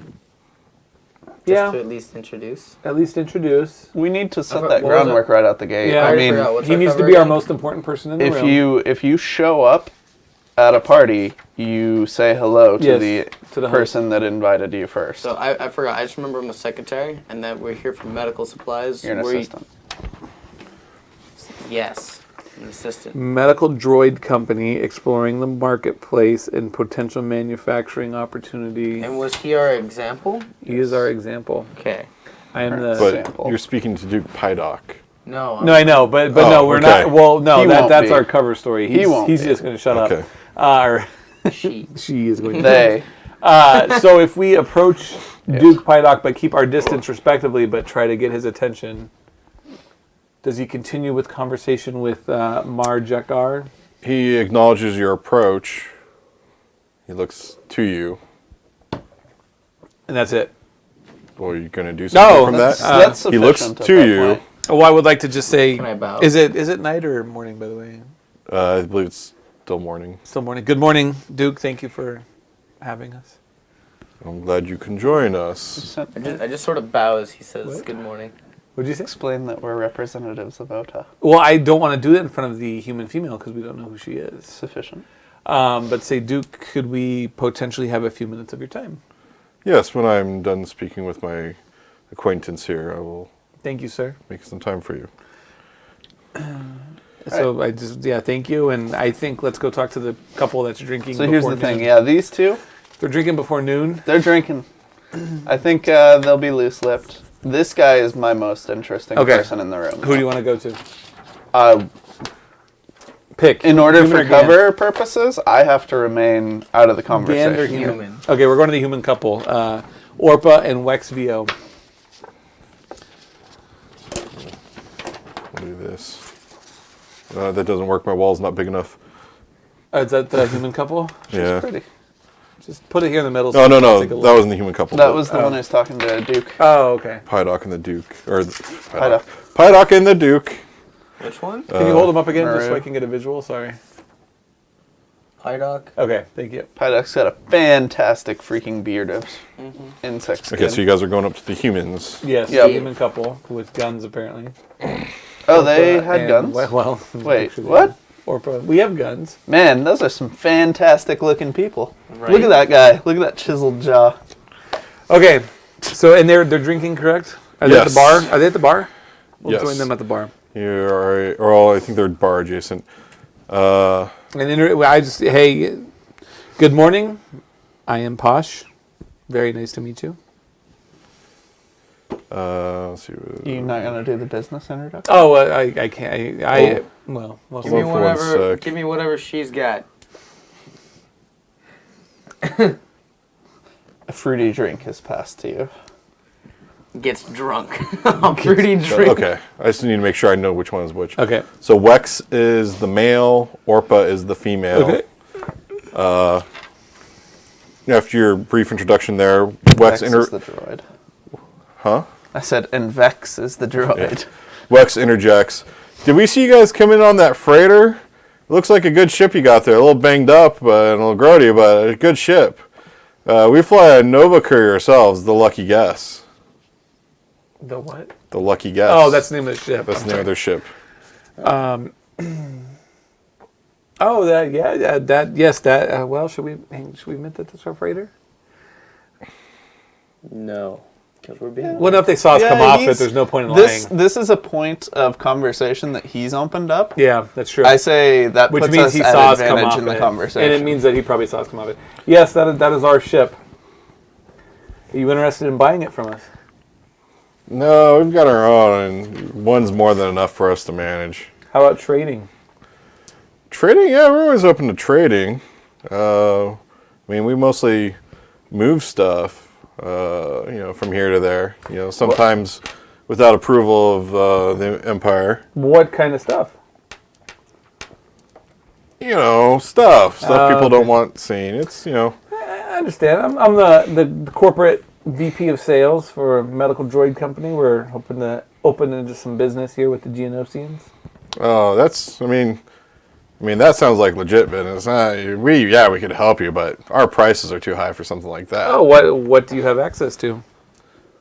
yeah, to at least introduce. at least introduce. We need to set What that was it? groundwork right out the gate. Yeah, I I mean, forgot. What's He our needs to cover be our again? most important person in the if room. you show up at a party, you say hello to Yes, to the host. person that invited you first. So I forgot. I just remember I'm a secretary, and that we're here for medical supplies. You're an Where you- assistant. Yes, an assistant. Medical droid company exploring the marketplace and potential manufacturing opportunity. And was he our example? He is our example. Okay. I am Correct. the. But Sample. you're speaking to Duke Pydock. No. No, I know, but Oh, no, we're okay. not. Well, no, He won't that's be. our cover story. He won't He's be. just going to shut Okay. up. Or She. she is going to. They. So if we approach Duke Pydock but keep our distance respectively, but try to get his attention, does he continue with conversation with Mar Jakar? He acknowledges your approach. He looks to you. And that's it. Well, you're going to do something from that? That's he looks sufficient at to that you. point. Oh, I would like to just say, Can I bow? is it night or morning, by the way? I believe it's still morning. Still morning. Good morning, Duke. Thank you for having us. I'm glad you can join us. I just sort of bow as he says What? good morning. What did you say? Explain that we're representatives of OTA. Well, I don't want to do that in front of the human female because we don't know who she is. Sufficient. But say, Duke, could we potentially have a few minutes of your time? Yes, when I'm done speaking with my acquaintance here, I will Thank you, sir. make some time for you. So I just, thank you. And I think let's go talk to the couple that's drinking. So here's before the thing. noon. Yeah, these two, They're drinking before noon. they're drinking. I think they'll be loose-lipped. This guy is my most interesting Okay. person in the room. Who do you want to go to? Uh, Pick. in order Human for or Gan? cover purposes, I have to remain out of the conversation. Gan or human? Human. Okay, we're going to the human couple. Orpa and Wex VO. I'll do this. That doesn't work. My wall's not big enough. Is that the human couple? Yeah. Pretty. Just put it here in the middle. No, we no, can no. take a That look. wasn't the human couple. That but was the one who's talking to Duke. Oh, okay. Pydock and the Duke. Or Pydock. Pydock and the Duke. Which one? Can you hold them up again just so Maru. I can get a visual? Sorry. Pydock. Okay, thank you. Pydock's got a fantastic freaking beard of insect skin. Okay, so you guys are going up to the humans. Yes, Yep. the human couple with guns apparently. Oh, they Orpa had and guns? Well, Wait, actually, what? Orpa. We have guns. Man, those are some fantastic looking people. Right. Look at that guy. Look at that chiseled jaw. Okay, so and they're drinking, correct? Are they at the Yes. bar? Are they at the bar? We'll Yes. join them at the bar. You're, or I think they're bar adjacent. And I just hey, good morning. I am Posh. Very nice to meet you. Let's see. You not gonna do the business introduction? Oh, I can't. Well, most Give me of Hold on for 1 whatever. sec. Give me whatever she's got. A fruity drink has passed to you. Gets drunk. I'm pretty drink. Okay, I just need to make sure I know which one is which. Okay. So Wex is the male, Orpa is the female. Okay. After your brief introduction there, Vex Wex is the droid. Huh? I said, and Vex is the droid. Wex interjects. Did we see you guys come in on that freighter? It looks like a good ship you got there. A little banged up and a little grody, but a good ship. We fly a Nova Courier ourselves, the Lucky Guess. The what? The Lucky Guess. Oh, that's the name of the ship. That's the name of their ship. Oh, that yeah, that yes, that. Well, should we admit that that's our freighter? No, because we're being. Well, if they saw us come off it, there's no point in lying. This is a point of conversation that he's opened up. Yeah, that's true. I say that Which puts means us he at saw us come advantage off in the it, conversation. and it means that he probably saw us come off it. Yes, that is our ship. Are you interested in buying it from us? No, we've got our own, and one's more than enough for us to manage. How about trading? Trading? Yeah, we're always open to trading. I mean, we mostly move stuff, from here to there. Sometimes without approval of the Empire. What kind of stuff? Stuff people don't okay. want seen. It's I understand. I'm the corporate VP of sales for a medical droid company. We're hoping to open into some business here with the Geonosians. Oh, that's. I mean, that sounds like legit business. We could help you, but our prices are too high for something like that. Oh, what do you have access to?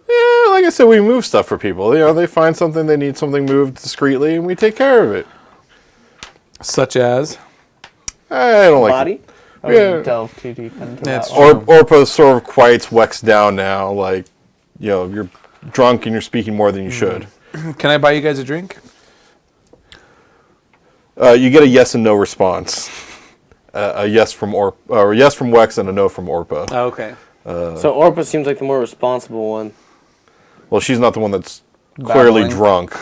Yeah, like I said, we move stuff for people. They find something, they need something moved discreetly, and we take care of it. Such as? I don't like Body? it. I wouldn't Yeah. delve too deep into That's that true. one. Orpa sort of quiets Wex down now, like, you're drunk and you're speaking more than you should. Can I buy you guys a drink? You get a yes and no response. A yes from or yes from Wex and a no from Orpa. Oh, okay. So Orpa seems like the more responsible one. Well, she's not the one that's clearly Battling. drunk.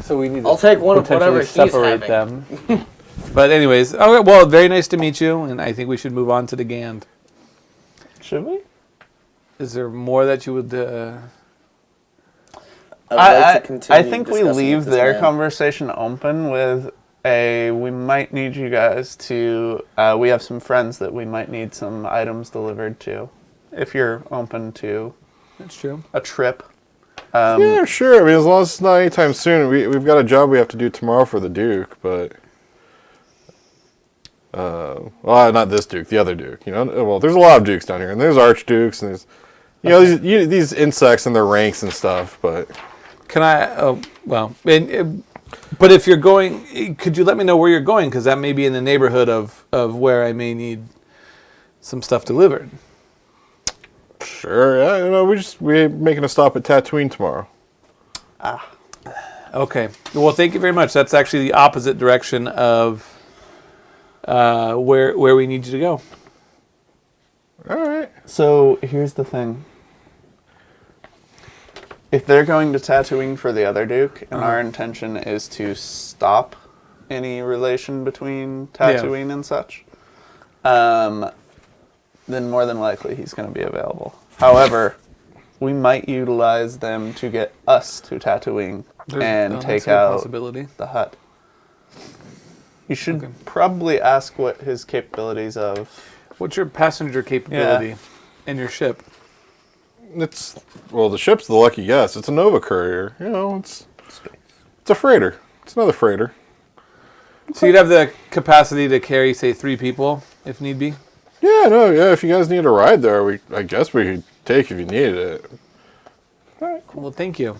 So we need I'll take one of whatever he's separate having. them. But anyways, okay, well, very nice to meet you, and I think we should move on to the Gand. Should we? Is there more that you would... I would like to I continue think we discussing leave with this their man. conversation open with we might need you guys to, we have some friends that we might need some items delivered to, if you're open to That's true. a trip. Yeah, sure. I mean, as long as it's not anytime soon. We've got a job we have to do tomorrow for the Duke, but... well, not this Duke, the other Duke. Well, there's a lot of Dukes down here, and there's Archdukes, and there's these insects and their ranks and stuff. But Can I... but if you're going... Could you let me know where you're going? Because that may be in the neighborhood of where I may need some stuff delivered. sure, yeah, we're making a stop at Tatooine tomorrow. Okay. Well, thank you very much. That's actually the opposite direction of where we need you to go. All right. So here's the thing. If they're going to Tatooine for the other Duke, and our intention is to stop any relation between Tatooine and such, then more than likely he's going to be available. However, we might utilize them to get us to Tatooine and That's take a out possibility. the hut. You should probably ask what his capabilities of... What's your passenger capability in your ship? The ship's the lucky guess. It's a Nova courier. It's a freighter. It's another freighter. So you'd have the capacity to carry, say, 3 people, if need be? Yeah. If you guys need a ride there, I guess we could take if you needed it. All right, cool. Well, thank you.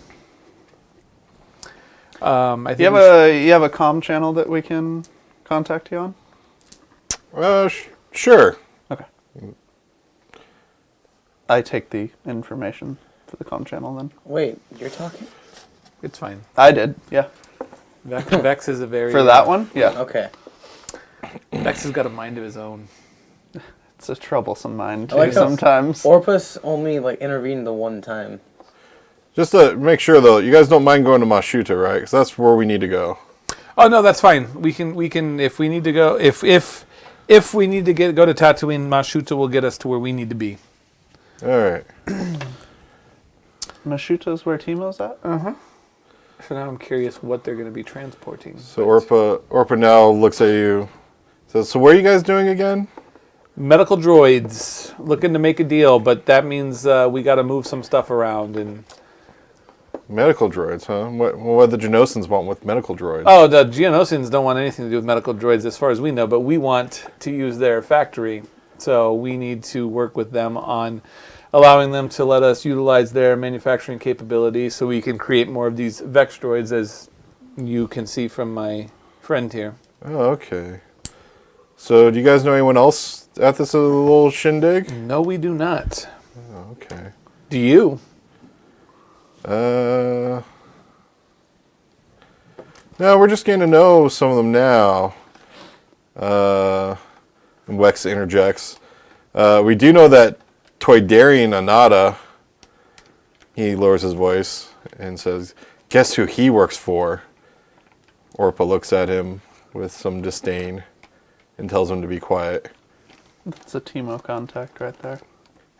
I think You have a comm channel that we can contact you on? Sure. Okay. I take the information for the comm channel then. Wait, you're talking? it's fine. I did, yeah. Vex is a very... For that one? Yeah. Okay. Vex has got a mind of his own. It's a troublesome mind I like too how sometimes. Orpus only intervened the one time. Just to make sure, though, you guys don't mind going to Mashuta, right? Because that's where we need to go. Oh no, that's fine. We can if we need to go if we need to go to Tatooine, Mashuta will get us to where we need to be. All right. Mashuta's where Timo's at? So now I'm curious what they're going to be transporting. So Orpa now looks at you. Says, "So what are you guys doing again?" Medical droids looking to make a deal, but that means we got to move some stuff around and. Medical droids, huh? What do the Geonosians want with medical droids? Oh, the Geonosians don't want anything to do with medical droids as far as we know, but we want to use their factory. So we need to work with them on allowing them to let us utilize their manufacturing capability so we can create more of these Vex droids, as you can see from my friend here. Oh, okay. So do you guys know anyone else at this little shindig? No, we do not. Oh, okay. Do you? No, we're just getting to know some of them now. And Wex interjects. We do know that Toydarian Anada, he lowers his voice and says, "Guess who he works for?" Orpa looks at him with some disdain and tells him to be quiet. It's a Timo contact right there.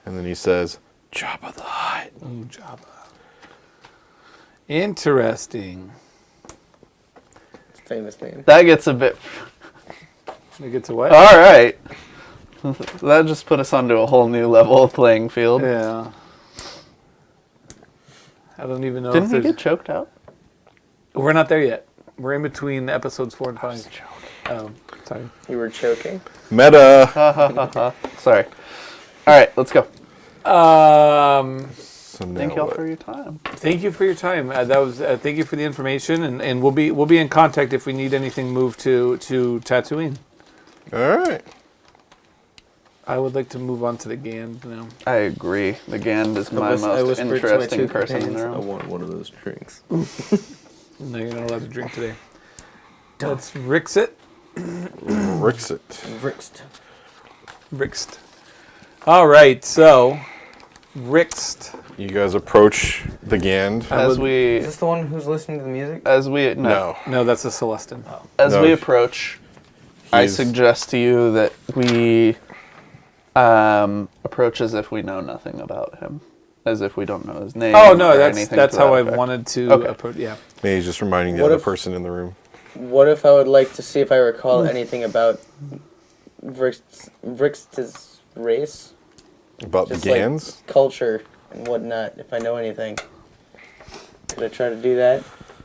And then he says, "Jabba the Hutt." Ooh, Jabba. Interesting. Famous name. That gets a bit... It gets away. All right. That just put us onto a whole new level of playing field. Yeah. I don't even know Didn't if we there's... get choked out? We're not there yet. We're in between episodes 4 and 5. Sorry. You were choking? Meta. Sorry. All right, let's go. So now Thank y'all what? for your time. Thank you for your time. That was thank you for the information, and we'll be in contact if we need anything moved to Tatooine. All right. I would like to move on to the Gand now. I agree. The Gand is my I most whispered to my interesting two person in companions, the I room. want one of those drinks. No, you're not allowed to drink today. Let's Rix it. Rixit. Rixt. Rixed. All right, so Rixed. You guys approach the Gand. As Is we this the one who's listening to the music? No. No, that's a Celestin. as No, we approach, I he's- suggest to you that we approach as if we know nothing about him, as if we don't know his name. Oh no, or that's anything that's to how that I effect. wanted to Okay. approach. Yeah. Maybe he's just reminding the What other if- person in the room. What if I would like to see if I recall anything about Rixt's race, About Just the like- Gans? culture, and whatnot, if I know anything? Could I try to do that?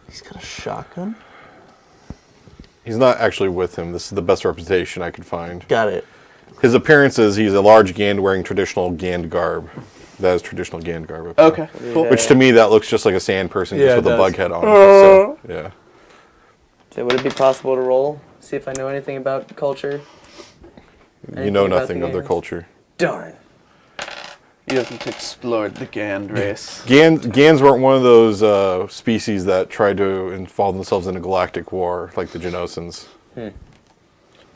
He's got a shotgun. He's not actually with him. This is the best representation I could find. Got it. His appearance is he's a large Gand wearing traditional Gand garb. That is traditional Gand garb. up there. Okay, cool. Which to me, that looks just like a sand person Yeah, just it with a does. bug head on. So, yeah. So would it be possible to roll? See if I know anything about culture? You Anything know about nothing the of their Gans? culture. Darn. You haven't explored the Gand race. Gans weren't one of those species that tried to involve themselves in a galactic war like the Genosans. By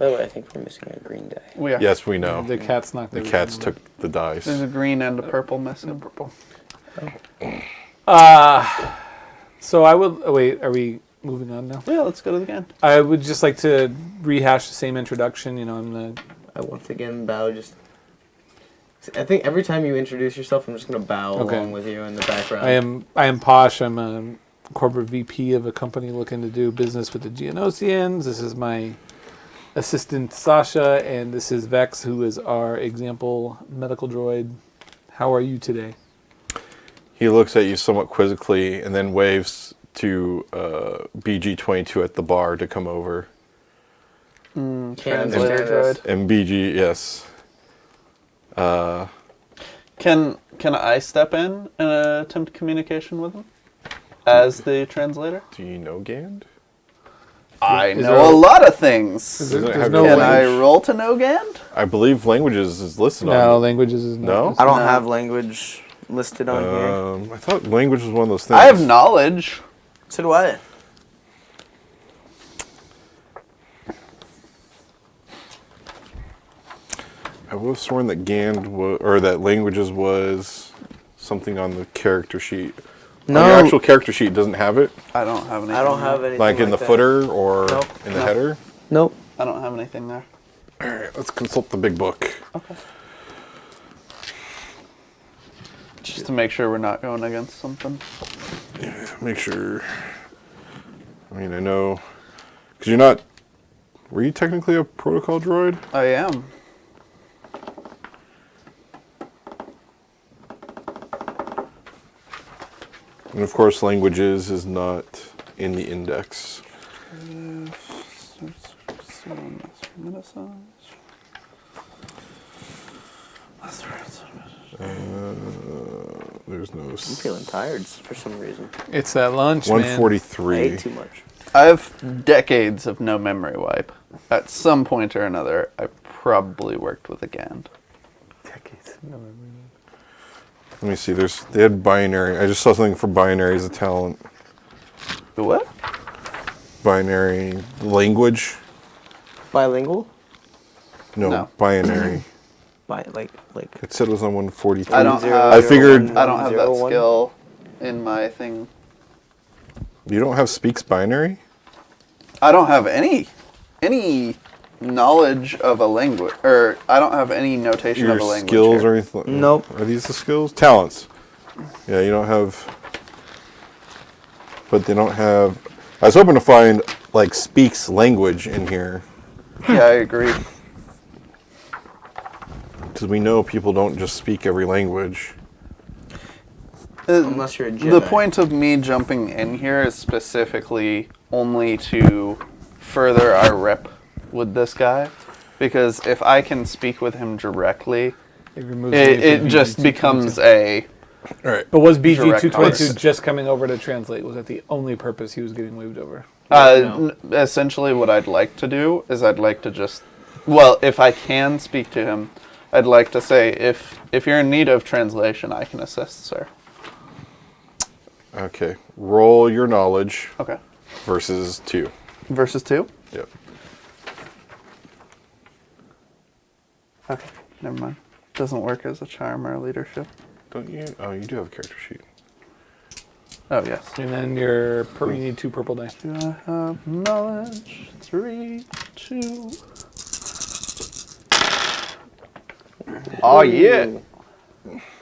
the way, I think we're missing a green die. We are. Yes, we know. The cats knocked. The everything cats over. took the dice. There's a green and a purple missing. Purple. So I would wait. Are we moving on now? Yeah, let's go to the Gand. I would just like to rehash the same introduction. You know, I'm the I once again bow just... I think every time you introduce yourself, I'm just going to bow Okay. along with you in the background. I am Posh. I'm a corporate VP of a company looking to do business with the Geonosians. This is my assistant Sasha, and this is Vex, who is our example medical droid. How are you today? He looks at you somewhat quizzically and then waves to BG-22 at the bar to come over. Can't Translator understand this. droid. And BG, yes. Can I step in and attempt communication with him as the translator? Do you know Gand? I Is know there a a- lot of things. Is there- Doesn't it there's have no your Can I language? roll to know Gand? I believe languages is listed No, on languages is not. No? I don't No. have language listed on here. I thought language was one of those things. I have knowledge. So do I. I would have sworn that Gand or that languages was something on the character sheet. No. On your actual character sheet doesn't have it, I don't have anything. I don't there. have anything like in the that. footer or Nope. in the No. header. Nope. I don't have anything there. All right, let's consult the big book. Okay. Just to make sure we're not going against something. Make sure. I mean, I know because you're not. Were you technically a protocol droid? I am. And of course, languages is not in the index. There's no. I'm feeling tired for some reason. It's that lunch, man. 143. I ate too much. I have decades of no memory wipe. At some point or another, I probably worked with a Gand. Let me see. They had binary. I just saw something for binary as a talent. What? Binary language. Bilingual? No. Binary. Like. It said it was on 143. I don't have. I figured- I don't have that 101. skill in my thing. You don't have speaks binary? I don't have any knowledge of a language, or I don't have any notation Your of a language. skills here. or anything? Nope. Are these the skills? Talents. Yeah, you don't have. But they don't have. I was hoping to find like speaks language in here Yeah, I agree. because we know people don't just speak every language. Unless you're a Jedi. The point of me jumping in here is specifically only to further our rep with this guy, because if I can speak with him directly, It removes me it from just being becomes too a All right. But was BG Direct 222 contact. just coming over to translate? Was that the only purpose he was getting moved over? Essentially, what I'd like to do is I'd like to just, well, if I can speak to him, I'd like to say, if you're in need of translation, I can assist, sir. Okay. Roll your knowledge Okay. versus 2. Versus 2? Yep. Okay, never mind. Doesn't work as a charm or leadership. Don't you? Oh, you do have a character sheet. Oh, yes. And then you need 2 purple dice. Do I have knowledge? 3, 2. Oh, yeah.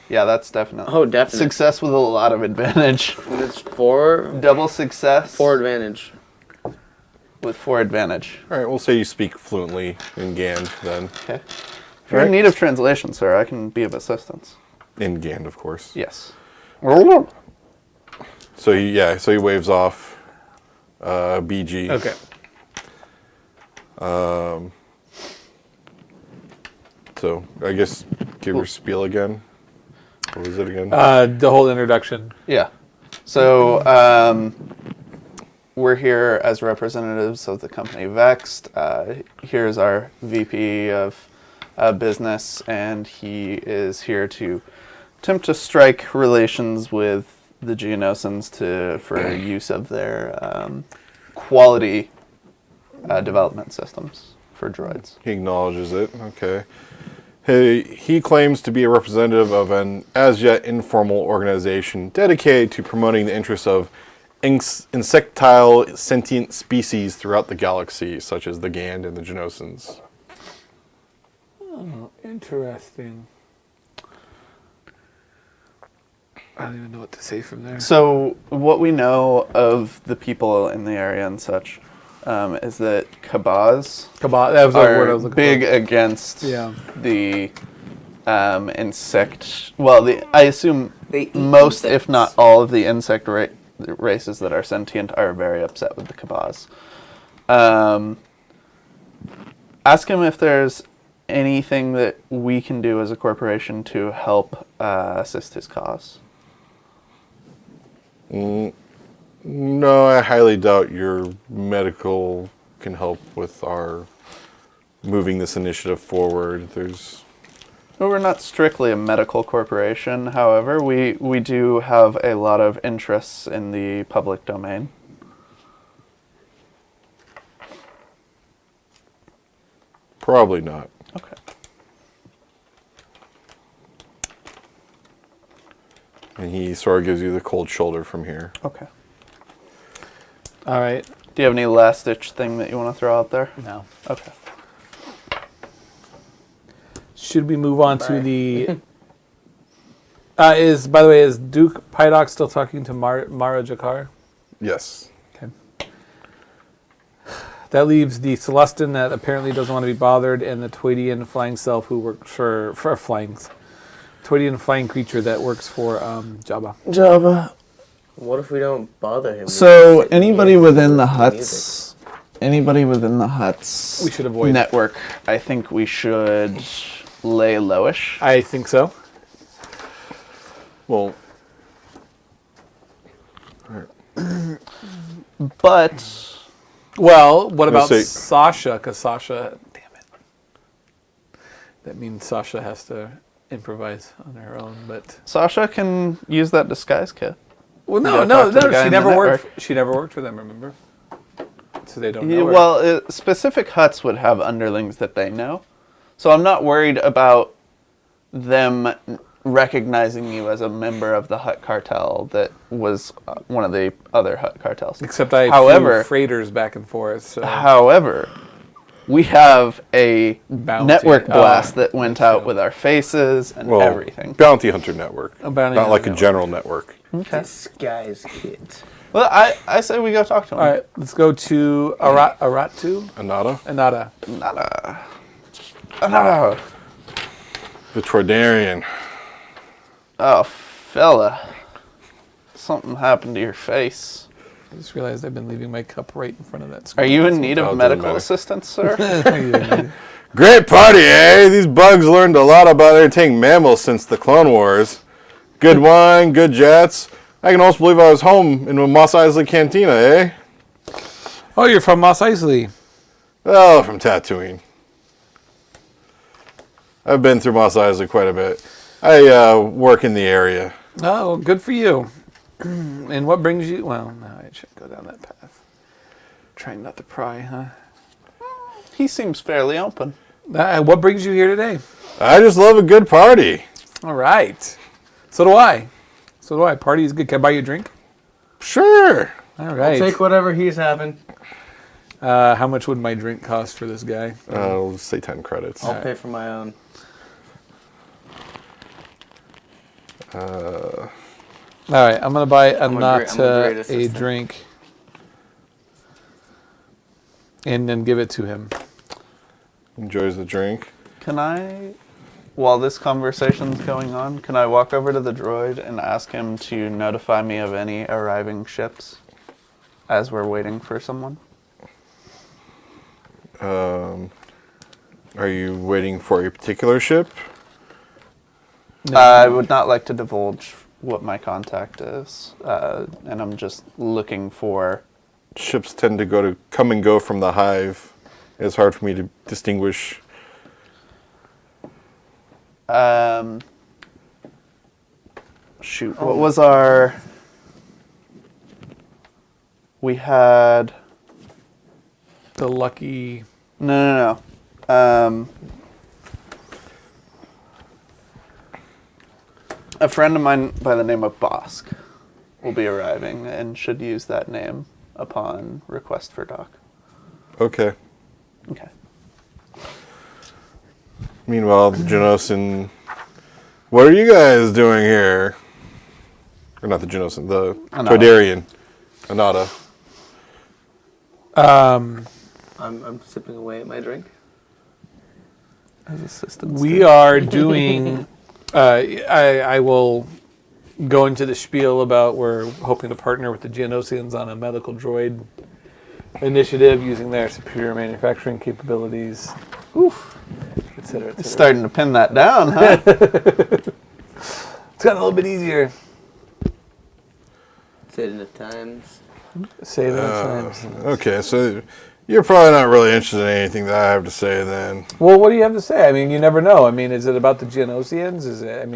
Yeah, that's definitely. Oh, definitely. Success with a lot of advantage. It's 4 Double success. advantage. With 4 advantage. All right. We'll say you speak fluently in Gand then. Okay. If you're in need of translation, sir, I can be of assistance. In Gand, of course. Yes. So he waves off BG. Okay. So I guess give your spiel again. What was it again? The whole introduction. Yeah. So we're here as representatives of the company Vexed. Here's our VP of business, and he is here to attempt to strike relations with the Geonosans for use of their quality development systems for droids. He acknowledges it. Okay. He claims to be a representative of an as-yet informal organization dedicated to promoting the interests of insectile sentient species throughout the galaxy, such as the Gand and the Genosans. Oh, interesting. I don't even know what to say from there. So what we know of the people in the area and such is that Kabaz Kabal, that was the word I are was looking big for. against Yeah. the insect. Well, I assume They eat most, if insects. not all, of the insect races that are sentient are very upset with the Kabaz. Ask him if there's anything that we can do as a corporation to help assist his cause. No, I highly doubt your medical can help with our moving this initiative forward. Well, we're not strictly a medical corporation, however, we do have a lot of interests in the public domain. Probably not. Okay. And he sort of gives you the cold shoulder from here. Okay. All right. Do you have any last ditch thing that you want to throw out there? No. Okay. Should we move on to the? By the way, is Duke Pydock still talking to Mara Jakar? Yes. Okay. That leaves the Celestin that apparently doesn't want to be bothered, and the Toydian flying self who works for Toydian flying creature that works for Jabba. Jabba. What if we don't bother him? So We just sit anybody here within the listening to huts, anybody within the huts We should avoid. network, I think we should lay lowish. I think so. Well, But Well, what about say- Sasha? Because Sasha, damn it. That means Sasha has to improvise on her own. But Sasha can use that disguise kit. well, You no, gotta no, talk to the no. guy She in the never worked. network. She never worked for them. Remember? So they don't Yeah, know her. well, specific huts would have underlings that they know. So I'm not worried about them recognizing you as a member of the Hut cartel that was one of the other Hut cartels. Except I However- flew freighters back and forth. So. However, we have a Bounty. network Oh, blast that went out true. with our faces and well, everything. Bounty Hunter Network. A bounty Not like hunter a general network. Okay. Disguise kit. Well, I say we go talk to him. All right, let's go to Aratu. Anada? Anada. Oh, The Tordarian. oh, fella. Something happened to your face. I just realized I've been leaving my cup right in front of that screen. Are you in need Oh, of doesn't medical matter. assistance, sir? Great party, eh? These bugs learned a lot about entertaining mammals since the Clone Wars. Good wine, good jets. I can also believe I was home in a Mos Eisley Cantina, eh? Oh, you're from Mos Eisley. Oh, from Tatooine. I've been through Mos Eisley quite a bit. I work in the area. Oh, well, good for you. And what brings you... Well, no, I shouldn't go down that path. Trying not to pry, huh? He seems fairly open. What brings you here today? I just love a good party. All right. So do I. Party is good. Can I buy you a drink? Sure. All right. Take whatever he's having. How much would my drink cost for this guy? I'll say 10 credits. I'll pay for my own. All right. I'm going to buy I'm a great a assistant. drink and then give it to him. Enjoys the drink. Can I, while this conversation's going on, can I walk over to the droid and ask him to notify me of any arriving ships as we're waiting for someone? Are you waiting for a particular ship? No. I would not like to divulge what my contact is, and I'm just looking for... Ships tend to come and go from the hive. It's hard for me to distinguish. Shoot, what was our... We had... The lucky... No. A friend of mine by the name of Bosk will be arriving and should use that name upon request for dock. Okay. Okay. Meanwhile, Genosin, what are you guys doing here? Or not the Genosin, the Anada. Toydarian. Anada. I'm sipping away at my drink. As assistants. We are doing... I will go into the spiel about we're hoping to partner with the Geonosians on a medical droid initiative using their superior manufacturing capabilities, et cetera, et cetera. Starting to pin that down, huh? It's gotten a little bit easier. Say it enough times. Say it times. Okay, so you're probably not really interested in anything that I have to say then. Well, what do you have to say? I mean, you never know. I mean, is it about the Geonosians? Is there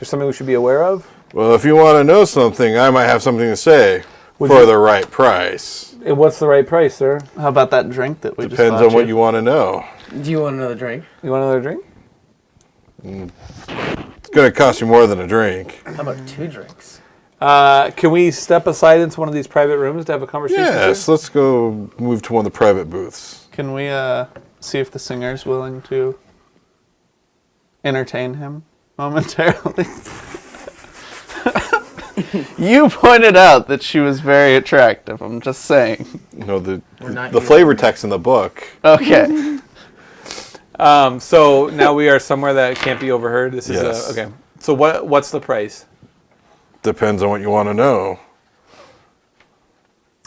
something we should be aware of? Well, if you want to know something, I might have something to say Would for you- the right price. And what's the right price, sir? How about that drink that we just Depends bought on what you want to know. Do you want another drink? You want another drink? It's going to cost you more than a drink. How about 2 drinks? Can we step aside into one of these private rooms to have a conversation? Yes, sir? let's go move to one of the private booths. Can we see if the singer's willing to entertain him momentarily? You pointed out that she was very attractive. I'm just saying. No, the not flavor text in the book. Okay. So now we are somewhere that can't be overheard. This is Yes. okay. So what's the price? Depends on what you want to know.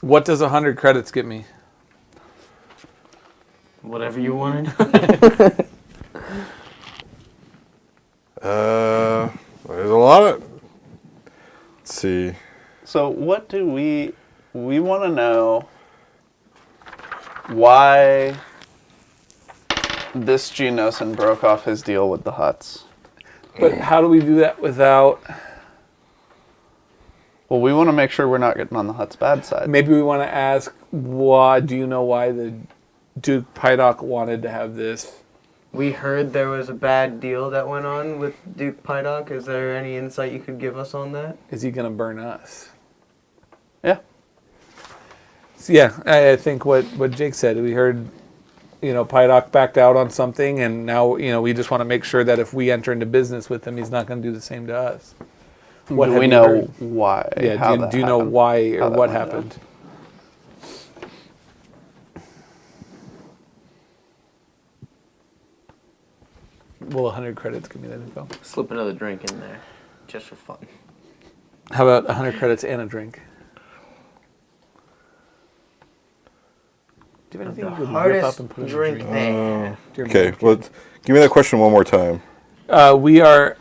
What does 100 credits get me? Whatever you wanted. There's a lot of... Let's see. So what do we want to know why this Geonosin broke off his deal with the Hutts. But how do we do that without... Well, we want to make sure we're not getting on the Hutt's bad side. Maybe we want to ask, do you know why the Duke Pydock wanted to have this? We heard there was a bad deal that went on with Duke Pydock. Is there any insight you could give us on that? Is he going to burn us? Yeah. So, yeah, I think what Jake said. We heard, Pydock backed out on something, and now, we just want to make sure that if we enter into business with him, he's not going to do the same to us. What Do have we you know heard? why? Yeah, how do that you know happened? why or How that what went down? happened? Well, 100 credits, give me that info. Slip another drink in there, just for fun. How about 100 credits and a drink? Do you have anything The you could rip hardest up and put in a drink drink? they had. Do you Okay, remember? well, give me that question one more time. We are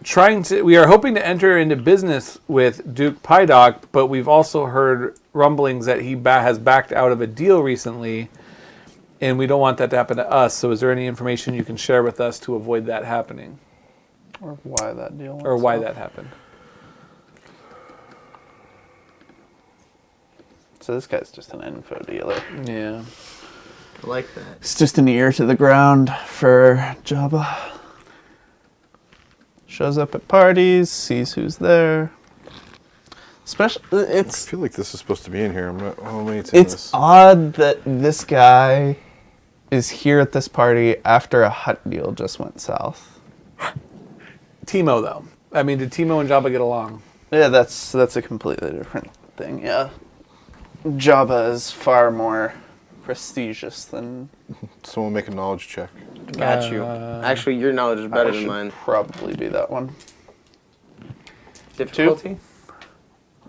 we are hoping to enter into business with Duke Pydock, but we've also heard rumblings that he has backed out of a deal recently, and we don't want that to happen to us. So is there any information you can share with us to avoid that happening? Or why that deal? Or why that happened? So this guy's just an info dealer. Yeah. I like that. It's just an ear to the ground for Jabba. Shows up at parties, sees who's there. Especially, I feel like this is supposed to be in here. I'm not. Oh, maybe it's in it's this. odd that this guy is here at this party after a hut deal just went south. Timo, though. I mean, did Timo and Jabba get along? Yeah, that's a completely different thing. Yeah, Jabba is far more prestigious than. Someone make a knowledge check. Got you. Actually, your knowledge is better than should mine. Probably be that one. Difficulty?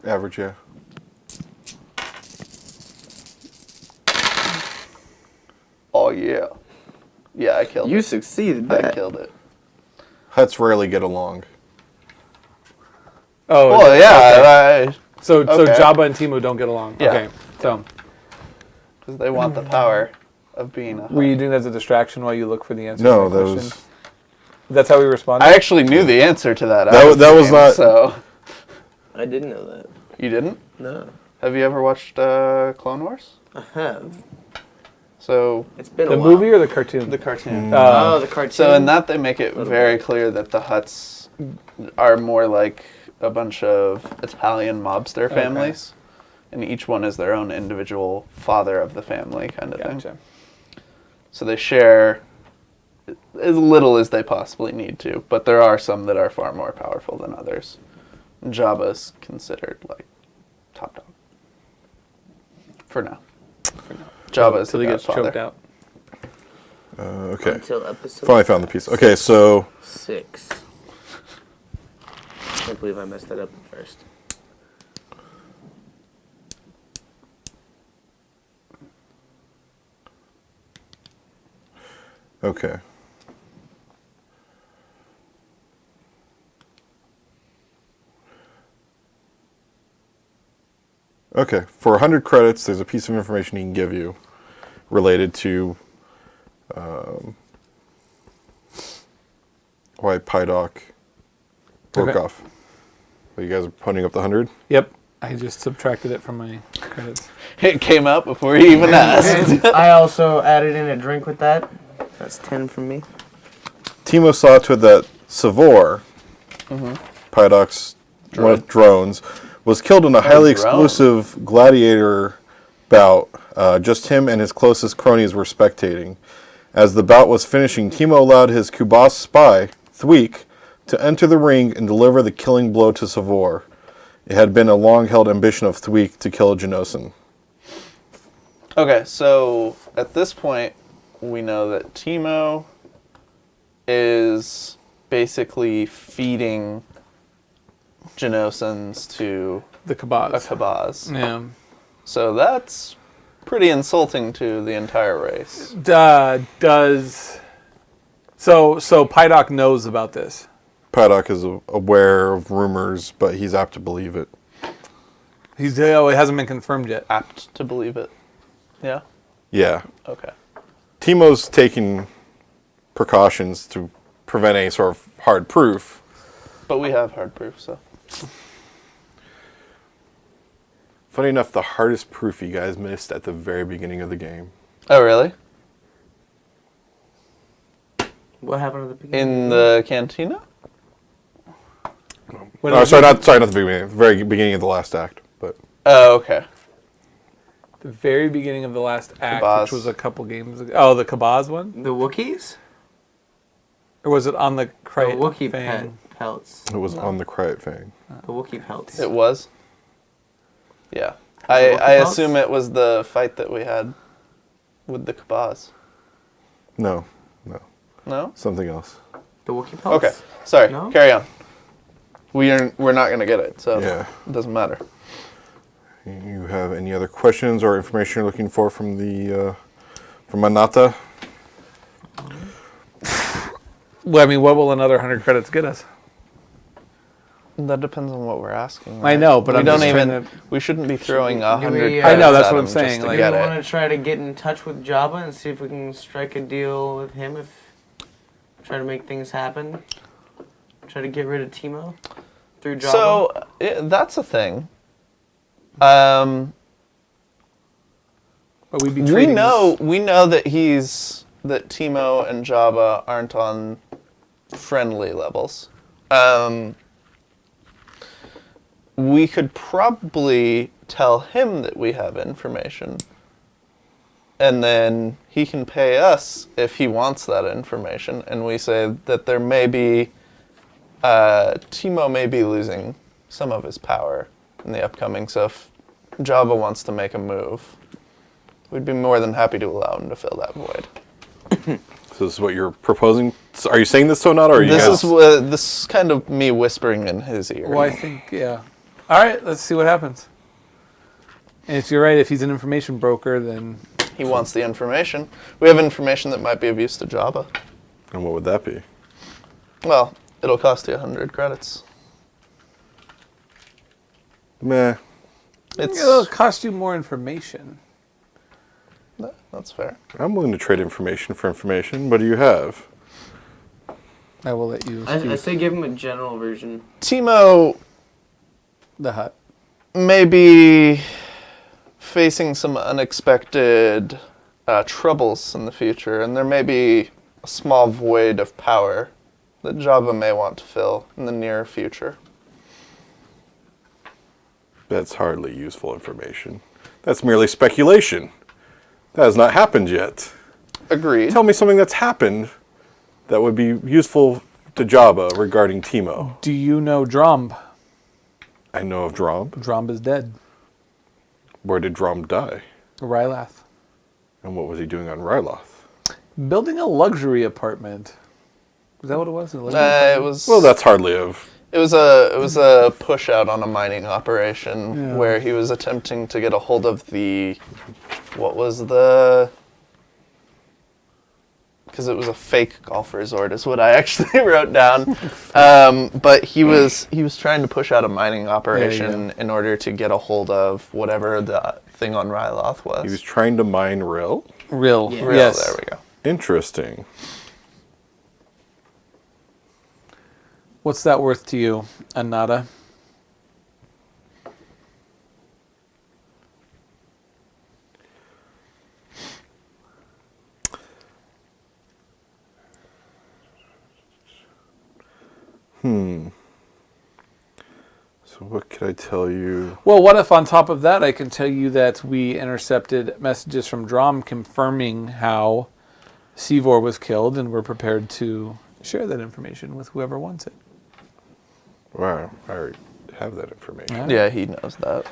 Average, yeah. Oh yeah, yeah, I killed You it. succeeded I that. killed it. Huts rarely get along. Oh, Well, yeah, So okay. Jabba and Timo don't get along. Yeah. Okay. So because they want the power of being a. were you doing that as a distraction while you look for the answer No, to that my was. question? That's how we responded? I actually knew the answer to that. That out of that the was game, not- So I didn't know that. you didn't? No. Have you ever watched Clone Wars? I have. So It's been the a while. movie or the cartoon? the cartoon. Oh, the cartoon. So in that they make it very clear that the Hutts are more like a bunch of Italian mobster families, and each one is their own individual father of the family kind of thing. Gotcha. So they share as little as they possibly need to, but there are some that are far more powerful than others. Jabba's considered like top dog for now. Jabba is Until the he gets godfather. choked out. Okay. Until episode Finally found the piece. Okay, so 6. I can't believe I messed that up at first. okay. Okay, for 100 credits, there's a piece of information he can give you related to why Pydock broke Okay. off. But you guys are putting up the 100? Yep. I just subtracted it from my credits. It came out before you even asked. I also added in a drink with that. That's 10 from me. Timo saw to it that Savor, Pydock's one of drones, was killed in a highly drone. exclusive gladiator bout. Just him and his closest cronies were spectating. As the bout was finishing, Timo allowed his Kubas spy, Thweek, to enter the ring and deliver the killing blow to Savor. It had been a long-held ambition of Thweek to kill a Genosin. Okay, so at this point, we know that Timo is basically feeding Genosins to The a Kabaz. Kabaz. Yeah. So that's pretty insulting to the entire race. So Pydock knows about this. Pydock is aware of rumors, but he's apt to believe it. It hasn't been confirmed yet. Apt to believe it. Yeah? Yeah. Okay. Timo's taking precautions to prevent any sort of hard proof. But we have hard proof, so. Funny enough, the hardest proof you guys missed at the very beginning of the game. Oh, really? What happened at the beginning? In the cantina? Sorry, not the beginning. The very beginning of the last act. But Oh, okay. The very beginning of the last act, Kabaz. which was a couple games ago. Oh, the Kabaz one? The Wookiees? Or was it on the The Krayt Wookiee Fang? pelts. it was on the Kryet Fang. The Wookiee pelts. It was? Yeah. it I Wookiee pelts? assume it was the fight that we had with the Kabaz. No, No? something else. The Wookiee pelts? Okay. Sorry. No? Carry on. We're not going to get it, so Yeah. it doesn't matter. You have any other questions or information you're looking for from the from Anata? Well, I mean, what will another 100 credits get us? That depends on what we're asking. I right? know, but we I'm don't just even. trying to- We shouldn't be throwing we- 100 do we, credits I know, that's at what I'm him saying, just to like- get Do we it. want to try to get in touch with Jabba and see if we can strike a deal with him? Try to make things happen. Try to get rid of Timo through Jabba. So that's a thing. But we'd be We trading. know that that Timo and Jabba aren't on friendly levels. We could probably tell him that we have information, and then he can pay us if he wants that information. And we say that there may be Timo may be losing some of his power in the upcoming. So if Jabba wants to make a move, we'd be more than happy to allow him to fill that void. So this is what you're proposing? So are you saying this to not, or are you This guys... is this is kind of me whispering in his ear. Well, I think, yeah. All right, let's see what happens. And if you're right, if he's an information broker, then He wants the information. We have information that might be of use to Jabba. And what would that be? Well, it'll cost you 100 credits. Meh. it'll cost you more information. That's fair. I'm willing to trade information for information. What do you have? I will let you I speak. say give him a general version. Timo The hut. may be facing some unexpected troubles in the future, and there may be a small void of power that Jabba may want to fill in the near future. That's hardly useful information. That's merely speculation. That has not happened yet. Agreed. Tell me something that's happened that would be useful to Jabba regarding Timo. Do you know Dromb? I know of Drom. Dromb is dead. Where did Drom die? Rylath. And what was he doing on Ryloth? Building a luxury apartment. Is that what it was? A luxury It apartment? was. Well, that's hardly of... It was a push out on a mining operation Yeah. where he was attempting to get a hold of what was the? Because it was a fake golf resort, is what I actually wrote down. But he was trying to push out a mining operation in order to get a hold of whatever the thing on Ryloth was. He was trying to mine Rill? Real. Yeah. Real, Yes. there we go. Interesting. What's that worth to you, Anada? So what could I tell you? Well, what if on top of that I can tell you that we intercepted messages from Drom confirming how Sivor was killed, and we're prepared to share that information with whoever wants it. Wow, I already have that information. Yeah. Yeah, he knows that.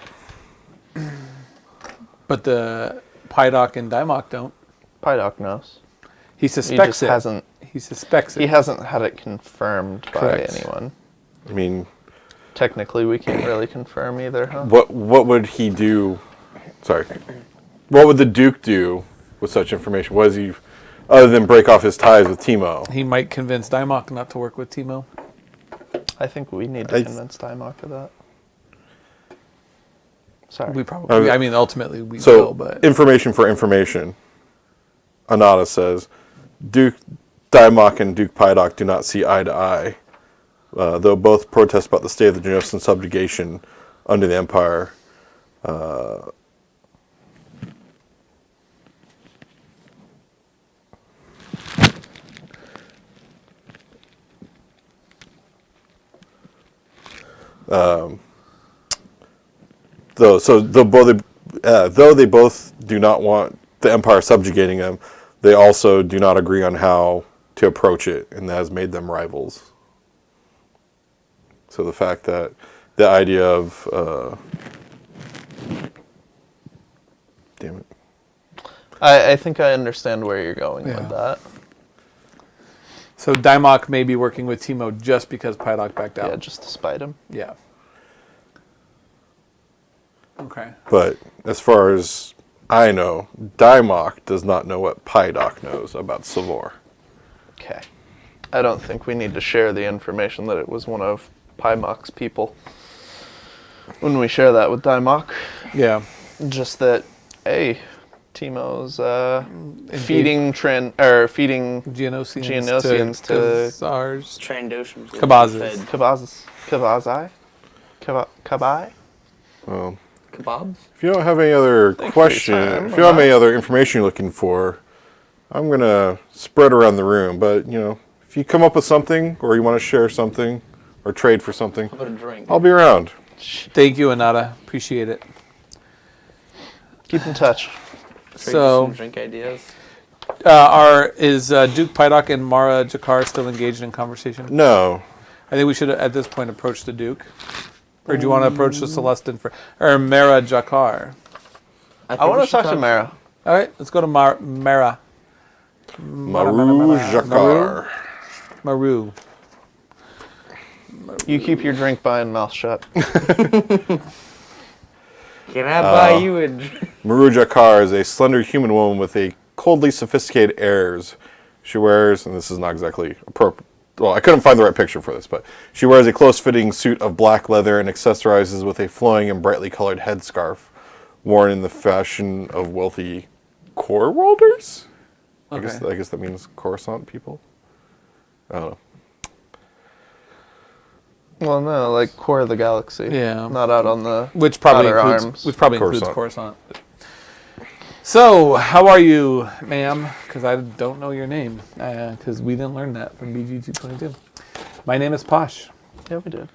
But the Pydock and Dimok don't. Pydock knows. He He suspects just it. hasn't. He suspects it. He hasn't had it confirmed by Correct. anyone. I mean, Technically, we can't really confirm either, huh? what would he do? Sorry. What would the Duke do with such information? What is he, other than break off his ties with Timo? He might convince Dimok not to work with Timo. I think we need to convince Dimok of that. Sorry. We probably. Okay. I mean, ultimately we So, will, but information for information. Anada says, Duke Dimok and Duke Pydock do not see eye to eye. Though both protest about the state of the Genoan subjugation under the Empire. Though they both do not want the Empire subjugating them, they also do not agree on how to approach it, and that has made them rivals. So the fact that the idea of damn it. I think I understand where you're going Yeah. with that. so Dimok may be working with Timo just because Pydock backed Yeah, out. just to spite him. Yeah. Okay. But as far as I know, Dimok does not know what Pydock knows about Savor. Okay. I don't think we need to share the information that it was one of Pymox people when we share that with Dimok. Yeah. Just that, hey, Timo's feeding Geonosians to Khazars. Trandoshans. Kabazes. Kabai. Well, Kebabs? if you don't have any other Thanks for your question, time if on you don't have that. any other information you're looking for, I'm going to spread around the room. But, if you come up with something or you want to share something or trade for something, How about a drink? I'll be around. Thank you, Anada. Appreciate it. Keep in touch. Trade So, some drink ideas. is Duke Pydock and Mara Jakar still engaged in conversation? No. I think we should, at this point, approach the Duke. Or do you want to approach the Celestin for... Or Mara Jakar? I want to talk to Mara. All right, let's go to Mara. Maru Jakar. Maru. You keep your drink by and mouth shut. Can I buy you a drink? Maru Jakar is a slender human woman with a coldly sophisticated airs. She wears, and this is not exactly appropriate. Well, I couldn't find the right picture for this, but she wears a close-fitting suit of black leather and accessorizes with a flowing and brightly colored headscarf, worn in the fashion of wealthy core worlders. Okay. I guess that means Coruscant people. I don't know. Well, no, like core of the galaxy. Yeah. Not out on the Which probably outer includes, arms. includes Coruscant. Coruscant. So, how are you, ma'am? Because I don't know your name. Because we didn't learn that from BG222. My name is Posh. Yeah, we did.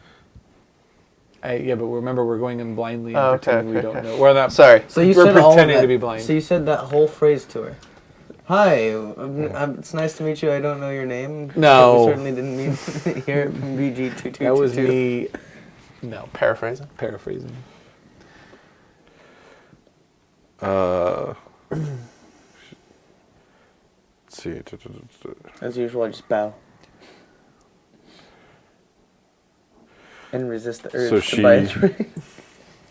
Yeah, but remember, we're going in blindly and Oh, okay, pretending we okay, don't okay. know. We're not. Sorry. So you We're said all of pretending that, to be blind. So you said that whole phrase to her. Hi, it's nice to meet you. I don't know your name. No. We certainly didn't mean to hear it from BG2222. That was me. No, Paraphrasing. paraphrasing. Let's see. As usual, I just bow. And resist the urge So to buy a she- drink.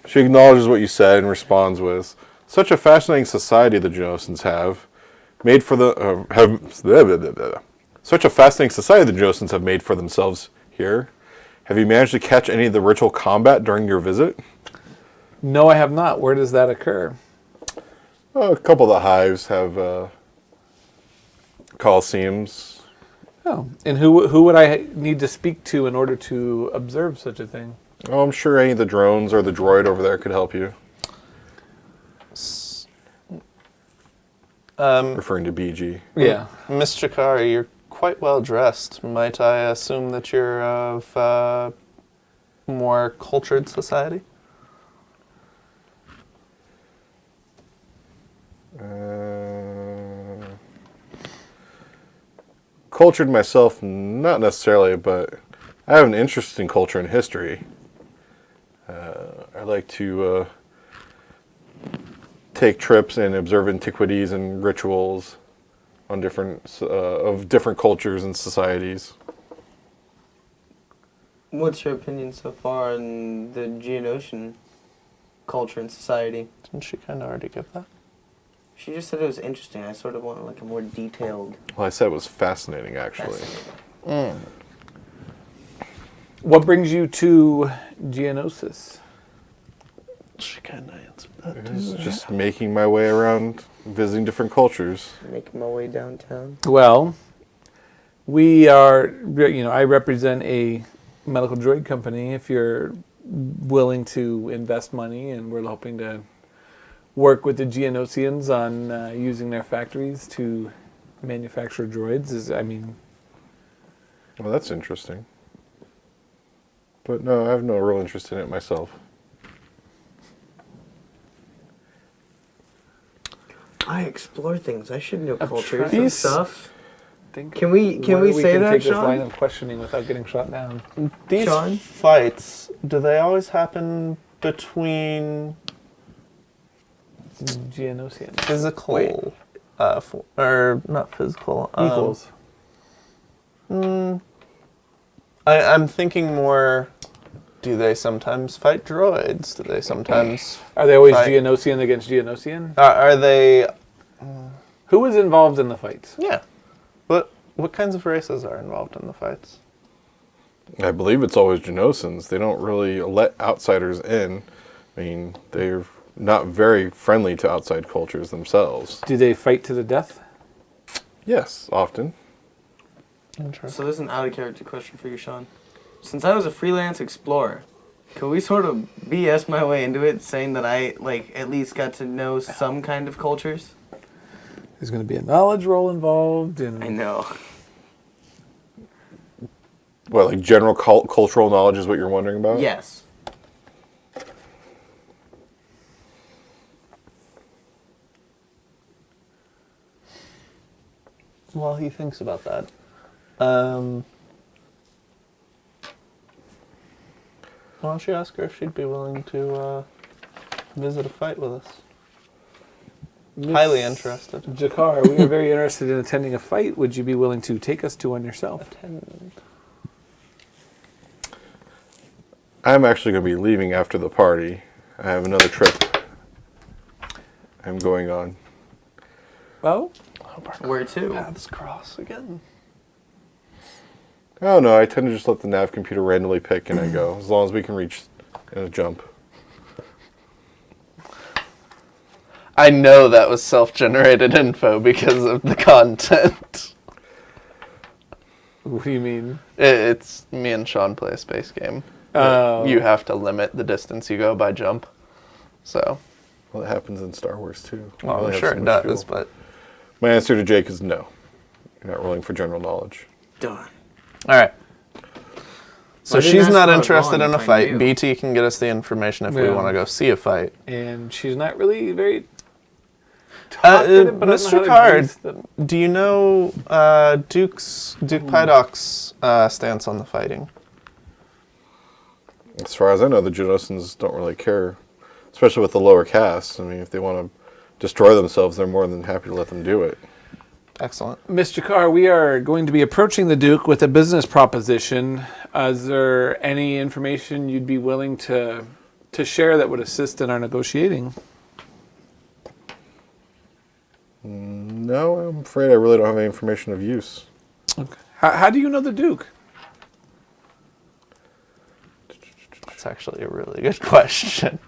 She acknowledges what you said and responds with, "Such a fascinating society the Geonosians have made for such a fascinating society the Geonosians have made for themselves here. Have you managed to catch any of the ritual combat during your visit?" No, I have not. Where does that occur? A couple of the hives have coliseums. Oh, and who would I need to speak to in order to observe such a thing? Oh, I'm sure any of the drones or the droid over there could help you. Referring to BG. Yeah. Miss Chikari, you're quite well dressed. Might I assume that you're of more cultured society? Cultured myself, not necessarily, but I have an interest in culture and history. I like to take trips and observe antiquities and rituals on different cultures and societies. What's your opinion so far on the Geonosian culture and society? Didn't she kind of already give that? She just said it was interesting. I sort of want like a more detailed. Well, I said it was fascinating, actually. What brings you to Geonosis? She kind of answered that It's too. just making my way around, visiting different cultures. Making my way downtown. Well, we are, I represent a medical droid company. If you're willing to invest money, and we're hoping to work with the Geonosians on using their factories to manufacture droids, Well, that's interesting. But no, I have no real interest in it myself. I explore things. I should know I'm cultures trying- and stuff. think Can we whether say can that, take this Sean? line of questioning without getting shot down. These Sean? fights, do they always happen between Geonosians. physical, or not physical, Equals. I'm thinking more. Do they sometimes fight droids? Do they sometimes? Are they always fight- Geonosian against Geonosian? Are they? Who was involved in the fights? Yeah. What kinds of races are involved in the fights? I believe it's always Genosans. They don't really let outsiders in. I mean, they're not very friendly to outside cultures themselves. Do they fight to the death? Yes, often. So this is an out of character question for you, Sean. Since I was a freelance explorer, could we sort of BS my way into it, saying that I at least got to know some kind of cultures? There's going to be a knowledge roll involved, and I know. What, like general cultural knowledge is what you're wondering about? Yes. While he thinks about that, why don't you ask her if she'd be willing to visit a fight with us? Highly interested. Jakar, we are very interested in attending a fight. Would you be willing to take us to one yourself? I'm actually going to be leaving after the party. I have another trip I'm going on. Well, Where to? Paths cross again. Oh no, I tend to just let the nav computer randomly pick and I go, as long as we can reach in a jump. I know that was self-generated info because of the content. what do you mean? It's me and Sean play a space game. Oh. You have to limit the distance you go by jump. So, Well, it happens in Star Wars too. You well, only I'm have sure so it much does, fuel. but My answer to Jake is no. You're not rolling for general knowledge. Done. all right. So Well, I didn't she's ask not what I was interested rolling in a if I fight. knew. BT can get us the information if we Yeah. want to go see a fight. And she's not really very talkative, but I don't know Mr. how to Card, grease them. do you know Duke Pydoc's stance on the fighting? As far as I know, the Genosans don't really care, especially with the lower castes. I mean, if they want to destroy themselves, they're more than happy to let them do it. Excellent. Miss Jakar, we are going to be approaching the Duke with a business proposition. Is there any information you'd be willing to share that would assist in our negotiating? No, I'm afraid I really don't have any information of use. Okay. How do you know the Duke? That's actually a really good question.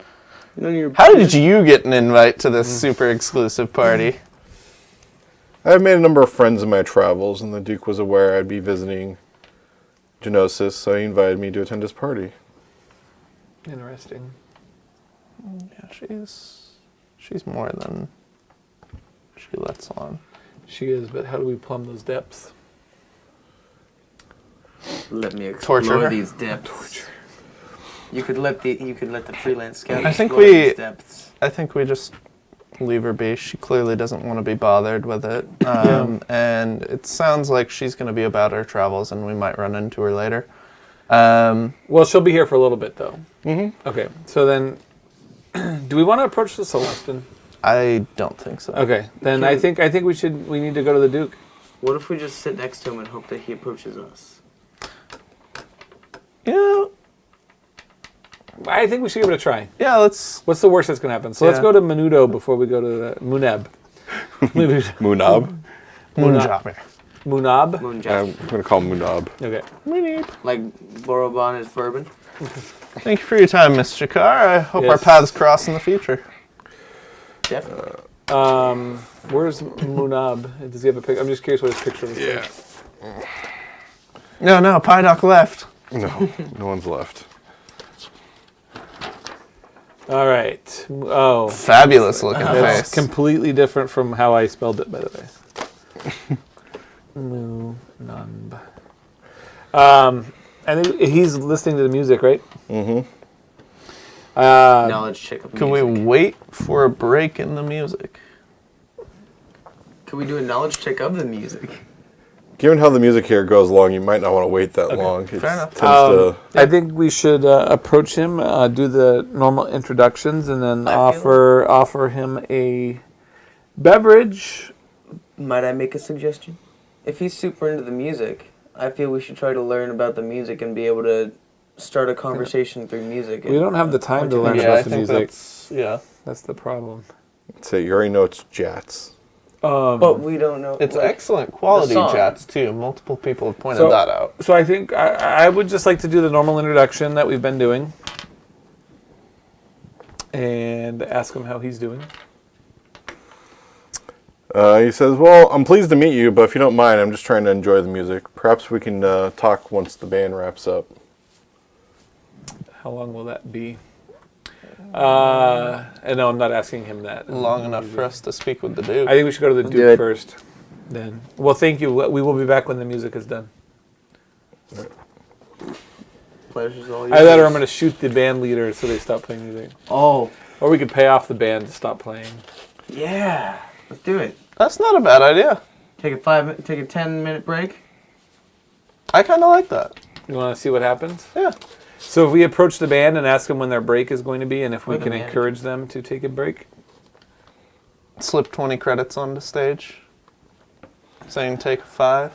You know, you're How did you get an invite to this super exclusive party? I've made a number of friends in my travels, and the Duke was aware I'd be visiting Genosis, so he invited me to attend his party. Interesting. Yeah, she's more than she lets on. She is, but how do we plumb those depths? Let me explore Torture her. these depths. You could let the freelance scout I think explore these depths. I think we just leave her be. She clearly doesn't want to be bothered with it. And it sounds like she's going to be about her travels, and we might run into her later. Well, she'll be here for a little bit, though. Mm-hmm. Okay, so then, do we want to approach the Celestin? I don't think so. Okay, then I think we need to go to the Duke. What if we just sit next to him and hope that he approaches us? Yeah, I think we should give it a try. yeah. Let's. What's the worst that's going to happen? So let's Yeah. go to Menudo before we go to the Muneb. Munab? Moonjobber. Munab? Moon I'm Jack. going to call him Munab. Okay. Like Boroban is bourbon. Thank you for your time, Miss Jakar. I hope our Yes. paths cross in the future. Definitely. Where's Munab? Does he have a picture? I'm just curious what his picture looks like. No, Pydock left. No, no one's left. All right. Oh, Fabulous looking that's face. completely different from how I spelled it, by the way. Munab. I think he's listening to the music, right? Mm-hmm. Knowledge check of Can we music. wait for a break in the music? Can we do a knowledge check of the music? Given how the music here goes along, you might not want to wait that long. It Fair enough. tends to... I think we should approach him, do the normal introductions, and then I feel offer him a beverage. Might I make a suggestion? If he's super into the music, I feel we should try to learn about the music and be able to start a conversation through music. We don't have the time to learn Yeah, I about the think music. that's That's the problem. So you already know it's Jats. But we don't know. It's like, excellent quality song. jets too. Multiple people have pointed that out. So I think I would just like to do the normal introduction that we've been doing. And ask him how he's doing. He says, well, I'm pleased to meet you, but if you don't mind, I'm just trying to enjoy the music. Perhaps we can talk once the band wraps up. How long will that be? And no, I'm not asking him that. Long enough for us to speak with the Duke. I think we should go to the Do Duke it. first. Then. Well, thank you. We will be back when the music is done. Pleasure's all Either that or yours. I'm going to shoot the band leader so they stop playing music. Oh, Or we could pay off the band to stop playing. yeah. Let's do it. That's not a bad idea. Take a 10-minute break. I kind of like that. You want to see what happens? Yeah. So if we approach the band and ask them when their break is going to be and if we Or the can manager. encourage them to take a break. Slip 20 credits onto stage. Saying take 5.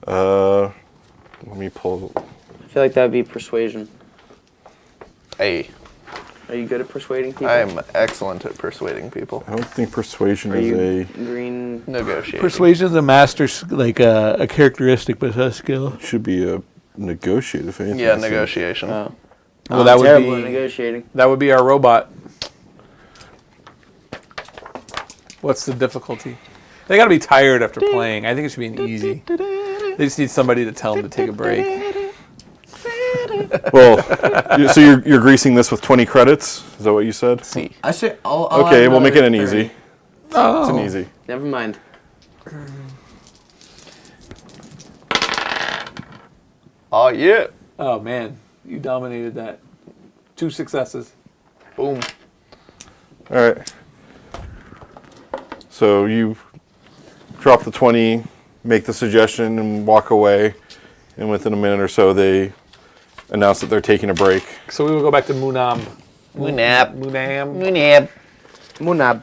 Let me pull. I feel like that would be persuasion. Hey, Are you good at persuading people? I am excellent at persuading people. I don't think persuasion Are is you a green? Negotiating. Persuasion is a master, a characteristic, but a skill. should be a negotiate if anything. Yeah, I think. negotiation. Oh. Well, I'm that would terrible at be negotiating. that would be our robot. What's the difficulty? They got to be tired after playing. I think it should be an easy. They just need somebody to tell them to take a break. Well, so you're greasing this with 20 credits? Is that what you said? See. I say. I'll Okay, add we'll make it another an 30. easy. It's an easy. Never mind. Oh, yeah. Oh man, you dominated that. 2 successes. Boom. All right. So you drop the 20, make the suggestion, and walk away. And within a minute or so, they announce that they're taking a break. So we will go back to Munam. Munab. Munam. Munab. Munab.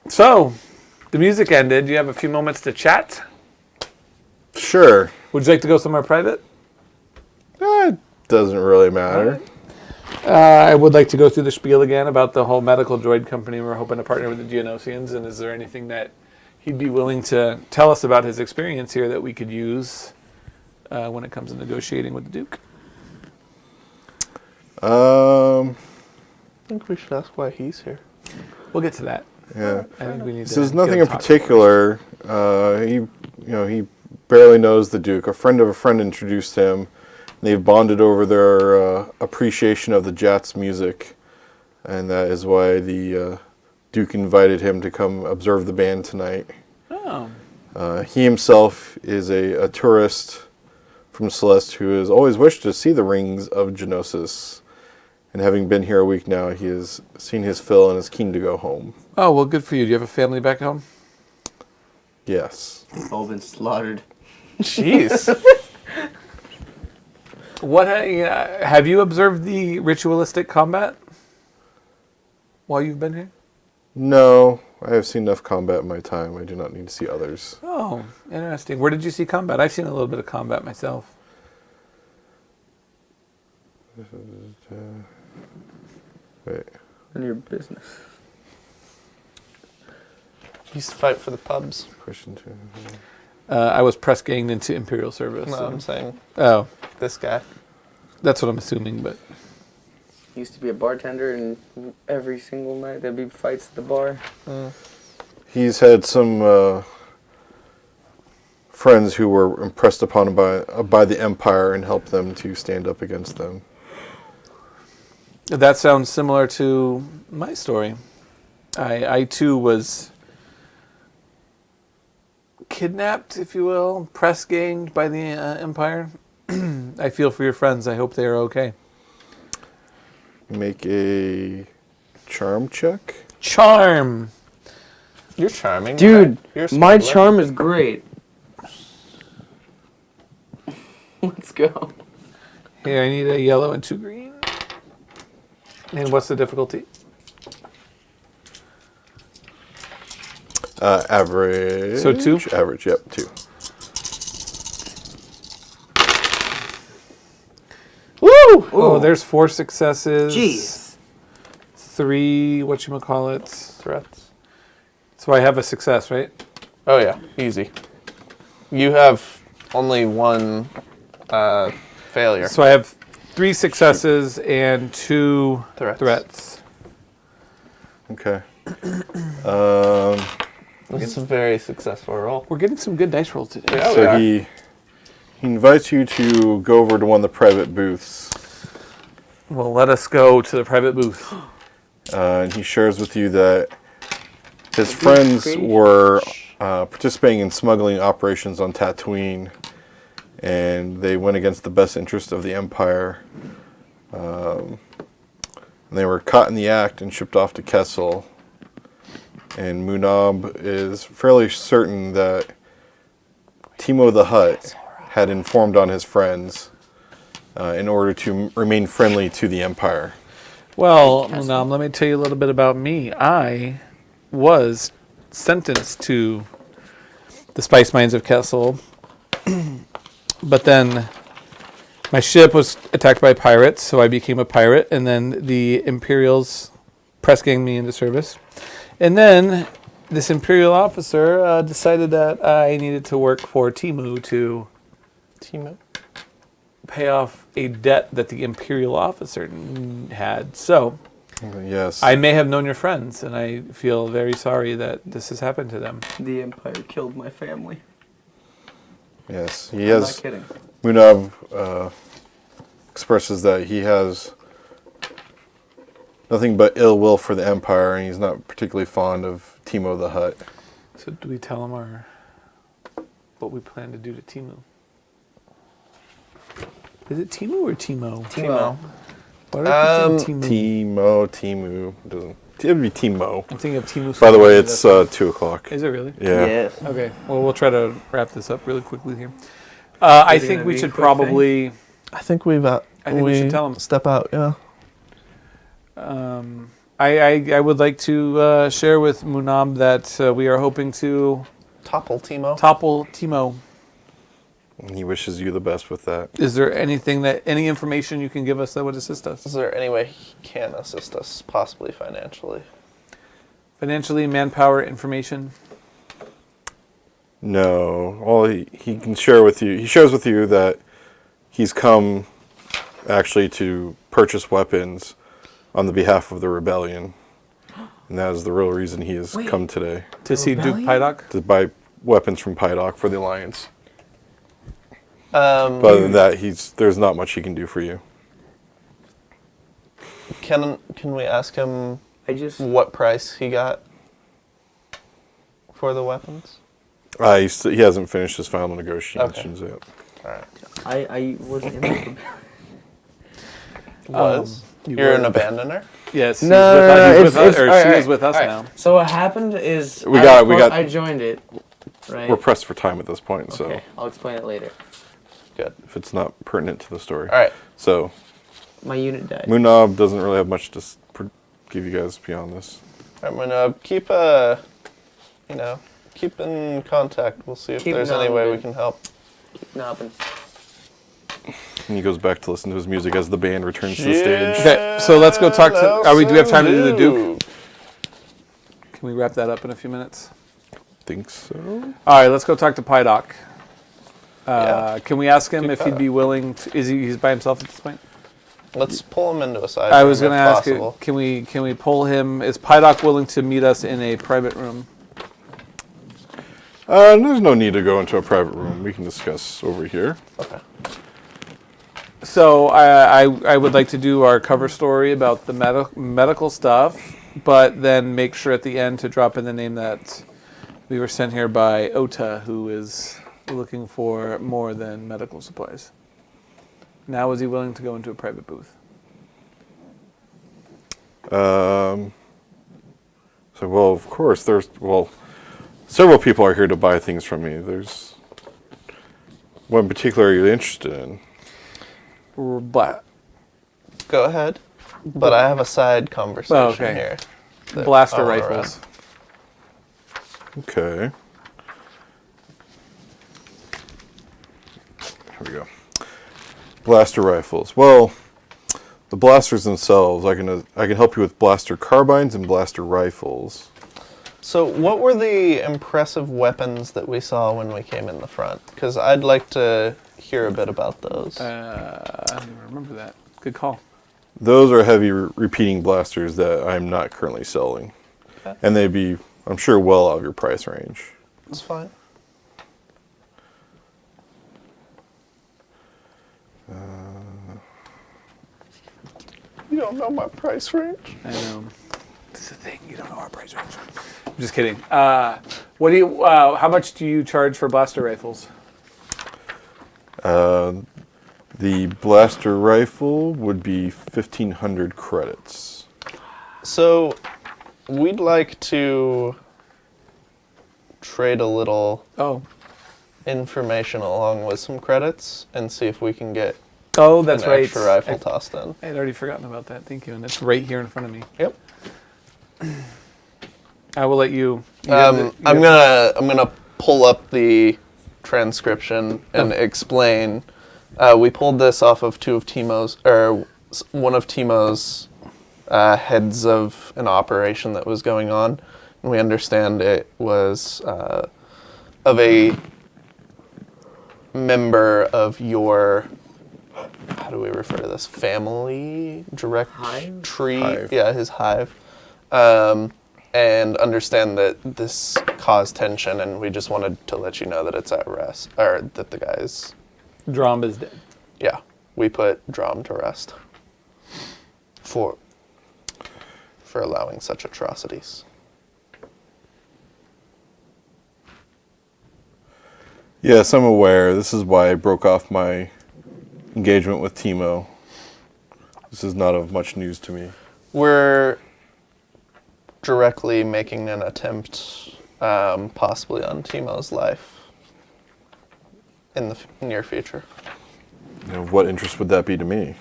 So, the music ended. You have a few moments to chat. Sure. Would you like to go somewhere private? It doesn't really matter. I would like to go through the spiel again about the whole medical droid company. We're hoping to partner with the Geonosians, and is there anything that he'd be willing to tell us about his experience here that we could use when it comes to negotiating with the Duke? I think we should ask why he's here. We'll get to that. Yeah. I think we need to. So there's get nothing him in talking particular. He barely knows the Duke. A friend of a friend introduced him. They've bonded over their appreciation of the Jats' music, and that is why the Duke invited him to come observe the band tonight. first. He himself is a tourist from Celeste who has always wished to see the rings of Genosis. And having been here a week now, he has seen his fill and is keen to go home. Oh, well, good for you. Do you have a family back home? Yes. All been slaughtered. Jeez. What have you observed the ritualistic combat while you've been here? No, I have seen enough combat in my time. I do not need to see others. Oh, interesting. Where did you see combat? I've seen a little bit of combat myself. Wait. None of your business. He used to fight for the pubs. Question 2. I was press ganged into Imperial service. No, so- I'm saying Oh, this guy. that's what I'm assuming, but Used to be a bartender, and every single night there'd be fights at the bar. He's had some friends who were impressed upon him by the Empire and helped them to stand up against them. that sounds similar to my story. I too was kidnapped, if you will, press ganged by the Empire. I feel for your friends. I hope they are okay. Make a charm check. Charm. You're charming. Dude, You're a my smuggler. charm is great. Let's go. Here, I need a yellow and 2 green. And what's the difficulty? Average. So 2? Average, yep, 2. Woo! Oh, there's 4 successes. Jeez. 3 whatchamacallit. Threats. So I have a success, right? Oh yeah, easy. You have only one failure. So I have 3 successes and 2 Threats. Okay. This is a very successful roll. We're getting some good dice rolls today. Yeah, we So are. he invites you to go over to one of the private booths, Well, let us go to the private booth. and he shares with you that his friends were participating in smuggling operations on Tatooine, and they went against the best interest of the Empire. And they were caught in the act and shipped off to Kessel. And Munab is fairly certain that Timo the Hutt had informed on his friends in order to remain friendly to the Empire. Well, Munam, let me tell you a little bit about me. I was sentenced to the spice mines of Kessel, but then my ship was attacked by pirates, so I became a pirate, and then the Imperials press ganged me into service. And then this Imperial officer decided that I needed to work for Timu to Timo. pay off a debt that the Imperial officer had. So Yes. I may have known your friends, and I feel very sorry that this has happened to them. The Empire killed my family. Yes. He I'm has. not kidding. Munab expresses that he has nothing but ill will for the Empire, and he's not particularly fond of Timo the Hutt. So do we tell him what we plan to do to Timu? Is it Timu or Timo? Timo. Why do I keep thinking Timu? Timu. Doesn't. It would be Timo. I'm thinking of Timu. By the way, That's- it's 2 o'clock. Is it really? Yeah. Yes. Okay. Well, we'll try to wrap this up really quickly here. I Is it think gonna we be a should quick probably. I think we should tell him. Step out. Yeah. I would like to share with Munam that we are hoping to Topple Timo. topple Timo. And he wishes you the best with that. Is there any information you can give us that would assist us? Is there any way he can assist us, possibly financially? Financially, manpower, information. No. All he can share with you, he shares with you that he's come actually to purchase weapons on the behalf of the rebellion. And that is the real reason he has come today. To see Duke Rebellion? Pydock? To buy weapons from Pydock for the Alliance. Um, But other than that, there's not much he can do for you. can we ask him I just. what price he got for the weapons? He hasn't finished his final negotiations yet. All right. I wasn't in the. Was you you're were. an abandoner? Yes. No, he's with us, it's- or alright, she alright, is with us alright. now. So what happened is We I got- report- I joined it. Right. We're pressed for time at this point, so Okay, I'll explain it later. Good. if it's not pertinent to the story. All right. So My unit died. Munab doesn't really have much to give you guys beyond this. I'm gonna keep keep in contact. We'll see if Keep there's any way we knobbing. can help. Keep knobbing. And he goes back to listen to his music as the band returns to the stage. Okay, so let's go talk to. Do we have time to do the Duke? Duke? Can we wrap that up in a few minutes? Think so. All right, let's go talk to Pydock. Yeah. Can we ask him Duke if he'd be willing to? He's by himself at this point? Let's pull him into a side. I was room going to if ask you, possible. can we pull him? Is Pydock willing to meet us in a private room? There's no need to go into a private room. We can discuss over here. Okay. So I would like to do our cover story about the medical stuff, but then make sure at the end to drop in the name that we were sent here by Ota, who is looking for more than medical supplies. Now, is he willing to go into a private booth? So, well, of course, several people are here to buy things from me. There's one particular you're interested in. But Go ahead. But I have a side conversation okay. here. that blaster I wanna rifles. Okay. Here we go. Blaster rifles. Well, The blasters themselves, I can help you with blaster carbines and blaster rifles. So, what were the impressive weapons that we saw when we came in the front? Because I'd like to hear a bit about those. I don't even remember that. Good call. Those are heavy repeating blasters that I'm not currently selling. Okay. And they'd be, I'm sure, well out of your price range. That's fine. You don't know my price range. I know. That's the thing. You don't know our price range. I'm just kidding. What do you? How much do you charge for blaster rifles? The blaster rifle would be 1,500 credits. So, we'd like to trade a little Oh. information along with some credits and see if we can get Oh, that's an right. extra rifle tossed in. I had already forgotten about that. Thank you, and it's right here in front of me. Yep. I will let you. you have the- you I'm have- gonna pull up the transcription and explain. We pulled this off of one of Timo's heads of an operation that was going on, and we understand it was of a member of your. How do we refer to this? Family directory? Hive? Yeah, his hive. And understand that this caused tension, and we just wanted to let you know that it's at rest, or that the guy's. Drum is dead. Yeah, we put Drom to rest for allowing such atrocities. Yes, I'm aware. This is why I broke off my engagement with Timo. This is not of much news to me. We're directly making an attempt, possibly on Timo's life in the near future. Of what interest would that be to me?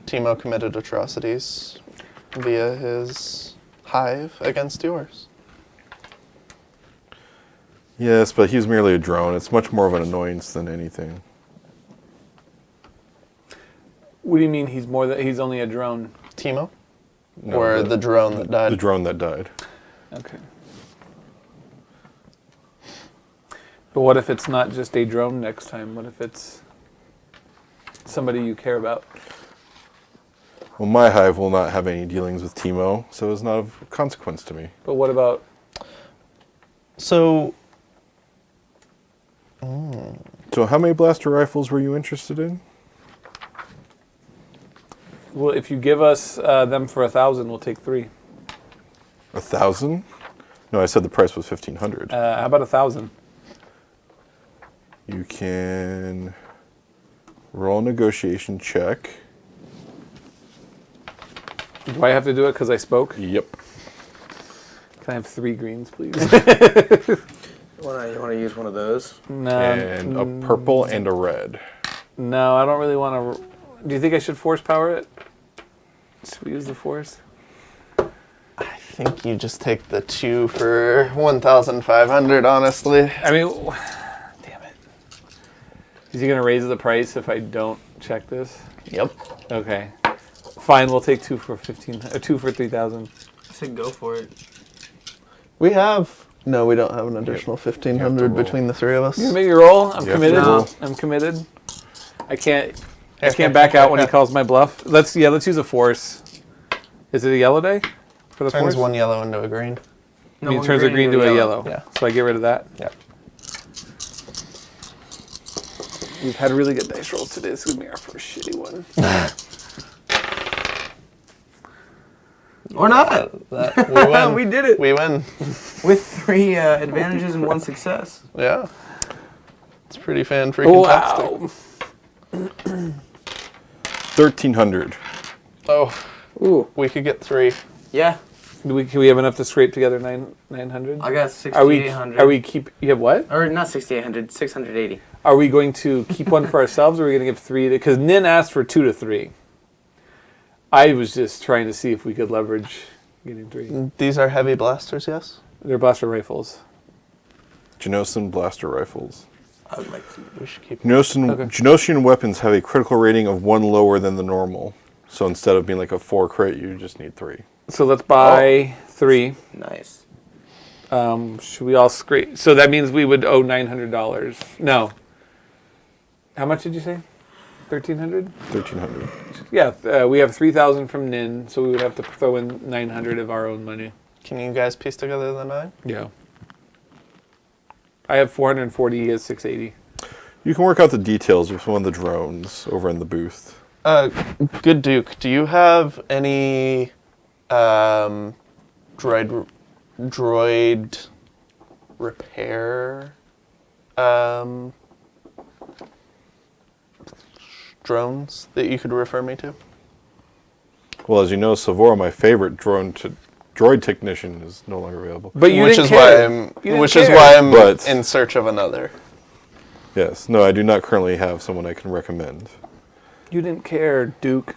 Timo committed atrocities via his hive against yours. Yes, but he's merely a drone. It's much more of an annoyance than anything. What do you mean he's only a drone? Timo? No, Or the drone that died? The drone that died. Okay. But what if it's not just a drone next time? What if it's somebody you care about? Well, my hive will not have any dealings with Timo, so it's not of consequence to me. But what about? So, So how many blaster rifles were you interested in? Well, if you give us them for 1,000, we'll take 3. 1,000? No, I said the price was 1,500. How about 1,000? You can roll a negotiation check. Do I have to do it because I spoke? Yep. Can I have 3 greens, please? You want to use one of those? No. And a purple and a red. No, I don't really want to. Do you think I should force power it? Should we use the force? I think you just take the 2 for 1,500, honestly. I mean, damn it. Is he going to raise the price if I don't check this? Yep. Okay. Fine, we'll take 2 for 2 for 3,000. I said go for it. We have... No, we don't have an additional 1,500 roll. between the 3 of us. You gonna make me roll? I'm You have committed. to roll. I'm committed. I can't back out when he calls my bluff. Let's use a force. Is it a yellow day for the Turns force? one yellow into a green. I mean, it turns a green to a yellow. Yeah. So I get rid of that. Yeah. We've had really good dice rolls today. This is gonna be our first shitty one. Or not. We win. We did it. We win. With 3 advantages and 1 success. Yeah. It's pretty fan-freaking-tastic. Wow. 1,300. Oh, Ooh. we could get 3. Yeah. Can we have enough to scrape together 900? I got Are we 6,800. You have what? Or not 6,800, 680. Are we going to keep one for ourselves, or are we going to give 3 to? Because Nin asked for 2 to 3. I was just trying to see if we could leverage getting 3. These are heavy blasters, yes? They're blaster rifles. Genosian blaster rifles. I would like to. We should keep... Genosian weapons have a critical rating of 1 lower than the normal. So instead of being like a 4 crate, you just need 3. So let's buy 3. Nice. Should we all scrape? So that means we would owe $900. No. How much did you say? 1,300. 1,300. Yeah, we have 3,000 from Nin, so we would have to throw in 900 of our own money. Can you guys piece together the 9? Yeah. I have 440. He has 680. You can work out the details with one of the drones over in the booth. Good Duke, do you have any droid repair drones that you could refer me to? Well, as you know, Savora, my favorite droid technician, is no longer available. But you which didn't is care. why You I'm didn't which is care. why I'm But- in search of another. Yes. No, I do not currently have someone I can recommend. You didn't care, Duke.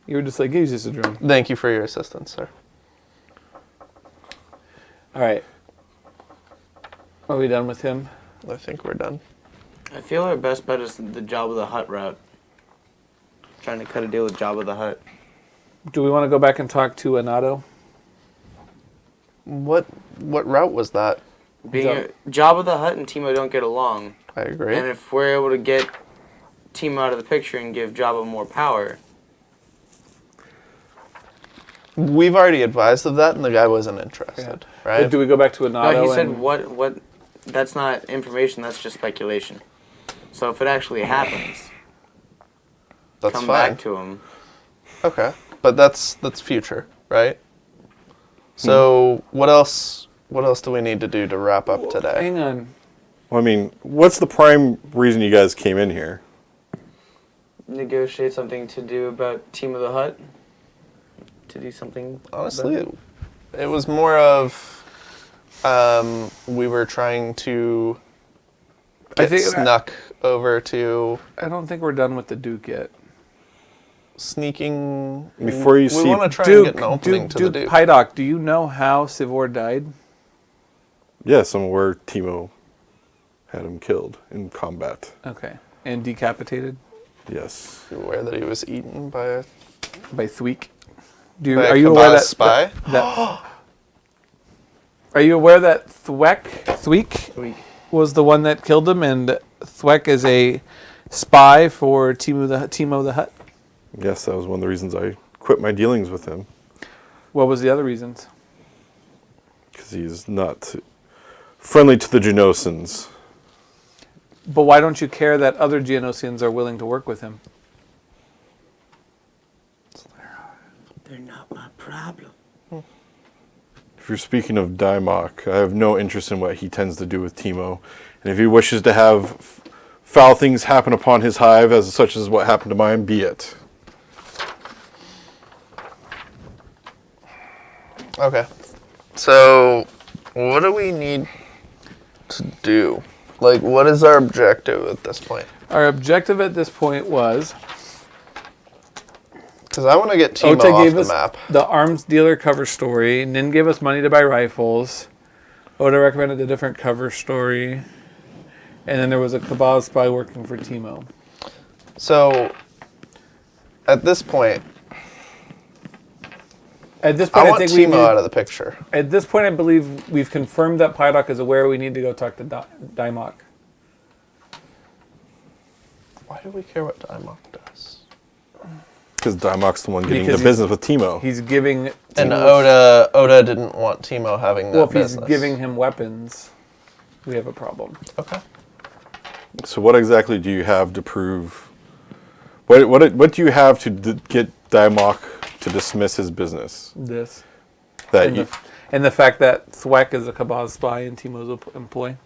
You were just like, he's just a drone. Thank you for your assistance, sir. All right. Are we done with him? I think we're done. I feel our best bet is the Jabba the Hutt route. Trying to cut a deal with Jabba the Hutt. Do we want to go back and talk to Anato? What route was that? Jabba the Hutt and Timo don't get along. I agree. And if we're able to get Timo out of the picture and give Jabba more power, We've already advised of that, and the guy wasn't interested, right? But do we go back to Anato? no, he said and- what? That's not information. That's just speculation. So if it actually happens, That's come fine. back to him. Okay, but that's future, right? So what else? What else do we need to do to wrap up today? Hang on. Well, I mean, what's the prime reason you guys came in here? Negotiate something to do about Timo the Hutt. To do something. Honestly, about it was more of we were trying to I get think- snuck over to I don't think we're done with the Duke yet. sneaking. Before you we see- want to try Duke, and get an opening Duke, to Duke the Duke. Pydock, do you know how Sivor died? Yes, I'm where Timo had him killed in combat. Okay. And decapitated Yes. You aware that he was eaten by a, by Thweek? Do you, by a are you aware Kabbalah that spy? that are you aware that Thweek was the one that killed him, and Thweck is a spy for Timo the Hutt? Yes, that was one of the reasons I quit my dealings with him. What was the other reasons? Because he's not friendly to the Genosans. But why don't you care that other Geonosians are willing to work with him? They're not my problem. If you're speaking of Dimok, I have no interest in what he tends to do with Timo. And if he wishes to have foul things happen upon his hive, as such as what happened to mine, be it. Okay. So, what do we need to do? Like, what is our objective at this point? Our objective at this point was Because I want to get Timo Ota off gave the us map. the arms dealer cover story. Nin gave us money to buy rifles. Ota recommended a different cover story. And then there was a Kabbalah spy working for Timo. So, at this point, At this I point, I, want think we Timo need, out of the picture. at this point, I believe we've confirmed that Pydock is aware we need to go talk to Dimok. Why do we care what Dimok does? Because Dimok's the one getting Because the business with Timo. He's giving And Timo's- Oda didn't want Timo having that well, if business. he's giving him weapons, we have a problem. Okay. So what exactly do you have to prove? What do you have to get Dimok to dismiss his business? This That and you, the fact that Thwack is a Kabbalah spy in Timo's employ.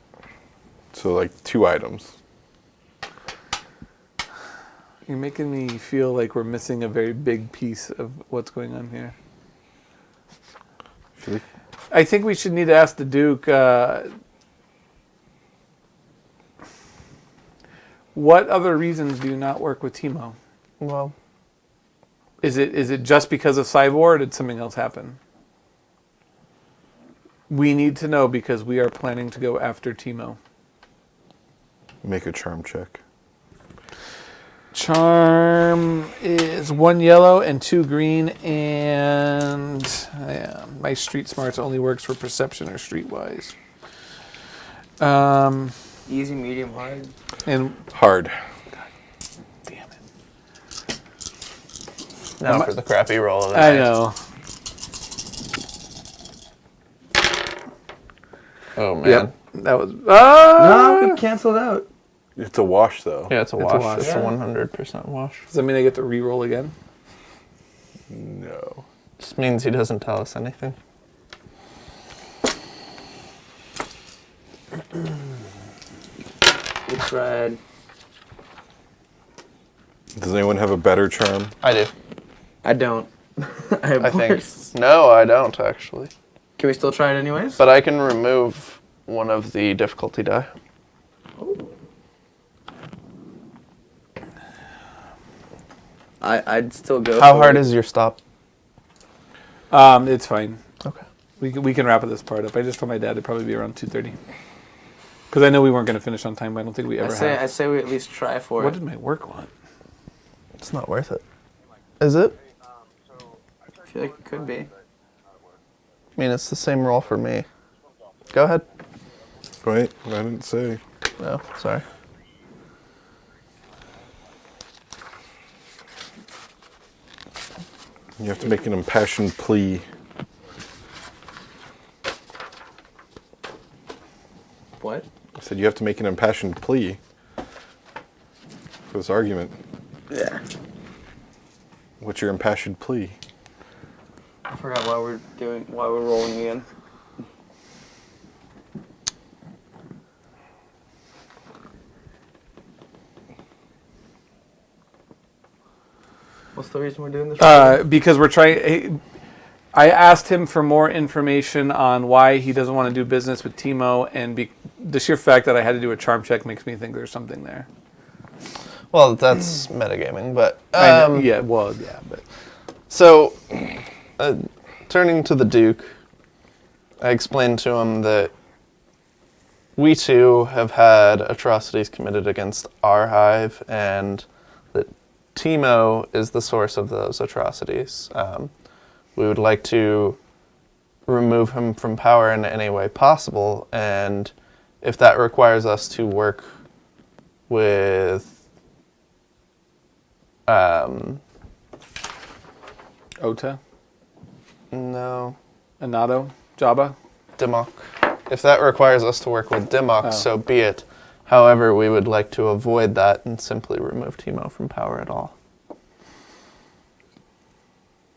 so like 2 items. You're making me feel like we're missing a very big piece of what's going on here. Feel like- I think we should need to ask the Duke, what other reasons do you not work with Timo? Well, Is it just because of Cyborg, or did something else happen? We need to know because we are planning to go after Timo. Make a charm check. Charm is 1 yellow and 2 green, and my street smarts only works for perception or streetwise. Easy, medium, hard. And Hard. damn it, Now for the crappy roll of the I night. know. Oh man. Yep, that was. No, we canceled out. It's a wash, though. Yeah, it's a It's a wash. wash. It's Yeah. a 100% wash. Does that mean I get to re-roll again? No. Just means he doesn't tell us anything. We tried. Does anyone have a better charm? I do. I don't. I have I think. worse. No, I don't actually. Can we still try it anyways? But I can remove one of the difficulty die. I'd still go. How for hard it. is your stop? It's fine. Okay. We can wrap this part up. I just told my dad it'd probably be around 2:30. Because I know we weren't going to finish on time, but I don't think we I ever say have. I say we at least try for What it. did my work want? It's not worth it. Is it? I feel like it could be. I mean, it's the same roll for me. Go ahead. Wait, I didn't say. No, sorry. You have to make an impassioned plea. What? I said you have to make an impassioned plea for this argument. Yeah. What's your impassioned plea? I forgot why we're rolling again. What's the reason we're doing this? Because we're trying. I asked him for more information on why he doesn't want to do business with Timo, and the sheer fact that I had to do a charm check makes me think there's something there. Well, that's metagaming, but I know, yeah, well, yeah, but so turning to the Duke, I explained to him that we too have had atrocities committed against our hive, and that Timo is the source of those atrocities. We would like to remove him from power in any way possible, and if that requires us to work with Ota, no, Anato, Jabba. Dimok. If that requires us to work with Dimok, Oh. so be it. However, we would like to avoid that and simply remove Timo from power at all.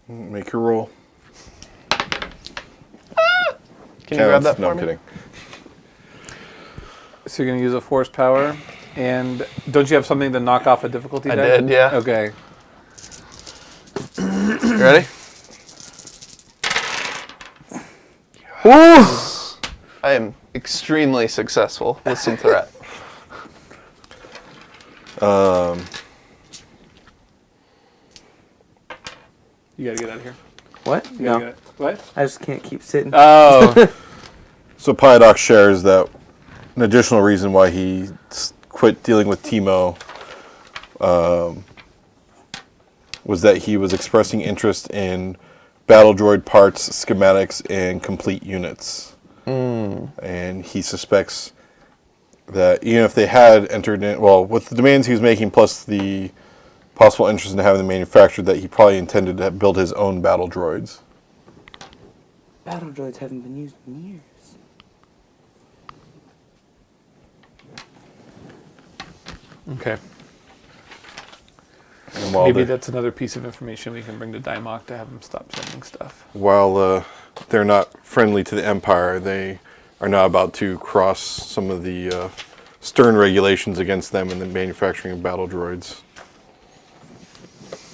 Make your roll. Can you grab that No, for I'm me? kidding. So you're going to use a force power, and don't you have something to knock off a difficulty I die? did, yeah. Okay. You ready? I am extremely successful with some threat. You got to get out of here. What? You gotta No. get- What? I just can't keep sitting. Oh. So Pyadox shares that an additional reason why he quit dealing with Timo was that he was expressing interest in battle droid parts, schematics, and complete units. And he suspects that even if they had entered in, well, with the demands he was making plus the possible interest in having them manufactured, that he probably intended to build his own battle droids. Battle droids haven't been used in years. Okay. And while Maybe they're- that's another piece of information we can bring to Dimok to have him stop sending stuff. While they're not friendly to the Empire, they are now about to cross some of the stern regulations against them in the manufacturing of battle droids.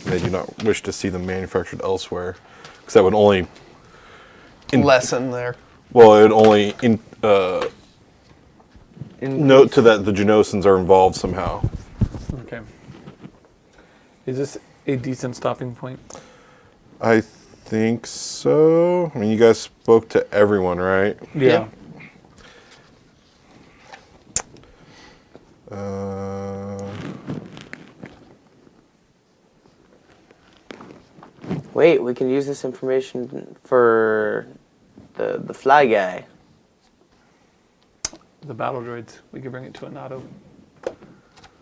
They do not wish to see them manufactured elsewhere, because that would only Lesson there. well, it would only In note to that the Genosans are involved somehow. Okay. Is this a decent stopping point? I think so. I mean, you guys spoke to everyone, right? Yeah. Uh, Wait, we can use this information for the fly guy. The battle droids. We could bring it to Anato.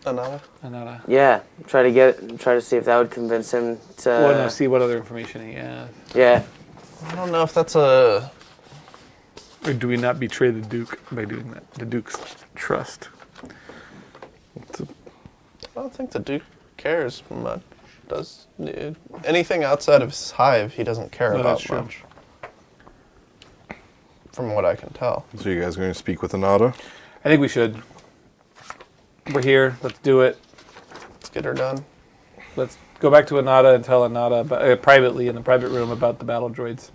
Anata. Yeah, try to see if that would convince him to. Well, no, see what other information he has. Yeah. I don't know if that's a... Or do we not betray the Duke by doing that? The Duke's trust. I don't think the Duke cares much. Does anything outside of his hive he doesn't care No, about that's true. much. From what I can tell. So you guys going to speak with Anata? I think we should. We're here. Let's do it. Let's get her done. Let's go back to Anata and tell Anata privately in the private room about the battle droids.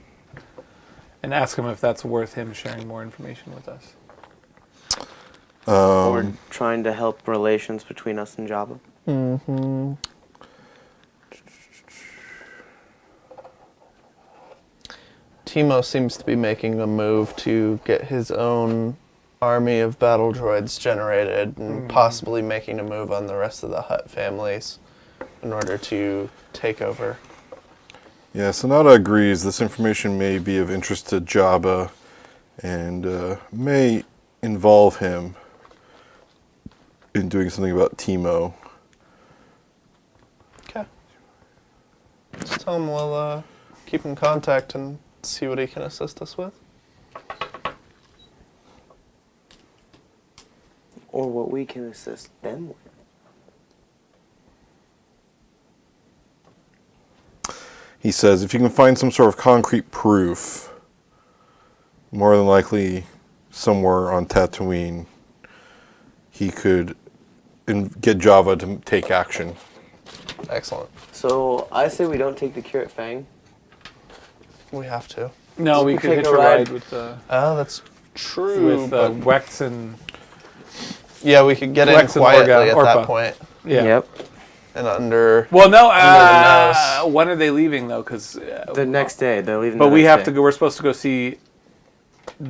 And ask him if that's worth him sharing more information with us. Or trying to help relations between us and Jabba. Mm-hmm. Timo seems to be making a move to get his own army of battle droids generated and possibly making a move on the rest of the Hutt families in order to take over. Yeah, Sonata agrees this information may be of interest to Jabba and may involve him in doing something about Timo. Okay. Just tell him we'll keep in contact and see what he can assist us with. Or what we can assist them with. He says if you can find some sort of concrete proof, more than likely somewhere on Tatooine, he could get Java to take action. Excellent. So I say we don't take the Curate Fang. We have to. No, we We could take hitch a a ride ride. with Oh, that's true. with but Wex and yeah, we could get in Lex and quietly Orga- at Orpa. that point yeah. Yep. and under. Well, no. the nose. When are they leaving though? Because The next day they're leaving. but the we next have day. to go. We're supposed to go see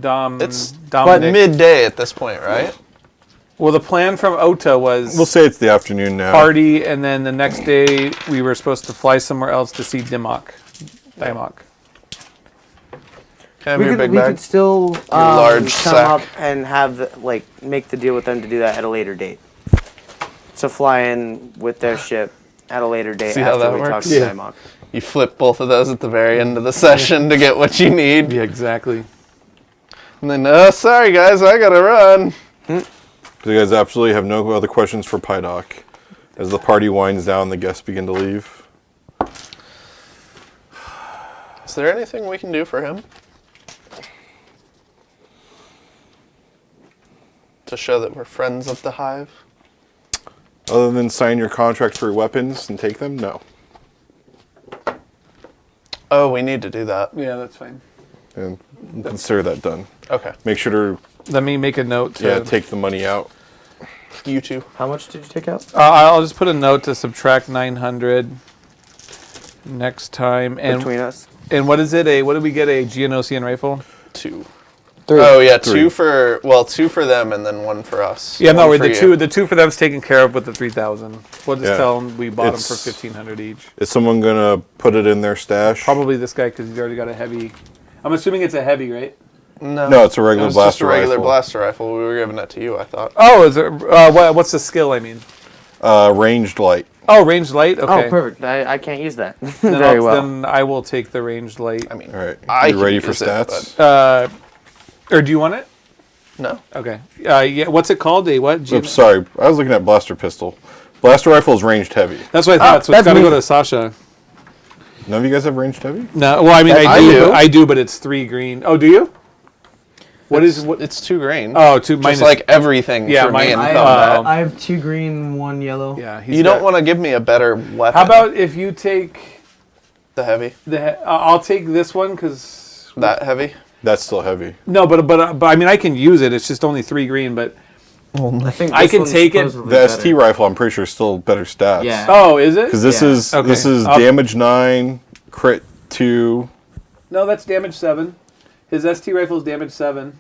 Dom. It's Dominic. midday at this point, right? Well, the plan from Ota was We'll say it's the afternoon now. party, and then the next day we were supposed to fly somewhere else to see Dimok. Can I have We your could, big we bag? could still large come sack. up and have make the deal with them to do that at a later date. To fly in with their ship at a later date See how after that we talk works? to Yeah. Dimok. You flip both of those at the very end of the session to get what you need. Yeah, exactly. And then, oh, sorry guys, I gotta run. So you guys absolutely have no other questions for Pydock. As the party winds down, the guests begin to leave. Is there anything we can do for him? To show that we're friends of the Hive? Other than sign your contract for your weapons and take them, no. Oh, we need to do that. Yeah, that's fine. And consider that done. Okay. Make sure to Let me make a note. To, take the money out. You two. How much did you take out? I'll just put a note to subtract 900 next time. And Between us? and what is it? What did we get? A Geonosian rifle? 2. 3. Oh yeah, 3. 2 for two for them and then 1 for us. Yeah, no, One for you. the two for them's taken care of with the 3,000. We'll just Yeah. tell them we bought them It's- for 1,500 each. Is someone going to put it in their stash? Probably this guy because he's already got a heavy. I'm assuming it's a heavy, right? No, it's a regular It was just a blaster regular rifle. blaster rifle. We were giving that to you, I thought. Oh, is it? What's the skill? I mean. Ranged light. Oh, ranged light. Okay. Oh, perfect. I can't use that. Then Very well. Then I will take the ranged light. I mean, All right. I You can ready for use it, stats? Or do you want it? no. Okay. Yeah. What's it called? A what? Oops, sorry. I was looking at blaster pistol. Blaster rifle is ranged heavy. That's what I thought. So it's that's got to me. go to Sasha. None of you guys have ranged heavy? No. Well, I mean, I I do. do. I do, but it's 3 green. Oh, do you? What is what? It's 2 green. Oh, 2 minus. Just like everything Yeah, for mine- me in I- combat. I have 2 green, 1 yellow. Yeah. He's You don't got- want to give me a better weapon. How about if you take the heavy? I'll take this one because. That heavy? That's still heavy. No, but I mean I can use it. It's just only 3 green, but I think I this can one's take it. supposedly The better. ST rifle, I'm pretty sure, is still better stats. Yeah. oh, is it? Because this Yeah. is Okay. this is I'll- damage 9, crit 2. No, that's damage 7. His ST rifle is damage 7.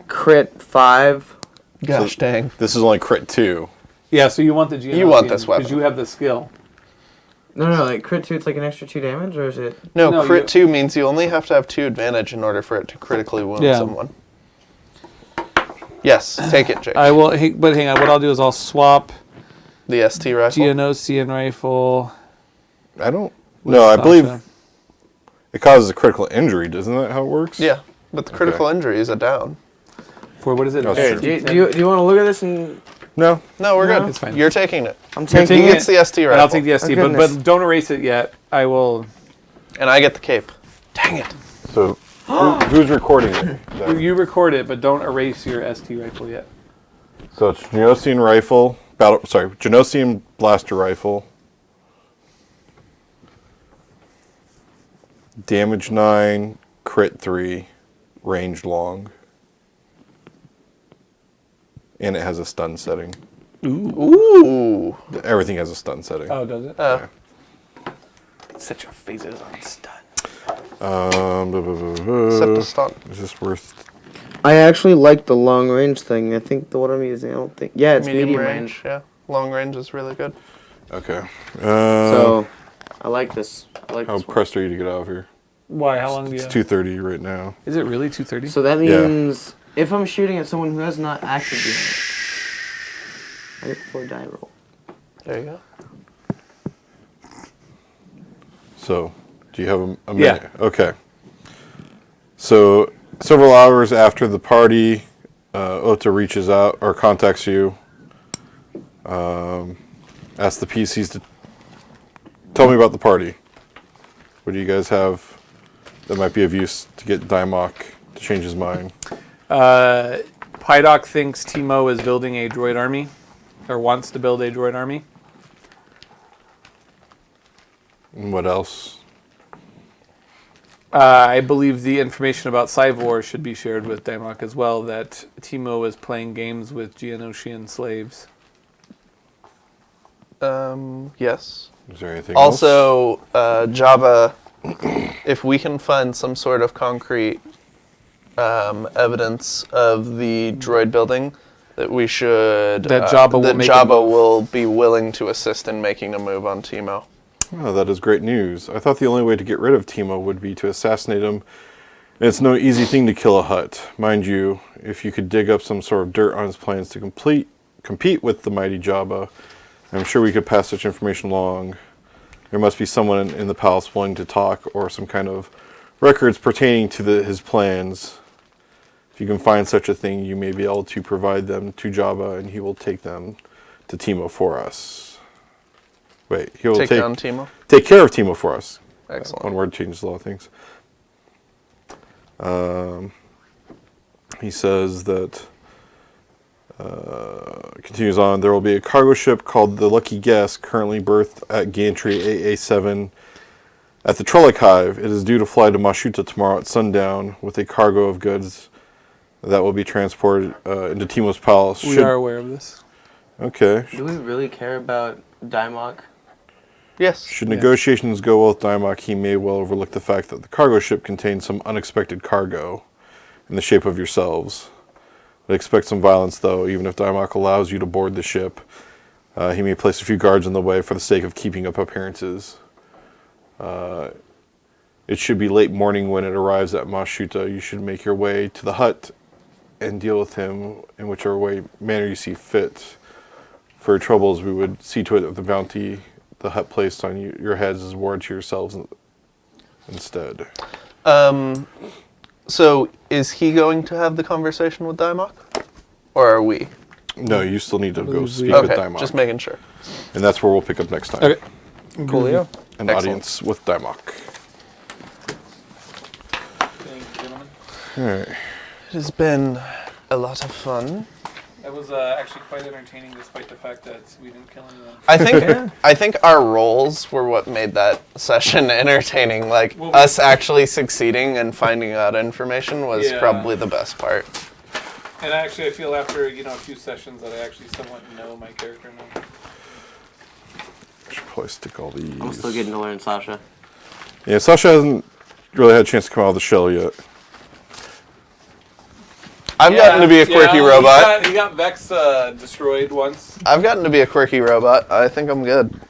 Crit 5. Gosh dang. This is only crit 2. Yeah, so you want the Geonosian. You want this weapon. because you have the skill. No, like crit 2, it's like an extra 2 damage, or is it? No, No, crit you- 2 means you only have to have 2 advantage in order for it to critically wound Yeah. someone. Yes, take it, Jake. I will, but hang on. What I'll do is I'll swap The ST rifle. Geonosian rifle. I don't. with No, I believe Sasha. it causes a critical injury. Isn't that how it works? Yeah, but the critical injury is a down. For what is it? Oh, Hey, sure. do you want to look at this and No. No, we're No. good. It's fine. You're taking it. I'm You're taking taking He it. gets the ST rifle. And I'll take the ST, Oh, goodness. but don't erase it yet. I will. And I get the cape. Dang it. So who's recording it? then? You record it, but don't erase your ST rifle yet. So it's Genosian rifle, Genosian blaster rifle. Damage 9, crit 3, range long. And it has a stun setting. Ooh. Everything has a stun setting. Oh, does it? Set your faces on stun. Set the stun. Is this worth? I actually like the long range thing. I think the one I'm using, I don't think. Yeah, it's medium, range. Yeah. Long range is really good. Okay. So, I like this. I like How this one. pressed are you to get out of here? Why? How long do you It's have? 2:30 right now. Is it really 2:30? So that Yeah. means if I'm shooting at someone who has not acted yet, I get 4 die roll. There you go. So, do you have a Yeah. minute? Okay. So, several hours after the party, Ota reaches out or contacts you, asks the PCs to tell me about the party. What do you guys have that might be of use to get Dimok to change his mind? Pydoc thinks Timo is building a droid army, or wants to build a droid army. And what else? I believe the information about Cyvor should be shared with Dimok as well, that Timo is playing games with Geonosian slaves. Yes. Is there anything else? Also, Java, if we can find some sort of concrete evidence of the droid building, that we should... That Jabba will make a Jabba move. will be willing to assist in making a move on Timo. Oh, that is great news. I thought the only way to get rid of Timo would be to assassinate him. And it's no easy thing to kill a Hutt. Mind you, if you could dig up some sort of dirt on his plans to compete with the mighty Jabba, I'm sure we could pass such information along. There must be someone in the palace willing to talk, or some kind of records pertaining to his plans. If you can find such a thing, you may be able to provide them to Jabba, and he will take them to Timo for us. Wait, he will Take down Timo. take care of Timo for us. Excellent. One word changes a lot of things. He says that, continues on, there will be a cargo ship called the Lucky Guest, currently berthed at gantry AA7 at the Trolloc Hive. It is due to fly to Mashuta tomorrow at sundown with a cargo of goods that will be transported into Timo's palace. We are aware of this. Okay. Do we really care about Dimok? Yes. Should negotiations go well with Dimok, he may well overlook the fact that the cargo ship contains some unexpected cargo in the shape of yourselves. I expect some violence, though, even if Dimok allows you to board the ship. He may place a few guards in the way for the sake of keeping up appearances. It should be late morning when it arrives at Mashuta. You should make your way to the hut and deal with him in whichever manner you see fit. For your troubles, we would see to it that the bounty the hut placed on your heads is awarded to yourselves instead. So, is he going to have the conversation with Dimok? Or are we? No, you still need to go believe we speak are. with Okay, Dimok. just making sure. And that's where we'll pick up next time. Okay. Coolio. An Excellent. audience with Dimok. Thank you, gentlemen. All right. It has been a lot of fun. That was actually quite entertaining, despite the fact that we didn't kill anyone. I think our roles were what made that session entertaining. Like, Well, us actually succeeding and finding out information was Yeah. probably the best part. And actually, I feel after a few sessions that I actually somewhat know my character now. I should probably stick all these. I'm still getting to learn Sasha. Yeah, Sasha hasn't really had a chance to come out of the shell yet. I've gotten to be a quirky robot. He got Vex destroyed once. I've gotten to be a quirky robot. I think I'm good.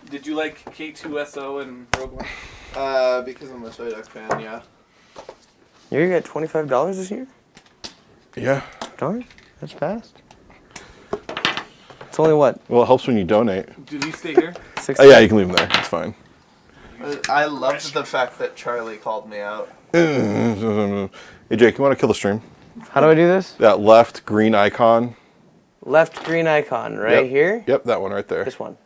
Did you like K2SO and Rogue One? Because I'm a Toy Duck fan, yeah. You got $25 this year? Yeah. Darn, that's fast. It's only what? Well, it helps when you donate. Did he stay here? Six. Oh, yeah, you can leave them there. It's fine. I loved the fact that Charlie called me out. Hey, Jake, you want to kill the stream? How do I do this? That left green icon. Left green icon right Yep. here. Yep, that one right there. This one.